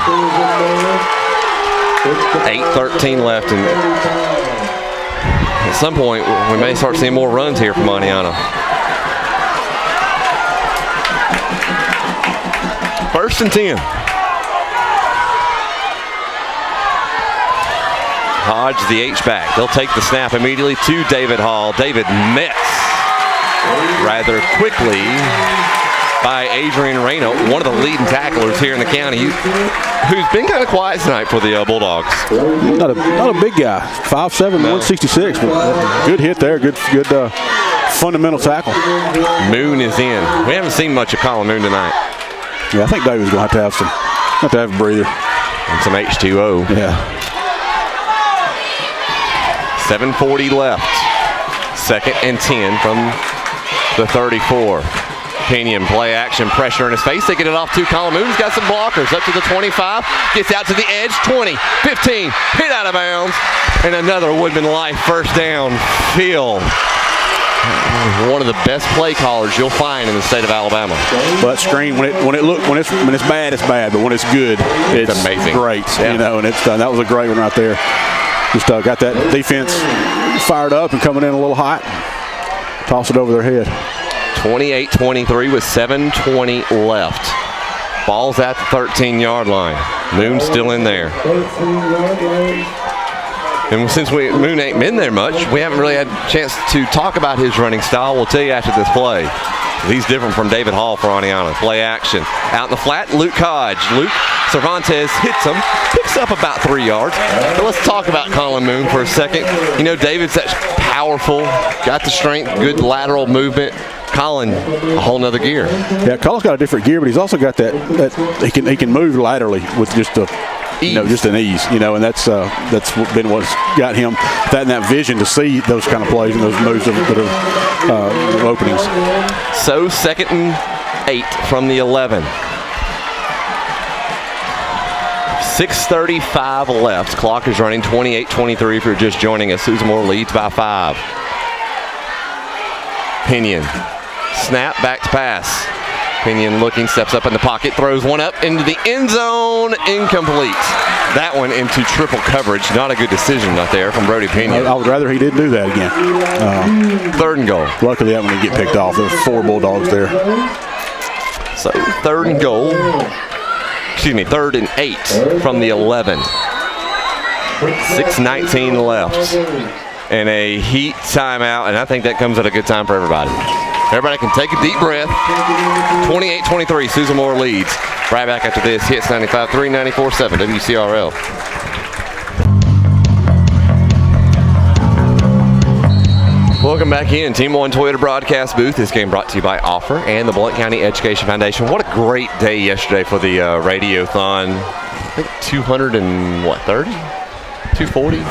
S1: 8:13 left. And at some point, we may start seeing more runs here from Oneonta. 1st and 10. Hodge, the H-back. They'll take the snap immediately to David Hall. David met rather quickly by Adrian Reyno, one of the leading tacklers here in the county, who's been kind of quiet tonight for the Bulldogs.
S2: Not a big guy, 5'7", 166. Good hit there, good fundamental tackle.
S1: Moon is in. We haven't seen much of Colin Moon tonight.
S2: Yeah, I think David's going to have a breather.
S1: And some H2O.
S2: Yeah.
S1: 7:40 left. 2nd and 10 from the 34. Pinion, play action, pressure in his face. They get it off to Colin Moon's got some blockers. Up to the 25. Gets out to the edge. 20, 15. Hit out of bounds. And another Woodman Life first down. Phil. One of the best play callers you'll find in the state of Alabama.
S2: Well, that screen, when it's bad, it's bad. But when it's good, it's
S1: amazing.
S2: Great.
S1: Yeah.
S2: And it's done. That was a great one right there. Just got that defense fired up and coming in a little hot. Toss it over their head.
S1: 28-23 with 7:20 left. Ball's at the 13-yard line. Moon's still in there. And since Moon ain't been there much, we haven't really had a chance to talk about his running style. We'll tell you after this play. He's different from David Hall for Oneonta. Play action. Out in the flat, Luke Hodge. Luke Cervantes hits him, picks up about 3 yards. But let's talk about Colin Moon for a second. David's that powerful, got the strength, good lateral movement. Colin, a whole nother gear.
S2: Yeah, Colin's got a different gear, but he's also got that he can move laterally with just an ease, and that's been what's got him that vision to see those kind of plays and those moves that are openings.
S1: So 2nd and 8 from the 11. 6:35 left. Clock is running. 28-23 if you're just joining us. Susan Moore leads by 5. Pinion. Snap, back to pass. Pinion looking, steps up in the pocket, throws one up into the end zone, incomplete. That one into triple coverage. Not a good decision out there from Brody Pinion.
S2: I would rather he didn't do that again.
S1: 3rd and goal.
S2: Luckily that one didn't get picked off. There's 4 Bulldogs there.
S1: So 3rd and goal. 3rd and 8 from the 11. 6:19 left. And a heat timeout, and I think that comes at a good time for everybody. Everybody can take a deep breath. 28-23, Susan Moore leads. Right back after this, Hits 95.3, 94.7 WCRL. Welcome back in. Team One Toyota broadcast booth. This game brought to you by Offer and the Blount County Education Foundation. What a great day yesterday for the Radiothon. I think 230? 240?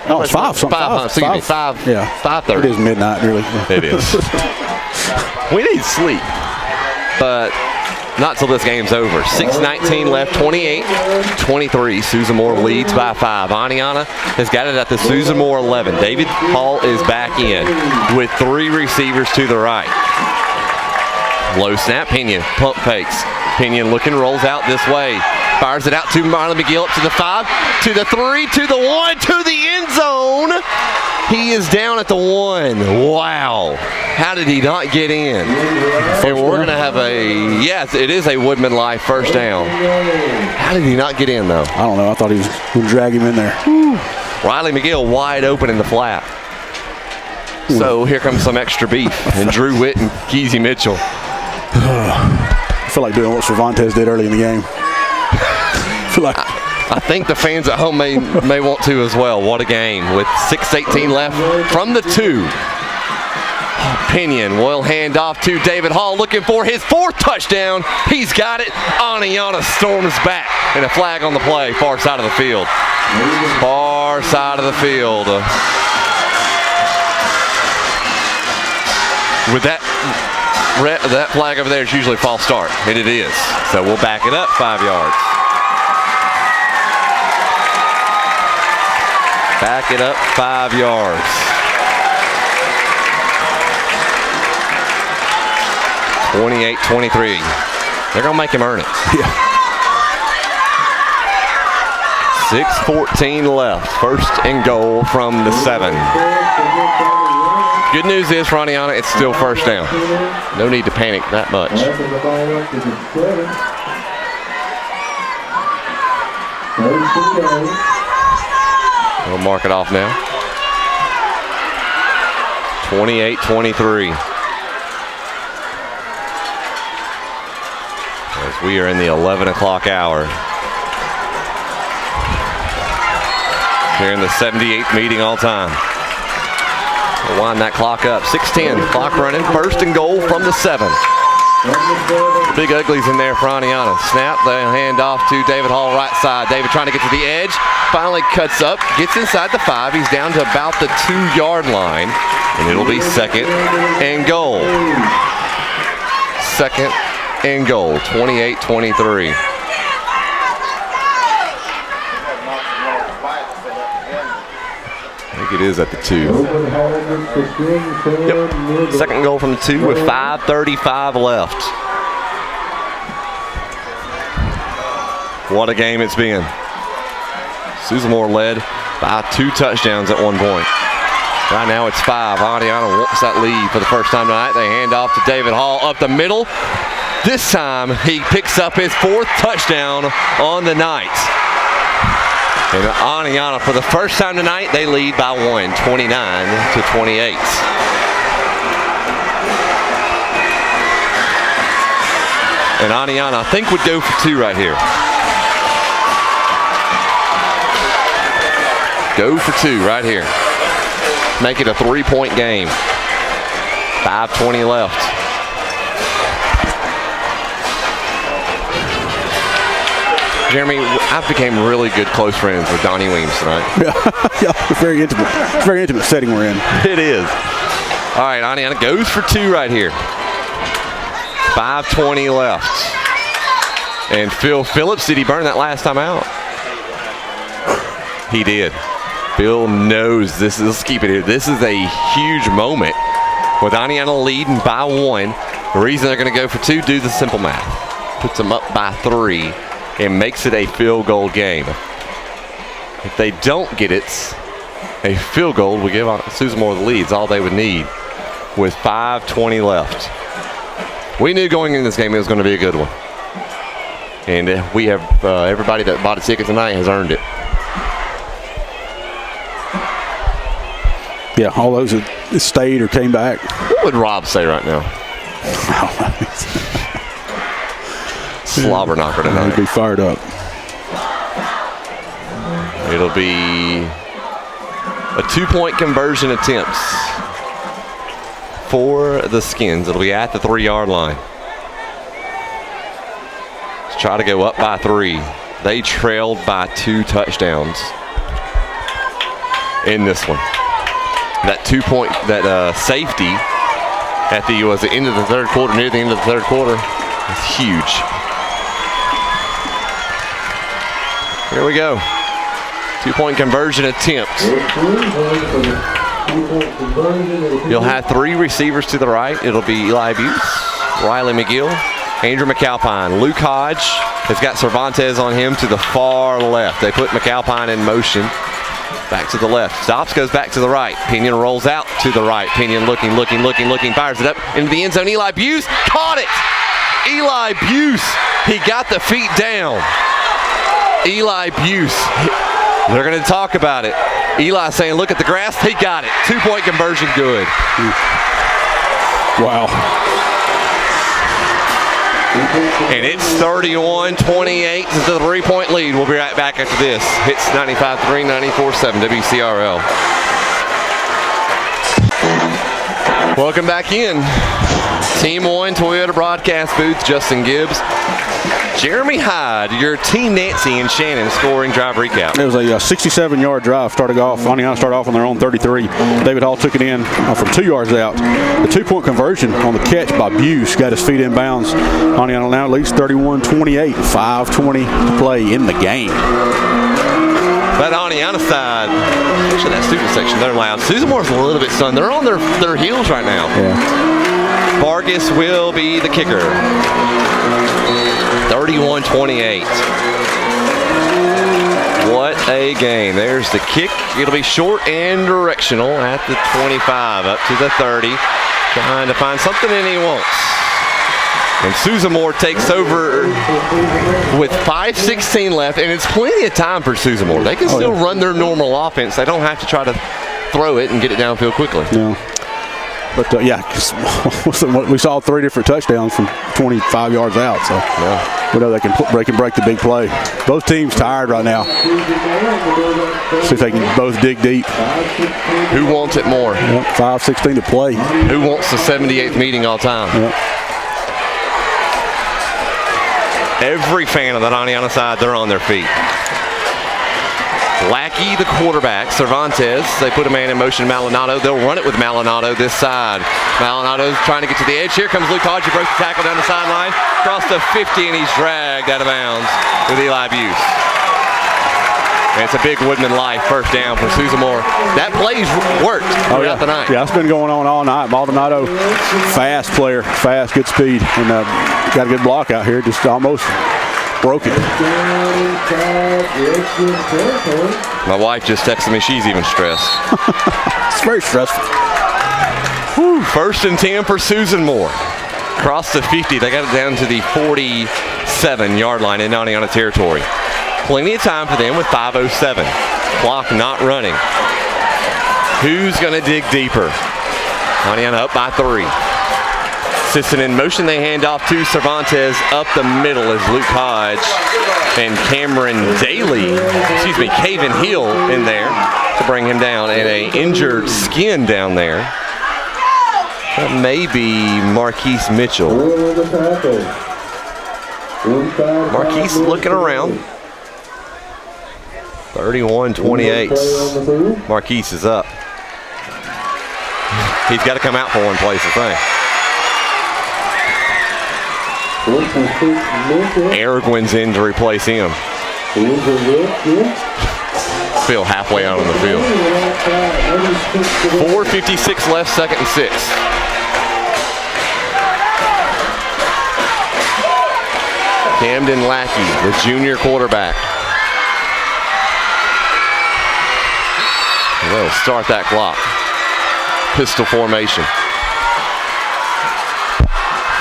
S2: Oh, it's 5.
S1: Excuse me, 5.
S2: Yeah.
S1: 5:30.
S2: It is midnight, really.
S1: It is. We need sleep, but not till this game's over. 6:19 left, 28-23. Susan Moore leads by 5. Oneonta has got it at the Susan Moore 11. David Hall is back in with 3 receivers to the right. Low snap, Pinion pump fakes. Pinion looking, rolls out this way. Fires it out to Marlon McGill, up to the 5, to the 3, to the 1, to the end zone. He is down at the 1. Wow. How did he not get in? And we're going to have yes, it is a Woodman Life first down. How did he not get in, though?
S2: I don't know. I thought he was going to drag him in there.
S1: Riley McGill wide open in the flat. So here comes some extra beef. And Drew Witt and Keezy Mitchell.
S2: I feel like doing what Cervantes did early in the game.
S1: I think the fans at home may want to as well. What a game with 6:18 left from the 2. Pinion will hand off to David Hall, looking for his 4th touchdown. He's got it. Oneonta storms back, and a flag on the play, far side of the field. Far side of the field. With that flag over there is usually false start, and it is. So we'll back it up 5 yards. Back it up 5 yards. 28-23. They're going to make him earn it.
S2: Yeah.
S1: 6:14 left. 1st and goal from the 7. Good news is for Oneonta, it's still first down. No need to panic that much. We'll mark it off now. 28-23. As we are in the 11 o'clock hour. Here in the 78th meeting all time. We'll wind that clock up. 6:10, clock running. 1st and goal from the 7. Big Uglies in there for Oneonta. Snap, the hand off to David Hall, right side. David trying to get to the edge. Finally cuts up, gets inside the 5. He's down to about the 2-yard line. And it'll be 2nd and goal. 2nd and goal, 28-23. I think it is at the 2. Yep. 2nd goal from the 2 with 5:35 left. What a game it's been. Susan Moore led by 2 touchdowns at one point. Right now it's 5. Oneonta wants that lead for the first time tonight. They hand off to David Hall up the middle. This time he picks up his 4th touchdown on the night. And Oneonta, for the first time tonight, they lead by 1, 29-28. And Oneonta, I think, would go for 2 right here. Go for 2 right here. Make it a 3-point game. 5:20 left. Jeremy, I've become really good close friends with Donnie Weems tonight.
S2: Yeah, it's very intimate. It's a very intimate setting we're in.
S1: It is. All right, Oneonta goes for 2 right here. 5:20 left. And Phil Phillips, did he burn that last time out? He did. Phil knows this is, let's keep it here. This is a huge moment with Oneonta leading by 1. The reason they're going to go for 2, do the simple math. Puts them up by 3 and makes it a field goal game. If they don't get it, a field goal will give Susan Moore the lead. It's all they would need with 5:20 left. We knew going into this game it was going to be a good one. And we have everybody that bought a ticket tonight has earned it.
S2: Yeah, all those that stayed or came back.
S1: What would Rob say right now? Slobber knocker tonight.
S2: He'd be fired up.
S1: It'll be a 2-point conversion attempt for the Skins. It'll be at the 3-yard line. Let's try to go up by 3. They trailed by 2 touchdowns in this one. That 2-point, that safety at the end of the third quarter, near the end of the third quarter, is huge. Here we go. 2-point conversion attempt. You'll have 3 receivers to the right. It'll be Eli Buse, Riley McGill, Andrew McAlpine. Luke Hodge has got Cervantes on him to the far left. They put McAlpine in motion. Back to the left. Stops, goes back to the right. Pinion rolls out to the right. Pinion looking, fires it up into the end zone. Eli Buse caught it. Eli Buse, he got the feet down. Eli Buse, they're going to talk about it. Eli saying, look at the grass. He got it. 2-point conversion, good.
S2: Wow.
S1: And it's 31-28. It's a 3-point lead. We'll be right back after this. Hits 95.3, 94.7 WCRL. Welcome back in. Team 1 Toyota broadcast booth. Justin Gibbs, Jeremy Hyde, your Team Nancy and Shannon scoring drive recap.
S2: It was a 67-yard drive. Oneonta started off on their own 33. David Hall took it in from 2 yards out. The 2-point conversion on the catch by Buse got his feet in bounds. Oneonta now leads 31-28. 5:20 to play in the game.
S1: But Oneonta side, especially that student section, they're loud. Susan Moore's a little bit stunned. They're on their heels right now.
S2: Yeah.
S1: Vargas will be the kicker. 31-28. What a game. There's the kick. It'll be short and directional at the 25, up to the 30. Trying to find something, and he won't. And Susan Moore takes over with 5:16 left, and it's plenty of time for Susan Moore. They can still run their normal offense. They don't have to try to throw it and get it downfield quickly.
S2: No. But, we saw 3 different touchdowns from 25 yards out. So we know they can break the big play. Both teams tired right now. See if they can both dig deep.
S1: Who wants it more?
S2: 5:16 to play.
S1: Who wants the 78th meeting all time?
S2: Yep.
S1: Every fan of the Oneonta side, they're on their feet. Lackey, the quarterback. Cervantes, they put a man in motion. Maldonado, they'll run it with Maldonado this side. Maldonado's trying to get to the edge. Here comes Luke Hodge. He broke the tackle down the sideline. Across the 50, and he's dragged out of bounds with Eli Buse. And it's a big Woodman Life first down for Susan Moore. That play's worked throughout the night.
S2: Yeah, it's been going on all night. Maldonado, fast player, fast, good speed, and got a good block out here. Just almost broke it.
S1: My wife just texted me. She's even stressed.
S2: It's very stressful.
S1: Whew, 1st and 10 for Susan Moore. Across the 50, they got it down to the 47-yard line in Oneonta territory. Plenty of time for them with 5:07. Clock not running. Who's going to dig deeper? Oneonta up by 3. Sisson in motion. They hand off to Cervantes up the middle as Luke Hodge and Caven Hill in there to bring him down, and a injured Skin down there. That may be Marquise Mitchell. Marquise looking around. 31-28. Marquise is up. He's got to come out for one place, I think. Aragwin's in to replace him. Phil halfway out on the field. 4:56 left, 2nd and 6. Camden Lackey, the junior quarterback. They'll start that clock. Pistol formation.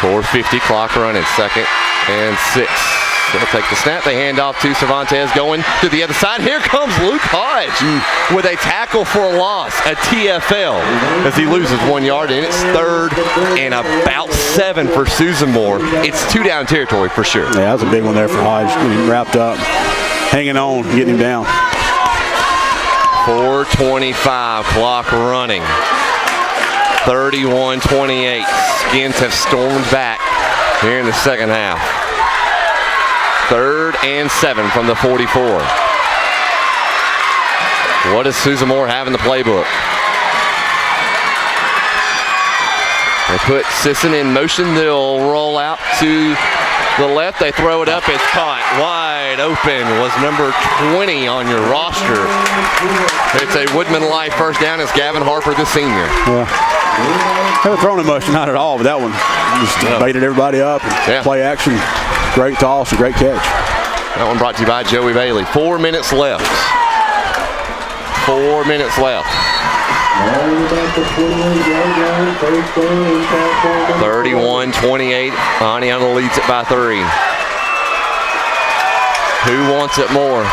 S1: 4:50 clock running, 2nd and 6. They'll take the snap. They hand off to Cervantes going to the other side. Here comes Luke Hodge with a tackle for a loss, a TFL, as he loses 1 yard, and it's 3rd and about 7 for Susan Moore. It's 2-down territory for sure.
S2: Yeah, that was a big one there for Hodge, getting him wrapped up, hanging on, getting him down.
S1: 4:25, clock running. 31-28. Skins have stormed back here in the second half. 3rd and 7 from the 44. What does Susan Moore have in the playbook? They put Sisson in motion. They'll roll out to the left. They throw it up. It's caught wide open. Was number 20 on your roster. It's a Woodman-like first down. It's Gavin Harper, the senior.
S2: Yeah. They were throwing in motion, not at all, but that one just baited everybody up. Play action. Great toss, a great catch.
S1: That one brought to you by Joey Bailey. 4 minutes left. 4 minutes left. 31-28. Oneonta leads it by 3. Who wants it more?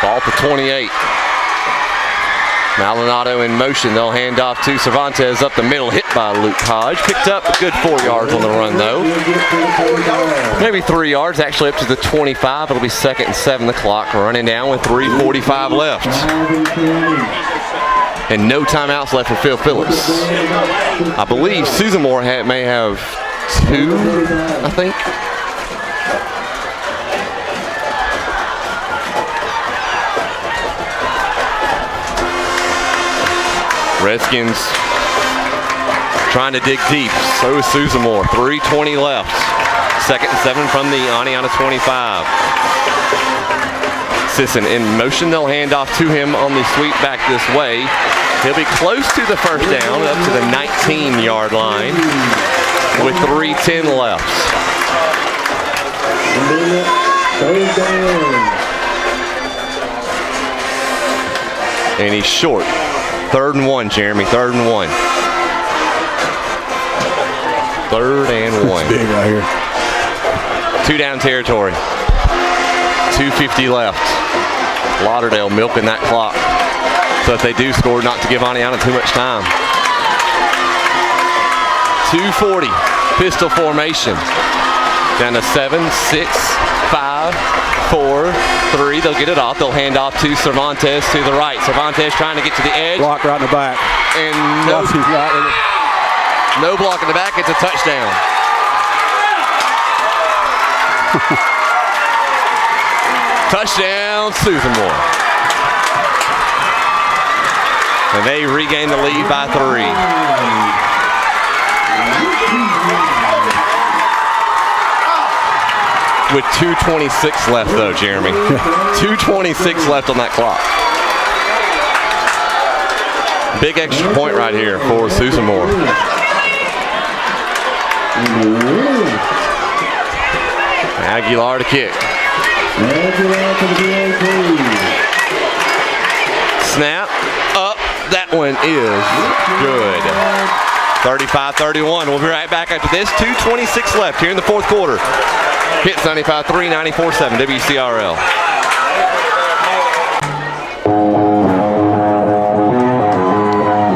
S1: Ball to 28. Maldonado in motion. They'll hand off to Cervantes up the middle. Hit by Luke Hodge. Picked up a good 4 yards on the run, though. Maybe 3 yards, actually up to the 25. It'll be 2nd and 7. The clock running down with 3:45 left. And no timeouts left for Phil Phillips. I believe Susan Moore may have 2, I think. Redskins trying to dig deep. So is Susan Moore. 3:20 left. 2nd and 7 from the Oneonta 25. Sisson in motion. They'll hand off to him on the sweep back this way. He'll be close to the first down, up to the 19-yard line with 3:10 left. And he's short. 3rd and 1, Jeremy. 3rd and 1. 3rd and 1.
S2: It's big right here.
S1: 2-down territory. 2:50 left. Lauderdale milking that clock. So if they do score, not to give Oneonta too much time. 2:40. Pistol formation. Down to 7, 6, 5, 4, 3. They'll get it off. They'll hand off to Cervantes to the right. Cervantes trying to get to the edge.
S2: Block right in the back.
S1: And no block in the back. It's a touchdown. Touchdown, Susan Moore. And they regain the lead by 3. With 2:26 left, though, Jeremy. 2:26 left on that clock. Big extra point right here for Susan Moore. Aguilar to kick. Snap. Up. That one is good. 35-31. We'll be right back after this. 2:26 left here in the 4th quarter. Hits 95.3, 94.7 WCRL.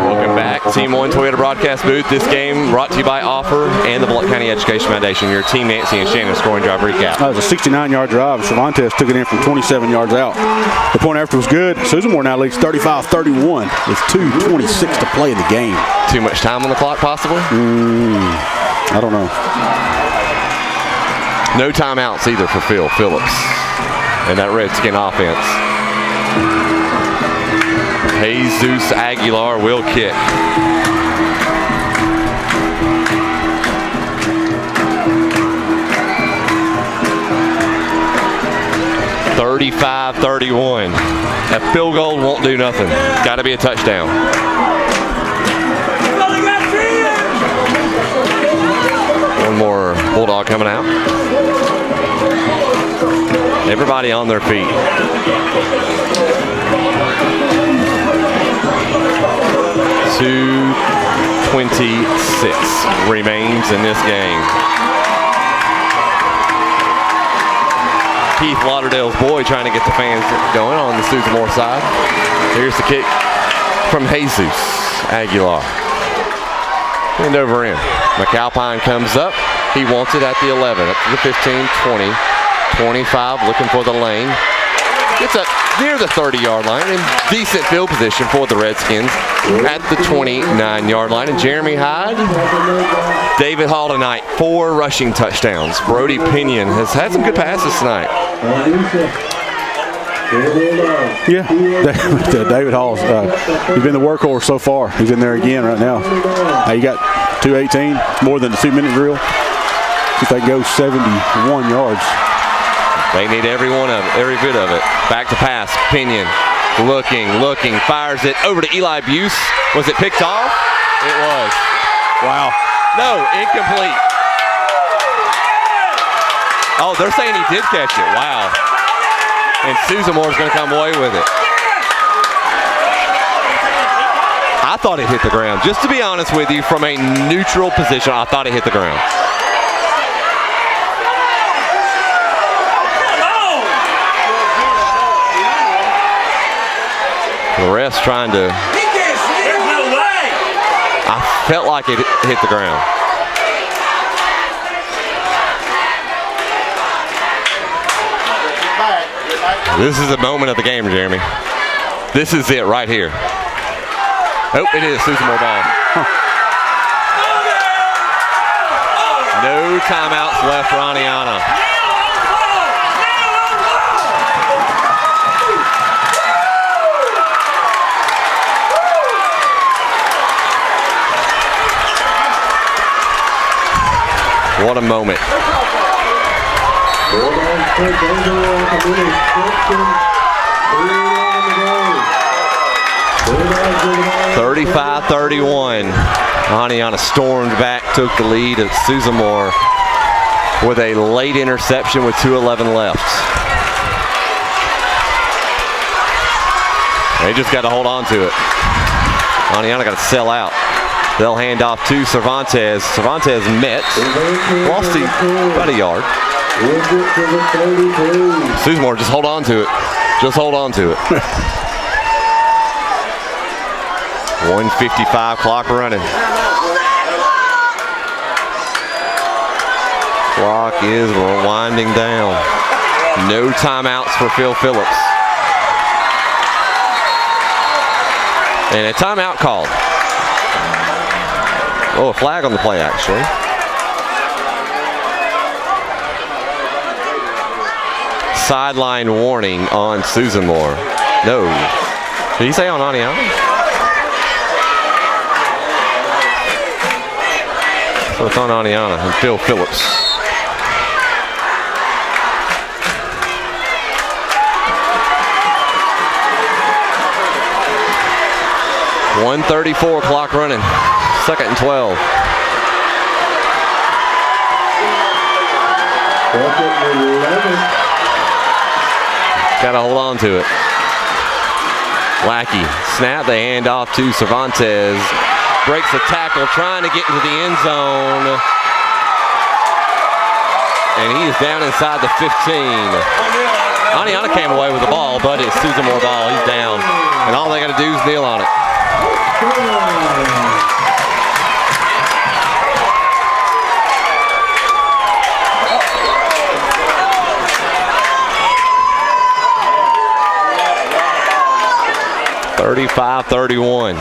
S1: Welcome back. Team 1 Toyota broadcast booth. This game brought to you by Offer and the Blount County Education Foundation. Your Team Nancy and Shannon scoring drive recap.
S2: That was a 69-yard drive. Cervantes took it in from 27 yards out. The point after was good. Susan Moore now leads 35-31 with 2:26 to play in the game.
S1: Too much time on the clock, possibly?
S2: I don't know.
S1: No timeouts either for Phil Phillips and that Redskin offense. Jesus Aguilar will kick. (35-31). That field goal won't do nothing. Got to be a touchdown. One more Bulldog coming out. Everybody on their feet. remains in this game. Keith Lauderdale's boy trying to get the fans going on the Susan Moore side. Here's the kick from Jesus Aguilar. And over in. McAlpine comes up. He wants it at the 11, up to the 15, 20, 25, looking for the lane. Gets up near the 30-yard line in decent field position for the Redskins at the 29-yard line. And Jeremy Hyde, David Hall tonight, 4 rushing touchdowns. Brody Pinion has had some good passes tonight.
S2: Yeah, David Hall's he's been the workhorse so far. He's in there again right now. You got 2:18, more than the 2-minute drill. If they go 71 yards.
S1: They need every bit of it. Back to pass, Pinion, looking, fires it over to Eli Buse. Was it picked off? It was.
S2: Wow.
S1: No, incomplete. Oh, they're saying he did catch it. Wow. And Susan Moore's going to come away with it. I thought it hit the ground. Just to be honest with you, from a neutral position, I thought it hit the ground. The refs trying to... I felt like it hit the ground. This is the moment of the game, Jeremy. This is it right here. Oh, it is Susan Moore ball. No timeouts left for Oneonta. What a moment. 35-31. Oneonta stormed back, took the lead at Susan Moore with a late interception with 2:11 left. They just got to hold on to it. Oneonta got to sell out. They'll hand off to Cervantes. Cervantes met, lost about a yard. Susan Moore, just hold on to it. Just hold on to it. 1:55 clock running. Clock is winding down. No timeouts for Phil Phillips. And a timeout called. Oh, a flag on the play, actually. Sideline warning on Susan Moore. No. Did he say on Oneonta? So it's on Oneonta and Phil Phillips. .134 clock running. 2nd and 12. Got to hold on to it. Lackey snap. They hand off to Cervantes. Breaks the tackle, trying to get into the end zone. And he is down inside the 15. Oneonta came away with the ball, but it's Susan Moore ball. He's down. And all they got to do is kneel on it. .35-31.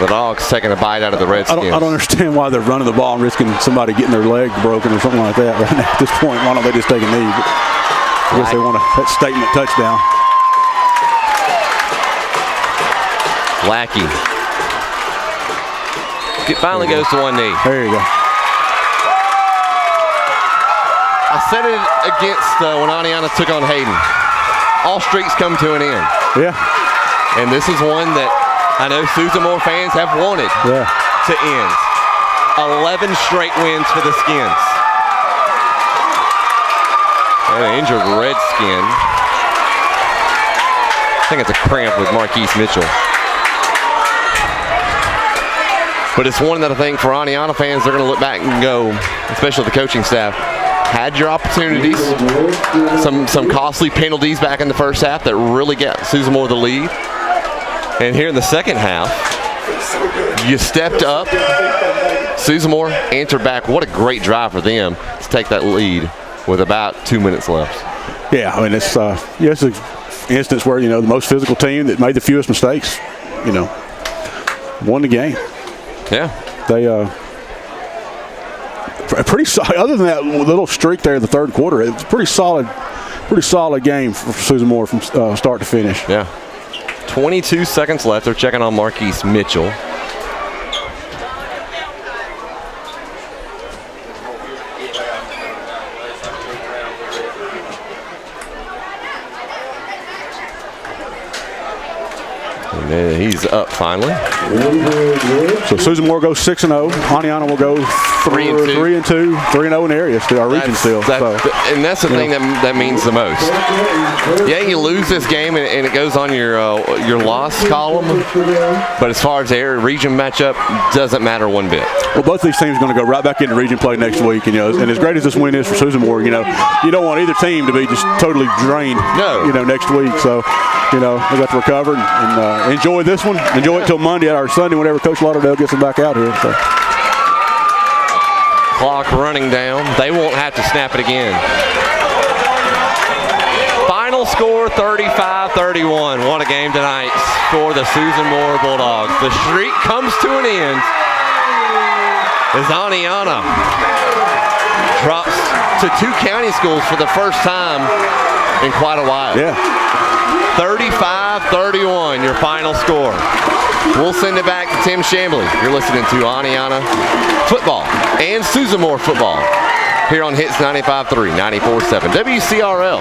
S1: The Dogs taking a bite out of the Redskins.
S2: I don't understand why they're running the ball and risking somebody getting their leg broken or something like that right now. At this point, why don't they just take a knee? But I guess they want that statement touchdown.
S1: Lackey. It finally goes to one knee.
S2: There you go.
S1: I said it against when Oneonta took on Hayden. All streaks come to an end.
S2: Yeah.
S1: And this is one that I know Susan Moore fans have wanted to end. 11 straight wins for the Skins. And an injured Redskin. I think it's a cramp with Marquise Mitchell. But it's one that I think for Oneonta fans, they're going to look back and go, especially the coaching staff, had your opportunities, some costly penalties back in the first half that really got Susan Moore the lead. And here in the second half, you stepped up. Susan Moore answered back. What a great drive for them to take that lead with about 2 minutes left.
S2: Yeah, I mean, it's an instance where, the most physical team that made the fewest mistakes, won the game.
S1: Yeah.
S2: They pretty solid. Other than that little streak there in the third quarter, it's pretty solid game for Susan Moore from start to finish.
S1: Yeah. 22 seconds left. They're checking on Marquise Mitchell. And he's up finally.
S2: So Susan Moore goes 6-0. Oneonta will go 3-2, 3-0 in the area. Still our region still.
S1: And that's the thing that means the most. Yeah, you lose this game and it goes on your loss column. But as far as the area region matchup, doesn't matter one bit.
S2: Well, both of these teams are going to go right back into region play next week. And as great as this win is for Susan Moore, you don't want either team to be just totally drained.
S1: No.
S2: Next week. So. They got to recover and enjoy this one. Enjoy it till Monday or Sunday whenever Coach Lauderdale gets them back out here. So.
S1: Clock running down. They won't have to snap it again. Final score 35-31. What a game tonight for the Susan Moore Bulldogs. The streak comes to an end as Oneonta drops to 2 county schools for the first time in quite a while.
S2: Yeah.
S1: 35-31, your final score. We'll send it back to Tim Chambly. You're listening to Oneonta football and Susan Moore football here on Hits 95.3, 94.7 WCRL.